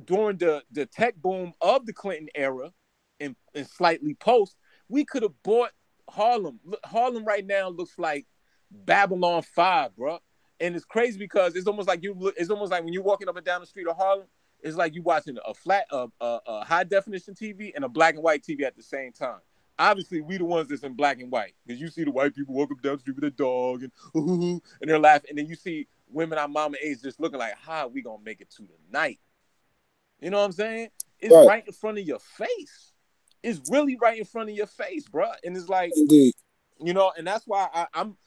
During the tech boom of the Clinton era and slightly post, we could have bought Harlem. Harlem right now looks like Babylon 5, bro. And it's crazy because it's almost like when you're walking up and down the street of Harlem, it's like you watching a high definition TV and a black and white TV at the same time. Obviously, we the ones that's in black and white because you see the white people walk up down the street with a dog and they're laughing, and then you see women our mama age just looking like, how are we gonna make it to the night? You know what I'm saying? It's right in front of your face. It's really right in front of your face, bro. And it's like, indeed, and that's why I'm.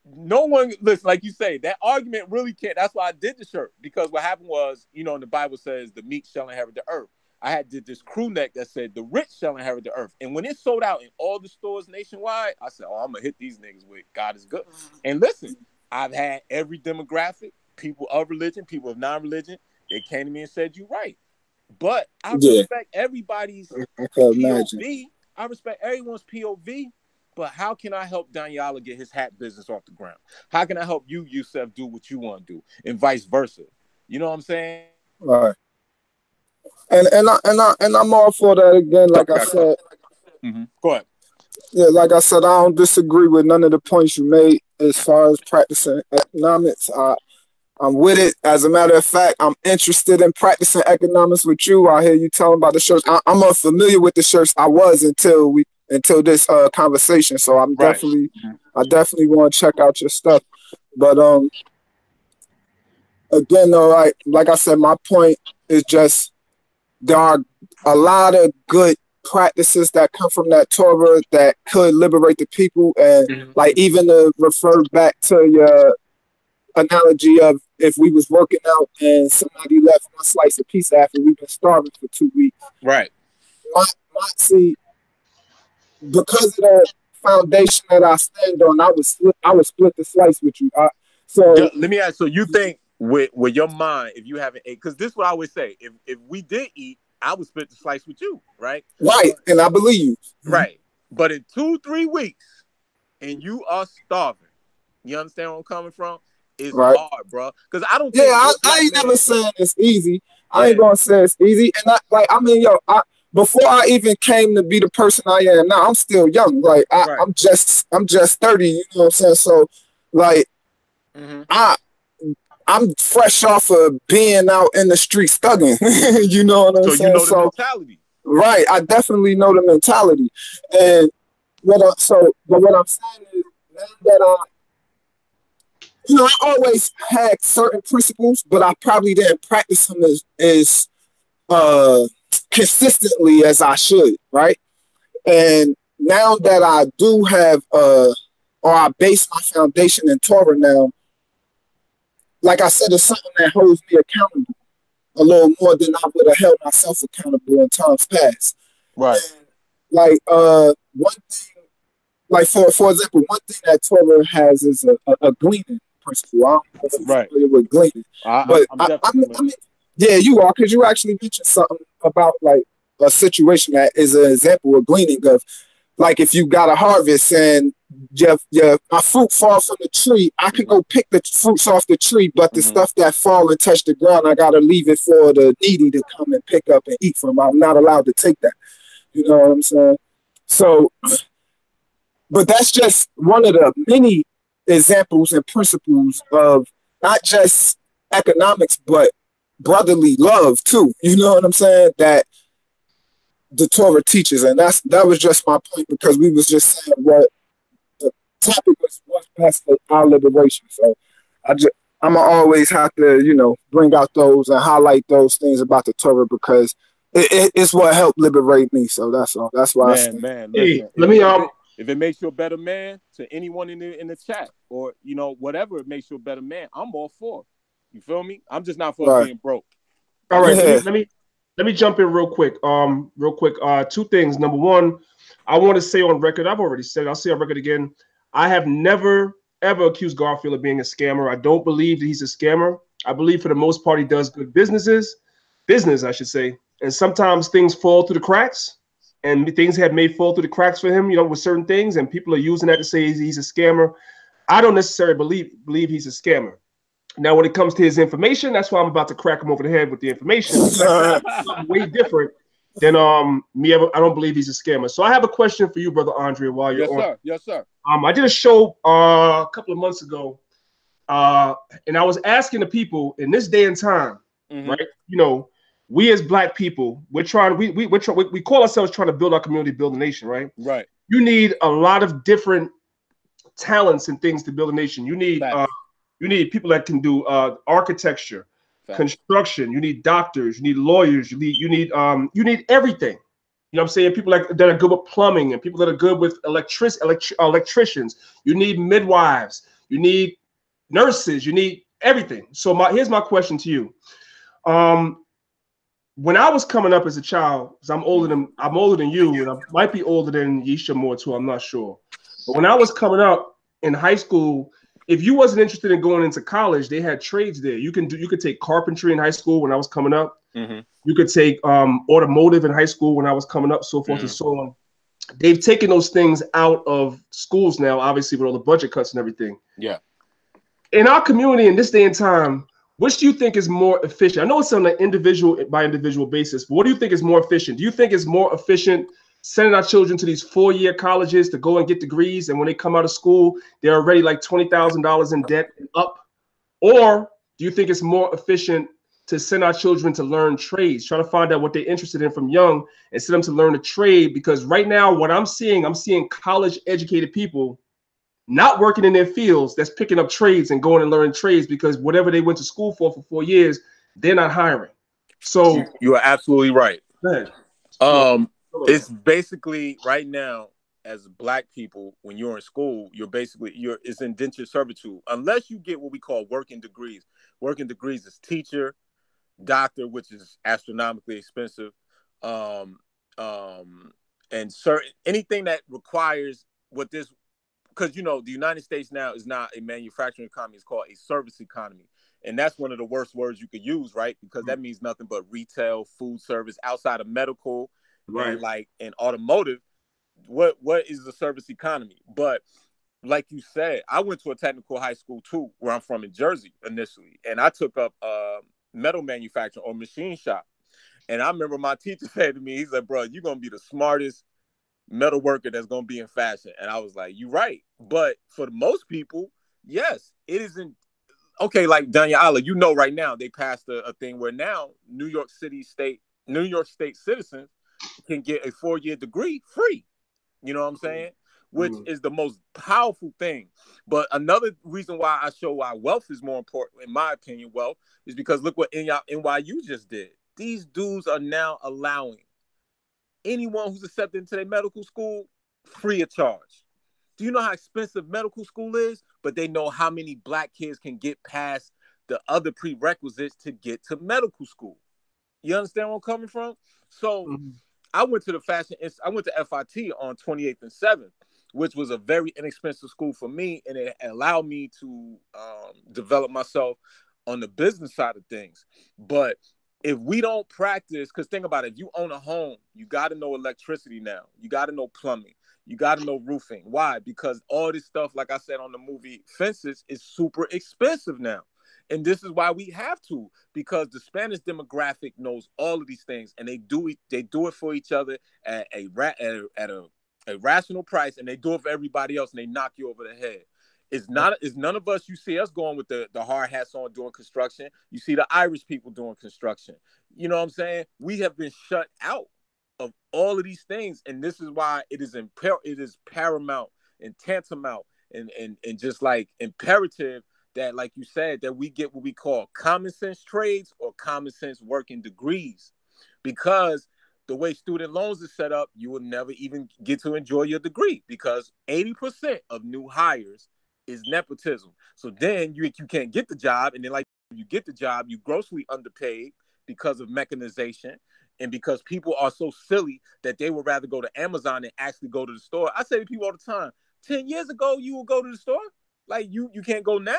No one, listen, like you say, that argument really can't. That's why I did the shirt, because what happened was, in the Bible says the meek shall inherit the earth. I did this crew neck that said the rich shall inherit the earth. And when it sold out in all the stores nationwide, I said, I'm going to hit these niggas with God is good. And listen, I've had every demographic, people of religion, people of non-religion, they came to me and said, you're right. But I respect everybody's POV. I respect everyone's POV. But how can I help Danyaahla get his hat business off the ground? How can I help you, Yusef, do what you want to do, and vice versa? You know what I'm saying? Right. And I'm all for that again. Like I said, Go ahead. Yeah, like I said, I don't disagree with none of the points you made as far as practicing economics. I'm with it. As a matter of fact, I'm interested in practicing economics with you. I hear you telling about the shirts. I'm unfamiliar with the shirts. I was until this conversation. So I definitely want to check out your stuff. But again, though, like I said, my point is just there are a lot of good practices that come from that Torah that could liberate the people, and even to refer back to your analogy of if we was working out and somebody left one slice of pizza after we've been starving for 2 weeks. Right. See, because of the foundation that I stand on, I would split the slice with you. So let me ask. So you think with your mind, if you haven't ate, because this is what I always say, if we did eat, I would split the slice with you, right? Right, and I believe you. Right. But in 2-3 weeks, and you are starving, you understand where I'm coming from? It's hard, bro. Because I don't think I ain't never saying it's easy. I ain't gonna say it's easy. And before I even came to be the person I am now, I'm still young. Like I'm just 30, you know what I'm saying? So I'm fresh off of being out in the street thugging. You know what I'm saying? So you know the mentality. Right. I definitely know the mentality. And what I'm saying is now that you know, I always had certain principles, but I probably didn't practice them as consistently as I should, right? And now that I do have, or I base my foundation in Torah now, like I said, it's something that holds me accountable a little more than I would have held myself accountable in times past. Right. And like one thing, like for example, one thing that Torah has is a gleaning principle. I don't know if you're familiar with gleaning, but I'm definitely I mean, yeah, you are, because you actually mentioned something about like a situation that is an example of gleaning of, like, if you got a harvest and my fruit falls from the tree, I can go pick the fruits off the tree, but the stuff that fall and touch the ground, I gotta leave it for the needy to come and pick up and eat from. I'm not allowed to take that. You know what I'm saying? So, but that's just one of the many examples and principles of not just economics, but brotherly love too. You know what I'm saying? That the Torah teaches, and that was just my point, because we was just saying what the topic was, what's best for our liberation. So I'm gonna always have to, you know, bring out those and highlight those things about the Torah, because it's what helped liberate me. So that's all. That's why man. Hey, Listen, let me if it makes you a better man, to anyone in the chat, or you know, whatever it makes you a better man, I'm all for. You feel me? I'm just not for being broke. All right, Yeah. let me jump in real quick. Two things. Number one, I want to say on record, I've already said it, I'll say on record again, I have never ever accused Garfield of being a scammer. I don't believe that he's a scammer. I believe for the most part he does good business, I should say. And sometimes things fall through the cracks, and things have may fall through the cracks for him, you know, with certain things, and people are using that to say he's a scammer. I don't necessarily believe he's a scammer. Now, when it comes to his information, that's why I'm about to crack him over the head with the information. Way different than me. I don't believe he's a scammer. So I have a question for you, brother Andre, while you're on. Yes, sir. I did a show a couple of months ago, and I was asking the people in this day and time, right? You know, we as Black people, we're trying. We call ourselves trying to build our community, build a nation, right? Right. You need a lot of different talents and things to build a nation. You need people that can do architecture, construction. You need doctors. You need lawyers. You need everything. You know what I'm saying? People that are good with plumbing, and people that are good with electricians. You need midwives. You need nurses. You need everything. So here's my question to you. When I was coming up as a child, because I'm older than you, and I might be older than Yisha more too. I'm not sure. But when I was coming up in high school, if you wasn't interested in going into college, they had trades there. You could take carpentry in high school when I was coming up. You could take automotive in high school when I was coming up, so forth and so on. They've taken those things out of schools now, obviously with all the budget cuts and everything. Yeah. In our community in this day and time, which do you think is more efficient? I know it's on an individual by individual basis, but what do you think is more efficient? Do you think it's more efficient sending our children to these 4-year colleges to go and get degrees, and when they come out of school, they're already like $20,000 in debt and up? Or do you think it's more efficient to send our children to learn trades, try to find out what they're interested in from young, and send them to learn a trade? Because right now, what I'm seeing college-educated people not working in their fields, that's picking up trades and going and learning trades, because whatever they went to school for 4 years, they're not hiring. So you are absolutely right. Go ahead. It's basically right now, as Black people, when you're in school, it's indentured servitude unless you get what we call working degrees. Working degrees is teacher, doctor, which is astronomically expensive, and certain anything that requires what this, because you know the United States now is not a manufacturing economy; it's called a service economy, and that's one of the worst words you could use, right? Because that means nothing but retail, food service, outside of medical. Right. And like in automotive, what is the service economy? But like you said, I went to a technical high school too, where I'm from in Jersey initially, and I took up metal manufacturing or machine shop. And I remember my teacher said to me, he said, "Bro, you're gonna be the smartest metal worker that's gonna be in fashion." And I was like, "You're right." But for most people, yes, it isn't. Okay, like Danyaahla, you know, right now they passed a thing where now New York State citizens can get a 4-year degree free. You know what I'm saying? which is the most powerful thing. But another reason why I show why wealth is more important, in my opinion, wealth, is because look what NYU just did. These dudes are now allowing anyone who's accepted into their medical school free of charge. Do you know how expensive medical school is? But they know how many black kids can get past the other prerequisites to get to medical school. You understand where I'm coming from? So I went to I went to FIT on 28th and 7th, which was a very inexpensive school for me, and it allowed me to develop myself on the business side of things. But if we don't practice, because think about it, if you own a home, you got to know electricity now. You got to know plumbing. You got to know roofing. Why? Because all this stuff, like I said on the movie Fences, is super expensive now. And this is why we have to, because the Spanish demographic knows all of these things, and they do it for each other at a rational price, and they do it for everybody else, and they knock you over the head. It's none of us, you see us going with the hard hats on doing construction. You see the Irish people doing construction. You know what I'm saying? We have been shut out of all of these things, and this is why it is paramount and tantamount and just like imperative that, like you said, that we get what we call common sense trades or common sense working degrees. Because the way student loans is set up, you will never even get to enjoy your degree, because 80% of new hires is nepotism. So then you can't get the job, and then like you get the job, you grossly underpaid because of mechanization, and because people are so silly that they would rather go to Amazon than actually go to the store. I say to people all the time, 10 years ago, you would go to the store. Like you can't go now.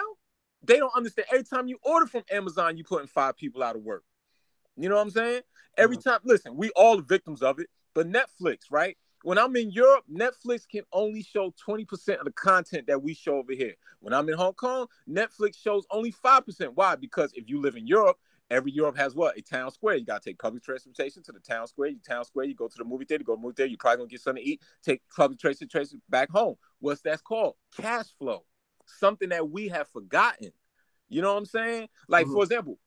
They don't understand. Every time you order from Amazon, you're putting 5 people out of work. You know what I'm saying? Every time, listen, we all the victims of it, but Netflix, right? When I'm in Europe, Netflix can only show 20% of the content that we show over here. When I'm in Hong Kong, Netflix shows only 5%. Why? Because if you live in Europe, every Europe has what? A town square. You got to take public transportation to the town square. You go to the movie theater, you're probably going to get something to eat, take public transportation back home. What's that called? Cash flow. Something that we have forgotten. You know what I'm saying? Like, for example,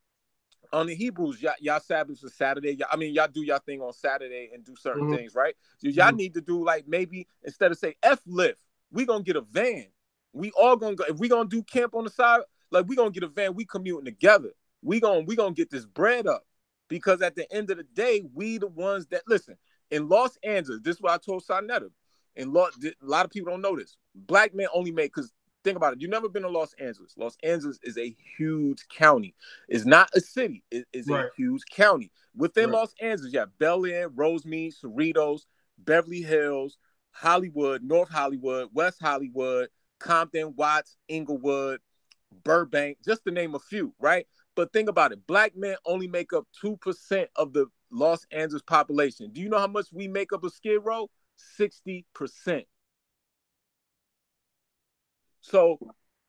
on the Hebrews, y'all Sabbaths are Saturday. Y'all do y'all thing on Saturday and do certain things, right? So y'all need to do, like, maybe instead of say F lift, we gonna get a van. We all gonna go. If we gonna do camp on the side, like, we gonna get a van. We commuting together. We gonna get this bread up, because at the end of the day, we the ones that listen. In Los Angeles, this is what I told Sarnetta. A lot of people don't know this. Black men only make, because think about it. You've never been to Los Angeles. Los Angeles is a huge county. It's not a city. It is a huge county. Within Los Angeles, you have Bel Air, Rosemead, Cerritos, Beverly Hills, Hollywood, North Hollywood, West Hollywood, Compton, Watts, Inglewood, Burbank, just to name a few, right? But think about it. Black men only make up 2% of the Los Angeles population. Do you know how much we make up of Skid Row? 60%. So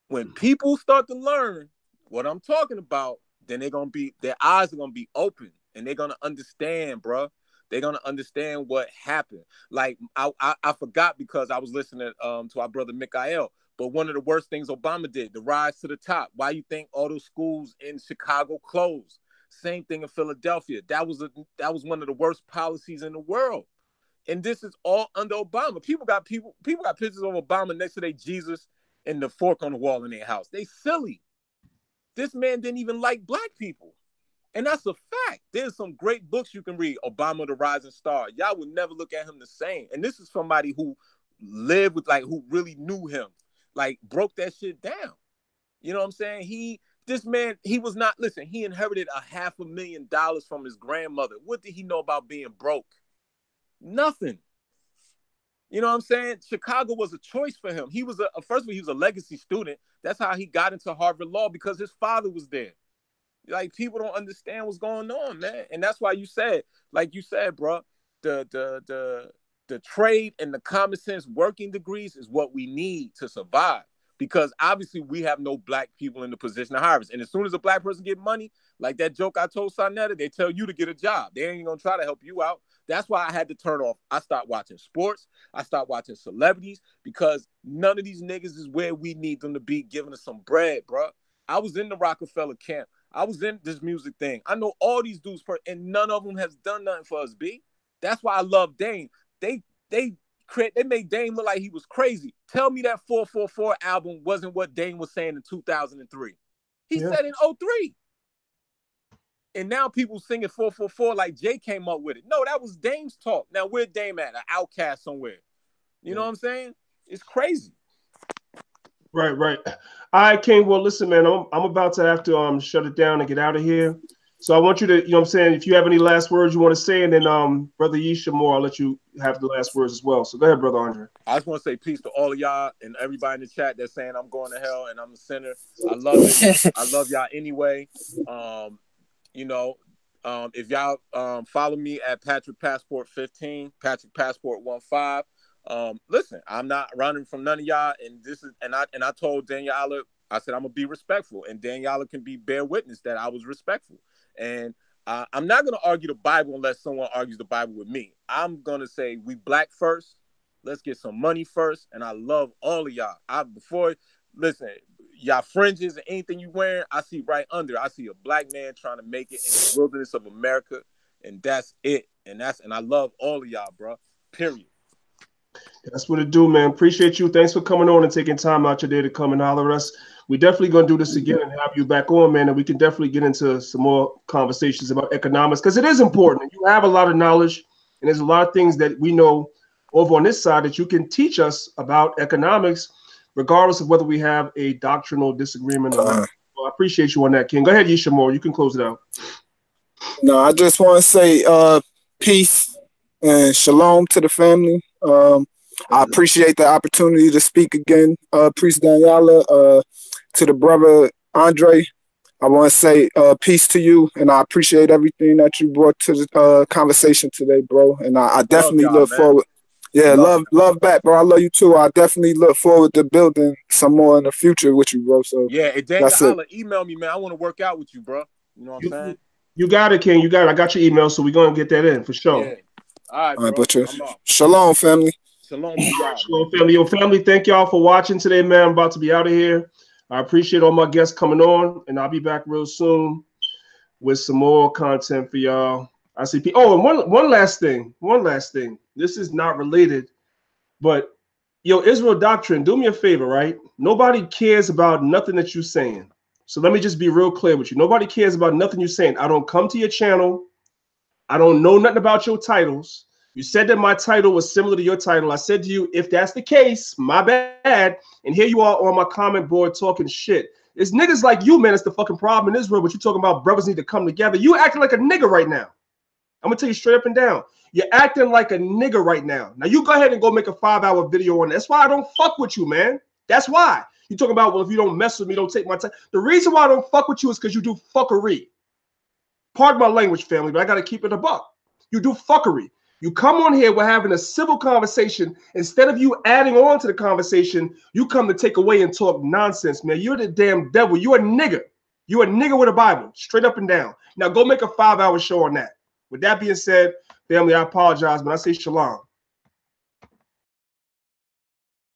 when people start to learn what I'm talking about, then their eyes are gonna be open, and they're gonna understand, bro. They're gonna understand what happened. Like I forgot, because I was listening to our brother Mikha'el. But one of the worst things Obama did, the rise to the top. Why you think all those schools in Chicago closed? Same thing in Philadelphia. That was one of the worst policies in the world. And this is all under Obama. People got pictures of Obama next to their Jesus and the fork on the wall in their house. They silly. This man didn't even like black people. And that's a fact. There's some great books you can read. Obama, the Rising Star. Y'all would never look at him the same. And this is somebody who lived with, like, who really knew him. Like, broke that shit down. You know what I'm saying? He was not, listen, he inherited $500,000 from his grandmother. What did he know about being broke? Nothing. You know what I'm saying? Chicago was a choice for him. He was first of all, he was a legacy student. That's how he got into Harvard Law, because his father was there. Like, people don't understand what's going on, man. And that's why you said, like you said, bro, the trade and the common sense working degrees is what we need to survive. Because obviously we have no black people in the position of harvest. And as soon as a black person get money, like that joke I told Sarnetta, they tell you to get a job. They ain't gonna try to help you out. That's why I had to turn off. I stopped watching sports. I stopped watching celebrities, because none of these niggas is where we need them to be, giving us some bread, bro. I was in the Rockefeller camp. I was in this music thing. I know all these dudes, and none of them has done nothing for us, B. That's why I love Dame. They made Dame look like he was crazy. Tell me that 444 album wasn't what Dame was saying in 2003. He said in 03. And now people singing 444 like Jay came up with it. No, that was Dame's talk. Now where Dame at? An outcast somewhere. You know what I'm saying? It's crazy. Right. All right, King. Well, listen, man, I'm about to have to shut it down and get out of here. So I want you to, you know what I'm saying, if you have any last words you want to say, and then Brother Yeshamor, I'll let you have the last words as well. So go ahead, Brother Andre. I just want to say peace to all of y'all and everybody in the chat that's saying I'm going to hell and I'm a sinner. I love it. I love y'all anyway. You know, if y'all follow me at Patrick Passport 15, Patrick Passport 15. Listen, I'm not running from none of y'all, and I told Danyaahla, I said I'm gonna be respectful, and Danyaahla can bear witness that I was respectful. And I'm not gonna argue the Bible unless someone argues the Bible with me. I'm gonna say we black first. Let's get some money first, and I love all of y'all. Listen, y'all fringes and anything you wearing, I see right under. I see a black man trying to make it in the wilderness of America, and that's it. And I love all of y'all, bro. Period. That's what it do, man. Appreciate you. Thanks for coming on and taking time out your day to come and holler at us. We definitely gonna do this again and have you back on, man. And we can definitely get into some more conversations about economics because it is important. You have a lot of knowledge, and there's a lot of things that we know over on this side that you can teach us about economics, regardless of whether we have a doctrinal disagreement or not. Well, I appreciate you on that, King. Go ahead, Yeshamor. You can close it out. No, I just want to say peace and shalom to the family. I appreciate the opportunity to speak again. Priest Danyaahla, to the brother Andre, I want to say peace to you, and I appreciate everything that you brought to the conversation today, bro. And I definitely look forward. Yeah, love back, bro. I love you too. I definitely look forward to building some more in the future with you, bro. So yeah, and Danyaahla, email me, man. I want to work out with you, bro. You know what I'm saying? You got it, King. You got it. I got your email, so we're gonna get that in for sure. Yeah. All right, bro. Shalom, family. Shalom to y'all. Shalom, family. Yo, family, thank y'all for watching today, man. I'm about to be out of here. I appreciate all my guests coming on, and I'll be back real soon with some more content for y'all. I see. Oh, and one last thing. This is not related, but yo, Israel Doctrine, do me a favor, right? Nobody cares about nothing that you're saying. So let me just be real clear with you. Nobody cares about nothing you're saying. I don't come to your channel. I don't know nothing about your titles. You said that my title was similar to your title. I said to you, if that's the case, my bad. And here you are on my comment board talking shit. It's niggas like you, man. It's the fucking problem in Israel. But you talking about brothers need to come together. You acting like a nigga right now. I'm going to tell you straight up and down. You're acting like a nigga right now. Now, you go ahead and go make a 5-hour video on that. That's why I don't fuck with you, man. That's why. You talking about, well, if you don't mess with me, don't take my time. The reason why I don't fuck with you is because you do fuckery. Pardon my language, family, but I got to keep it a buck. You do fuckery. You come on here, we're having a civil conversation. Instead of you adding on to the conversation, you come to take away and talk nonsense, man. You're the damn devil. You're a nigga. You're a nigga with a Bible, straight up and down. Now go make a 5-hour show on that. With that being said, family, I apologize, but I say shalom.